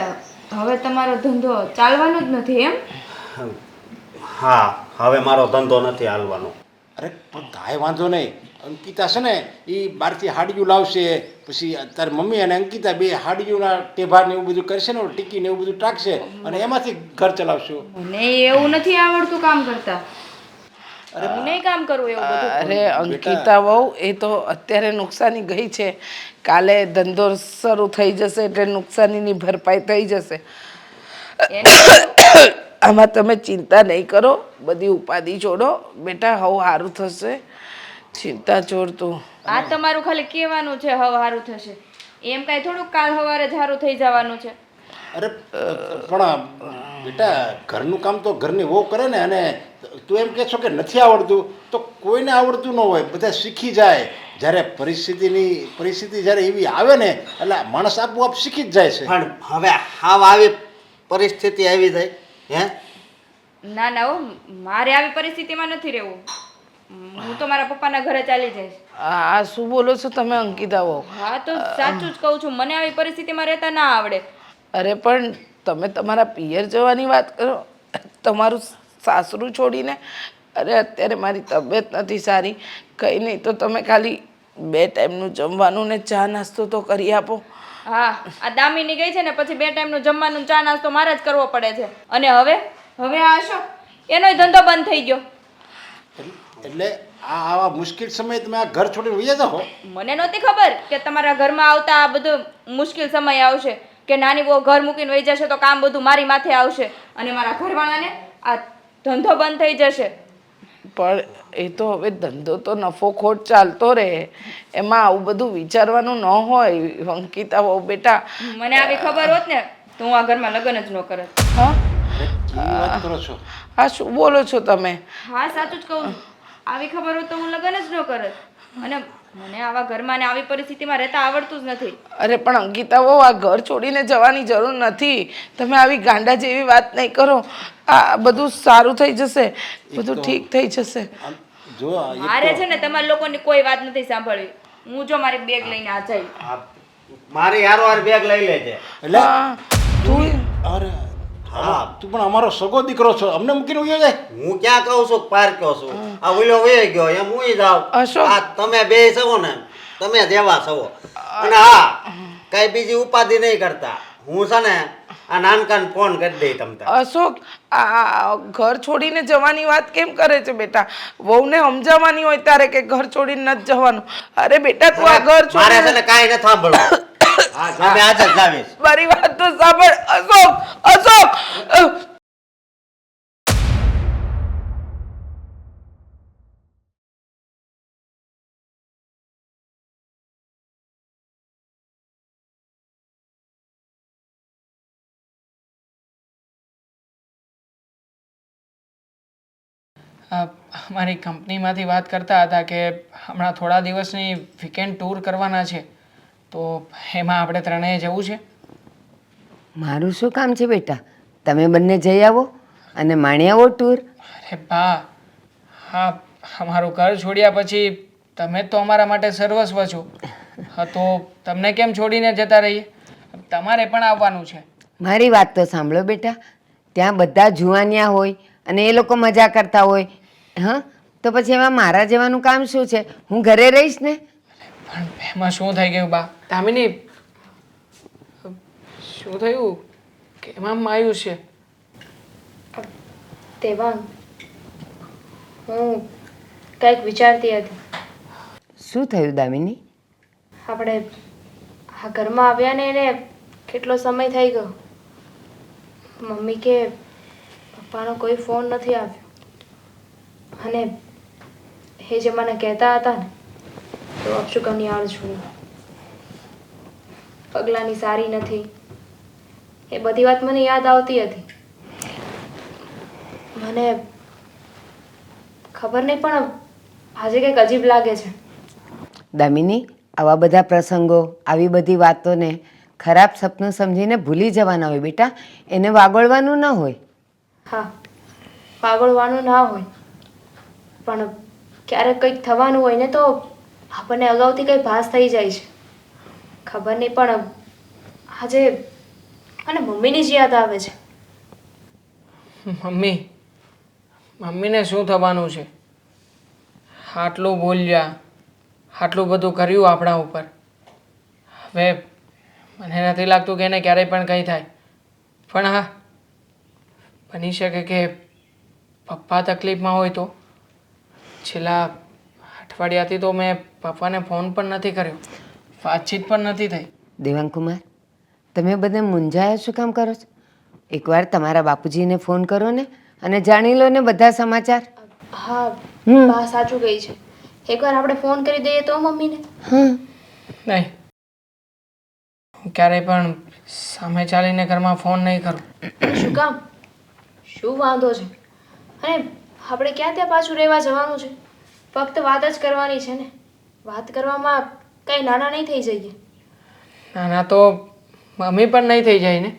હવે તમારો ધંધો ચાલવાનો જ નથી એમ? હા, હવે મારો ધંધો નથી હાલવાનો. અરે પણ કાંઈ વાંધો નહીં. અંકિતા છે ને એ બહારથી હાડિયું લાવશે, પછી તારી મમ્મી અને અંકિતા બે હાડિયુંના ટેભા ને એવું બધું કરશે ને, ટીકી ને એવું બધું ટાંકશે અને એમાંથી ઘર ચલાવશું. મને એવું નથી આવડતું કામ કરતા. અરે હું નહીં કામ કરું એવું બધું. અરે અંકિતા વહુ, એ તો અત્યારે નુકસાની ગઈ છે. કાલે ધંધો શરૂ થઈ જશે એટલે નુકસાનીની ભરપાઈ થઈ જશે. આમાં તમે ચિંતા નહીં કરો, બધી ઉપાધિ છોડો બેટા. હવે સારું થશે, ચિંતા છોડ તું. આ તમારું ખાલી કહેવાનું છે હવે સારું થશે, એમ કાંઈ થોડુંક કાલ સવારે જ સારું થઈ જવાનું છે. અરે પણ બેટા ઘરનું કામ તો ઘરની વહુ કરે ને. અને તું એમ કહે છો કે નથી આવડતું, તો કોઈને આવડતું ન હોય, બધા શીખી જાય. જ્યારે પરિસ્થિતિ જ્યારે એવી આવે ને એટલે માણસ આપોઆપ શીખી જ જાય છે. પણ હવે હાવ આવી પરિસ્થિતિ આવી જાય હે ના ના હો, મારે આવી પરિસ્થિતિમાં નથી રહેવું. હું તો મારા પપ્પાના ઘરે ચાલી જઈશ. આ શું બોલો છો તમે અંકિતાઓ? હા તો સાચું જ કહું છું, મને આવી પરિસ્થિતિમાં રહેતા ના આવડે. અરે પણ તમે તમારા પિયર જવાની વાત કરો, તમારું સાસરું છોડીને. અરે અત્યારે મારી તબિયત નથી સારી, કંઈ નહીં તો તમે ખાલી 2 ટાઈમનું જમવાનું ને ચા નાસ્તો તો કરી આપો. હા, આ દામિની ગઈ છે ને પછી 2 ટાઈમનું જમવાનું ચા નાસ્તો મારે જ કરવો પડે છે. અને હવે આ અશોક, એનોય ધંધો બંધ થઈ ગયો. એટલે આવા મુશ્કેલ સમયે તમે આ ઘર છોડીને વહી જાઓ. મને નહોતી ખબર કે તમારા ઘરમાં આવતા આ બધો મુશ્કેલ સમય આવશે, કે નાની બહુ ઘર મૂકીને વહી જશે તો કામ બધું મારી માથે આવશે અને મારા ઘરવાળાને આ ધંધો બંધ થઈ જશે. પણ એ તો હવે ધંધો તો નફો ખોટ ચાલતો રહે, એમાં આવું બધું વિચારવાનું ન હોય અંકિતા બહુ બેટા. મને આવી ખબર હોત ને તો હું આ ઘરમાં લગ્ન જ ન કરત. હા, કેવી વાત કરો છો? આ શું બોલો છો તમે? હા સાચું જ કહું છું, આવી ખબર હોત તો હું લગ્ન જ ન કરત. અને મને આવા ઘરમાં ને આવી પરિસ્થિતિમાં રહેતા આવડતું જ નથી. અરે પણ અંકિતા બહુ આ ઘર છોડીને જવાની જરૂર નથી. તમે આવી ગાંડા જેવી વાત નહીં કરો. આ બધું સારું થઈ જશે, બધું ઠીક થઈ જશે. જો મારે છે ને તમારા લોકોની કોઈ વાત નથી સાંભળવી. હું જો મારી બેગ લઈને આ જઈ. મારી હારો બેગ લઈ લેજે. એટલે હા, તું અરે હા તું પણ અમારો સગો દીકરો છો, અમને મૂકીને વયો જાય? હું ક્યાં કહું છું પાર્ક્યો છું, આ ઓલો વહી ગયો એમ હું જાઉં. અશોક. આ તમે બે છો ને, તમે જેવા છો. અને હા, કઈ બીજી ઉપાધિ નહીં કરતા. હું છે ને આ નાનકાને ફોન કરી દઈ તમને. અશોક, આ ઘર છોડીને જવાની વાત કેમ કરે છે બેટા? વહુને સમજાવવાની હોય ત્યારે કે ઘર છોડીને નથી જવાનું. અરે બેટા તું આ ઘર મારે છે છોડીને ને કાંઈ નથી સાંભળવું. હા તમે આજે જ જાવીશ. મારી વાત તો સાંભળ અશોક. અશોક અમારી કંપનીમાંથી વાત કરતા હતા કે હમણાં થોડા દિવસની વીકેન્ડ ટૂર કરવાના છે, તો એમાં આપણે ત્રણેય જવું છે. મારું શું કામ છે બેટા? તમે બંને જઈ આવો અને માણી આવો ટૂર. અરે બા, હા, અમારું ઘર છોડ્યા પછી તમે જ તો અમારા માટે સર્વસ્વ છો. હા તો તમને કેમ છોડીને જતા રહીએ? તમારે પણ આવવાનું છે. મારી વાત તો સાંભળો બેટા, ત્યાં બધા જુવાનિયા હોય અને એ લોકો મજા કરતા હોય. હા, તો પછી એમાં મારા જવાનું કામ શું છે? હું ઘરે રહીશ ને. પણ એમાં શું થઈ ગયું બા? દામિની, શું થયું? કેમાં માયું છે? દેવાંગ, હું કંઈક વિચારતી હતી. શું થયું દામિની? આપણે આ ઘરમાં આવ્યા ને એને કેટલો સમય થઈ ગયો. મમ્મી કે પપ્પાનો કોઈ ફોન નથી આવ્યો. અને એ જે મને કહેતા હતા ને તો અપશુકનની આળ છું, પગલાંની સારી નથી, એ બધી વાત મને યાદ આવતી હતી. મને ખબર નહીં પણ આજે કંઈક અજીબ લાગે છે. દામિની, આવા બધા પ્રસંગો, આવી બધી વાતોને ખરાબ સપનું સમજીને ભૂલી જવાના હોય બેટા. એને વાગોળવાનું ન હોય. હા, પાગળવાનું ના હોય, પણ ક્યારેક કંઈક થવાનું હોય ને તો આપણને અગાઉથી કંઈ ભાસ થઈ જાય છે. ખબર નહીં પણ આજે અને મમ્મીની જ યાદ આવે છે. મમ્મીને શું થવાનું છે? આટલું બોલ્યા, આટલું બધું કર્યું આપણા ઉપર. હવે મને નથી લાગતું કે એને ક્યારેય પણ કંઈ થાય. પણ હા, બની શકે કે પપ્પા તકલીફમાં હોય તો. છેલ્લા અઠવાડિયાથી તો મેં પપ્પાને ફોન પણ નથી કર્યો, વાતચીત પણ નથી થઈ. દેવાંગ કુમાર, તમે બધે મૂંઝાયા શું કામ કરો છો? એકવાર તમારા બાપુજીને ફોન કરો ને અને જાણી લો ને બધા સમાચાર. હા, બા સાચું કહી છે. એકવાર આપણે ફોન કરી દઈએ તો મમ્મીને. હા, નહીં, હું ક્યારેય પણ સામે ચાલીને ઘરમાં ફોન નહીં કરું. શું કામ? શું વાંધો છે? અને આપણે ક્યાં ત્યાં પાછું રહેવા જવાનું છે? ફક્ત વાત જ કરવાની છે ને. વાત કરવામાં કંઈ નાના નહીં થઈ જઈએ. ના તો મમ્મી પણ નહીં થઈ જાય ને.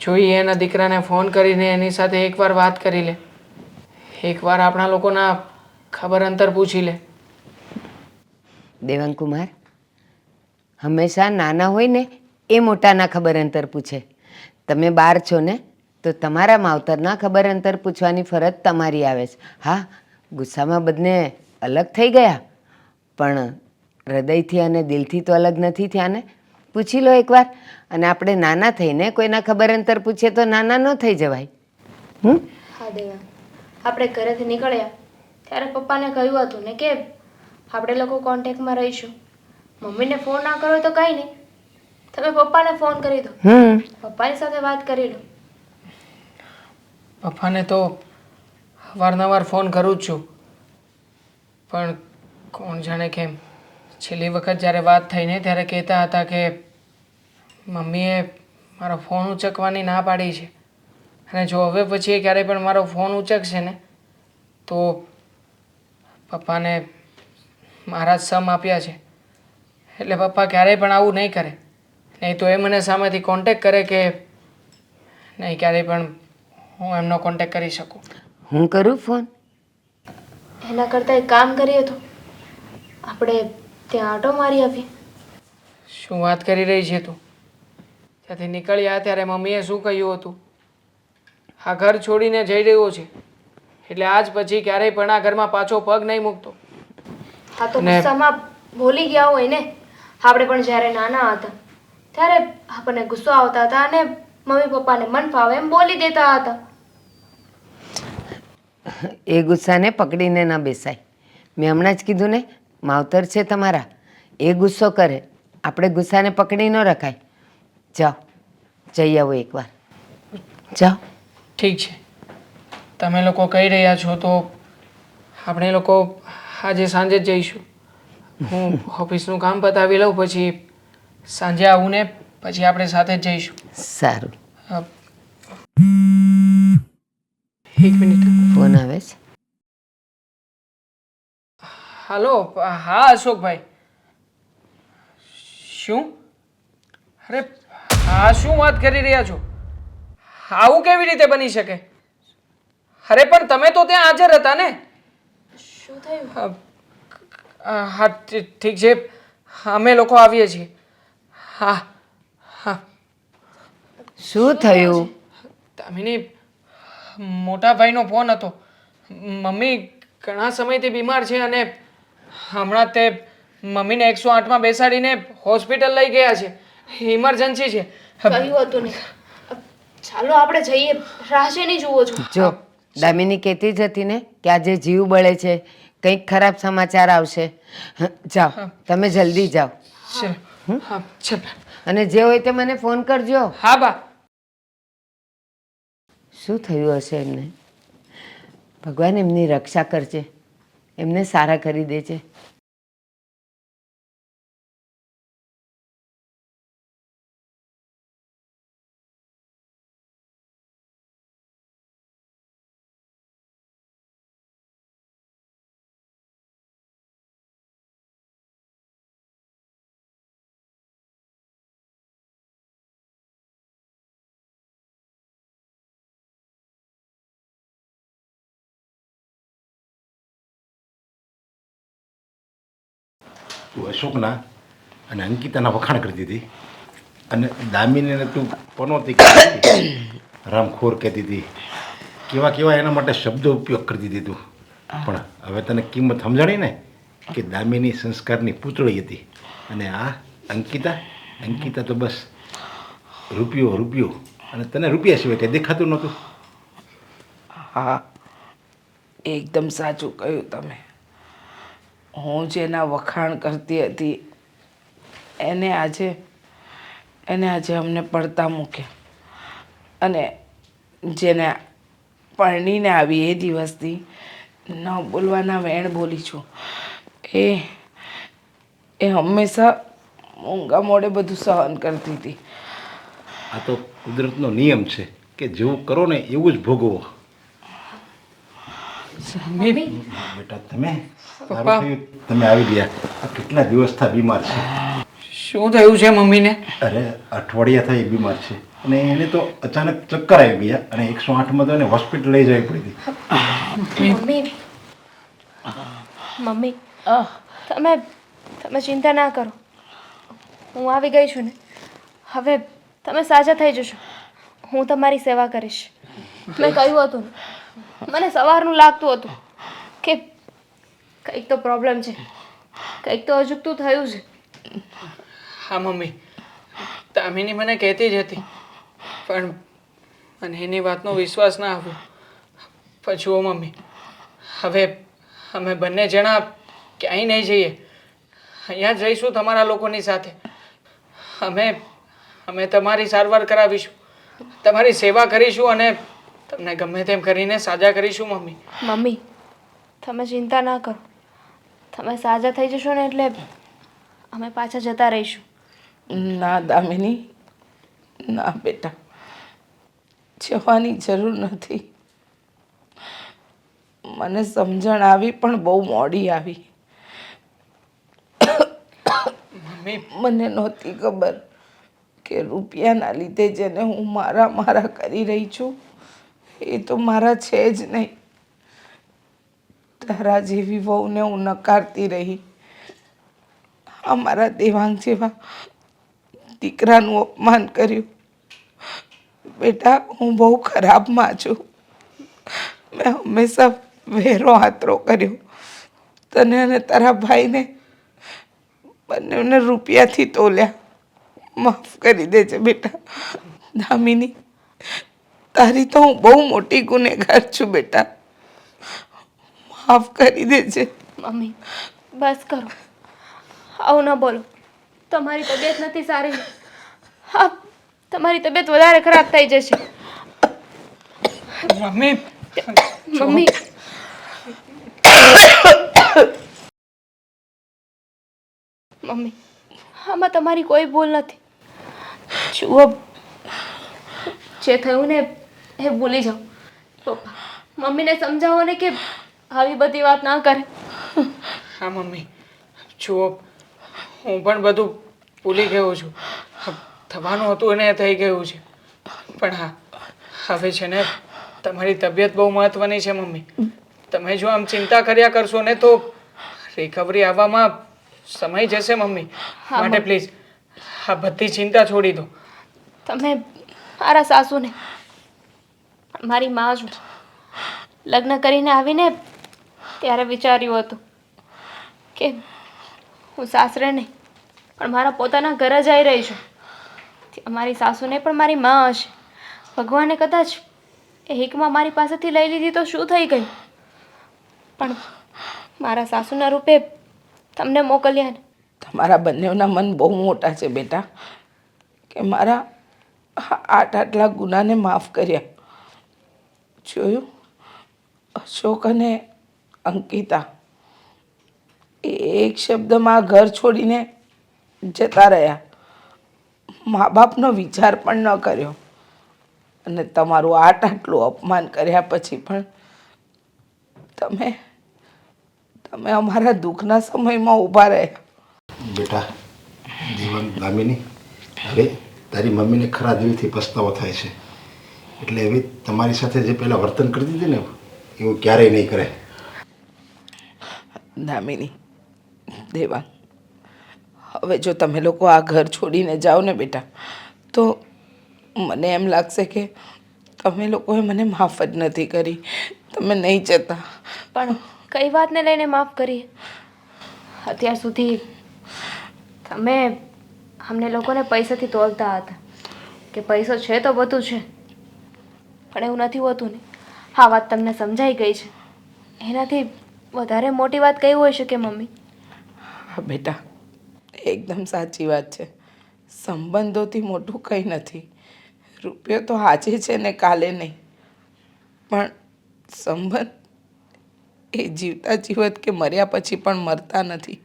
જોઈએ એના દીકરાને ફોન કરીને એની સાથે એકવાર વાત કરી લે, એકવાર આપણા લોકોના ખબર અંતર પૂછી લે. દેવાંગકુમાર, હંમેશા નાના હોય ને એ મોટાના ખબર અંતર પૂછે. તમે બહાર છો ને તો તમારા માવતરના ખબર અંતર પૂછવાની ફરજ તમારી આવે છે. હા, ગુસ્સામાં બંને અલગ થઈ ગયા, પણ હૃદયથી અને દિલથી તો અલગ નથી થયા ને. પૂછી લો એકવાર. અને આપણે નાના થઈને કોઈના ખબર અંતર પૂછીએ તો નાના ન થઈ જવાય. હા દેવા, આપણે ઘરેથી નીકળ્યા ત્યારે પપ્પાને કહ્યું હતું ને કે આપણે લોકો કોન્ટેક્ટમાં રહીશું. મમ્મીને ફોન ના કરો તો કંઈ નહીં, તમે પપ્પાને ફોન કરી દો, પપ્પાની સાથે વાત કરી લો. પપ્પાને તો અવારનવાર ફોન કરું જ છું, પણ કોણ જાણે કેમ છેલ્લી વખત જ્યારે વાત થઈને ત્યારે કહેતા હતા કે મમ્મીએ મારો ફોન ઉચકવાની ના પાડી છે, અને જો હવે પછી એ ક્યારેય પણ મારો ફોન ઉચકશે ને તો પપ્પાને મારા જ સમ આપ્યા છે, એટલે પપ્પા ક્યારેય પણ આવું નહીં કરે. નહીં તો એ મને સામેથી કોન્ટેક કરે કે નહીં ક્યારેય પણ હું એમનો કોન્ટેક કરી શકું. હું કરું ફોન? એના કરતાં એક કામ કરીએ તો આપણે ત્યાં આંટો મારી આવીએ. શું વાત કરી રહી છે તું? ત્યાંથી નીકળ્યા ત્યારે મમ્મીએ શું કહ્યું હતું? આ ઘર છોડીને જઈ રહ્યો છે એટલે આજ પછી ક્યારેય પણ આ ઘરમાં પાછો પગ નહીં મૂકતો. હા તો ગુસ્સામાં બોલી ગયા હોય ને. આપણે પણ જ્યારે નાના હતા ત્યારે આપણને ગુસ્સો આવતા હતા અને મમ્મી પપ્પાને મન ફાવે એમ બોલી દેતા હતા. એ ગુસ્સાને પકડીને ન બેસાય. મેં હમણાં જ કીધું ને, માવતર છે તમારા, એ ગુસ્સો કરે, આપણે ગુસ્સાને પકડી ન રખાય. જાઓ, જઈ આવો એકવાર. જાઓ. ઠીક છે, તમે લોકો કહી રહ્યા છો તો આપણે લોકો આજે સાંજે જ જઈશું. હું ઓફિસનું કામ પતાવી લઉં, પછી સાંજે આવું ને પછી આપણે સાથે જ જઈશું. સારું. એક મિનિટ. ફોન આવે છે. હાલો. હા અશોકભાઈ. શું? અરે હા, શું વાત કરી રહ્યા છો? આવું કેવી રીતે બની શકે? અરે પણ તમે તો ત્યાં હાજર હતા ને. શું થયું? હા ઠીક છે, અમે લોકો આવીએ છીએ. હા હા. શું થયું? દામિની, મોટા ભાઈનો ફોન હતો. મમ્મી ઘણા સમયથી બીમાર છે અને હમણાં તે મમ્મીને 108માં બેસાડીને હોસ્પિટલ લઈ ગયા છે. ઇમરજન્સી છે. કહ્યું હતું ને. ચાલો આપણે જઈએ, રાહ શેની જુઓ છો? જો, દામિની કહેતી જ હતી ને કે આજે જીવ બળે છે, કંઈક ખરાબ સમાચાર આવશે. જાઓ, તમે જલ્દી જાઓ. ચાલ. હા ચાલ. અને જે હોય તે મને ફોન કરજો. હા બા. શું થયું હશે એમને? ભગવાન એમની રક્ષા કરજે, એમને સારા કરી દેજે. તું અશોકના અને અંકિતાના વખાણ કરતી હતી, અને દામિનીને તું પનોતી કહેતી હતી, રામખોર કહેતી હતી, કેવા કેવા એના માટે શબ્દો ઉપયોગ કરતી હતી તું. પણ હવે તને કિંમત સમજાણી ને કે દામિની સંસ્કારની પૂતળી હતી, અને આ અંકિતા તો બસ રૂપિયો, અને તને રૂપિયા સિવાય કંઈ દેખાતું નહોતું. હા, એકદમ સાચું કહ્યું તમે. હું જેના વખાણ કરતી હતી એને આજે અમને પડતા મૂક્યા, અને જેને પરણીને આવી એ દિવસથી ન બોલવાના વેણ બોલી છું. એ હંમેશા મૂંગા મોઢે બધું સહન કરતી હતી. આ તો કુદરતનો નિયમ છે કે જેવું કરો ને એવું જ ભોગવો. મમ્મી બેટા તમે સારું થયું તમે આવી ગયા. આ કેટલા દિવસથી બીમાર છે. શું થયું છે મમ્મીને? અરે અઠવાડિયા થઈ બીમાર છે અને એને તો અચાનક ચક્કર આવી ગયા અને 108માં તો એને હોસ્પિટલ લઈ જવી પડી હતી. મમ્મી મમ્મી તમે તમે ચિંતા ના કરો. હું આવી ગઈ છું ને, હવે તમે સાજા થઈ જશો. હું તમારી સેવા કરીશ. મેં કહ્યું હતું ને, મને સવારનું લાગતું હતું કે કંઈક તો પ્રોબ્લેમ છે, કંઈક તો અજુગતું થયું છે. હા મમ્મી, દામિની મને કહેતી જ હતી પણ મને એની વાતનો વિશ્વાસ ના આવ્યો. પણ જુઓ મમ્મી, હવે અમે બંને જણા ક્યાંય નહીં જઈએ, અહીંયા જ રહીશું તમારા લોકોની સાથે. અમે તમારી સારવાર કરાવીશું, તમારી સેવા કરીશું અને તમને ગમે તેમ કરીને સાજા કરીશું મમ્મી. મમ્મી તમે ચિંતા ના કરો. તમે સાજા થઈ જશો ને એટલે અમે પાછા જતા રહીશું. ના દામિની, ના બેટા, જવાની જરૂર નથી. મને સમજણ આવી પણ બહુ મોડી આવી. મમ્મી મને નહોતી ખબર કે રૂપિયાના લીધે જેને હું મારા કરી રહી છું એ તો મારા છે જ નહીં. તારા જેવી વહુને હું નકારતી રહી. અમારા દેવાંગ જેવા દીકરાનું અપમાન કર્યું. બેટા, હું બહુ ખરાબમાં છું. મેં હંમેશા વહેરો આતરો કર્યો. તને અને તારા ભાઈને બંનેને રૂપિયાથી તોલ્યા. માફ કરી દેજે બેટા. દામિની, તારી તો હું બહુ મોટી ગુનેગાર છું બેટા. માફ કરી દેજે. મમ્મી બસ કરો, આવું ન બોલો. તમારી તબિયત નથી સારી. હા, તમારી તબિયત વધારે ખરાબ થઈ જશે. મમ્મી મમ્મી મમ્મી આમાં તમારી કોઈ ભૂલ નથી. જુઓ, જે થયું ને એ ભૂલી જાઓ. પપ્પા, મમ્મીને સમજાવો ને કે આવી બધી વાત ના કરે. હા મમ્મી, જુઓ હું પણ બધું ભૂલી ગયો છું. થવાનું હતું એને થઈ ગયું છે. પણ હા, હવે છે ને તમારી તબિયત બહુ મહત્વની છે મમ્મી. તમે જો આમ ચિંતા કર્યા કરશો ને તો રિકવરી આવવામાં સમય જશે મમ્મી. હા, માટે પ્લીઝ આ બધી ચિંતા છોડી દો. તમે મારા સાસુને પણ મારી મા છું. લગ્ન કરીને આવીને ત્યારે વિચાર્યું હતું કે હું સાસરે નહીં પણ મારા પોતાના ઘરે જ આવી રહી છું. મારી સાસુને પણ મારી મા હશે. ભગવાને કદાચ એ હિકમાં મારી પાસેથી લઈ લીધી તો શું થઈ ગયું, પણ મારા સાસુના રૂપે તમને મોકલ્યા ને. તમારા બંનેના મન બહુ મોટા છે બેટા, કે મારા આટલા ગુનાને માફ કર્યા. જોયું, અશોક અને અંકિતા એ એક શબ્દમાં ઘર છોડીને જતા રહ્યા. મા બાપનો વિચાર પણ ન કર્યો અને તમારું આટલું અપમાન કર્યા પછી પણ તમે અમારા દુઃખના સમયમાં ઊભા રહ્યા. બેટા જીવન દામિની, હવે તારી મમ્મીને ખરા દિલથી પસ્તાવો થાય છે. એટલે હવે તમારી સાથે જે પહેલાં વર્તન કરતી હતી ને એવું ક્યારેય નહીં કરે. દામિની, દેવાંગ, હવે જો તમે લોકો આ ઘર છોડીને જાઓ ને બેટા, તો મને એમ લાગશે કે તમે લોકોએ મને માફ જ નથી કરી. તમે નહીં જતા. પણ કઈ વાતને લઈને માફ કરીએ? અત્યાર સુધી તમે અમને લોકોને પૈસાથી તોલતા હતા કે પૈસો છે તો બધું છે, પણ એવું નથી હોતું ને. આ વાત તમને સમજાઈ ગઈ છે. એનાથી વધારે મોટી વાત કઈ હોઈ શકે મમ્મી? હા બેટા, એકદમ સાચી વાત છે. સંબંધોથી મોટું કંઈ નથી. રૂપિયો તો આજે છે ને કાલે નહીં, પણ સંબંધ એ જીવતા જીવત કે મર્યા પછી પણ મરતા નથી.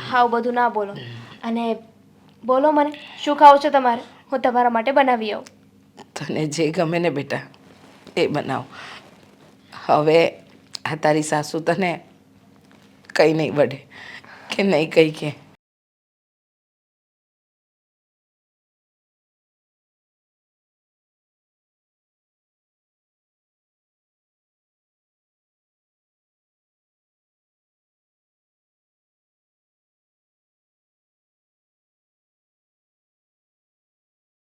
હાવ બધું ના બોલો. અને બોલો, મને શું ખાવું છે તમારે? હું તમારા માટે બનાવી આવું. તને જે ગમે ને બેટા એ બનાવ. હવે આ તારી સાસુ તને કંઈ નહીં વઢે કે નહીં કંઈ કે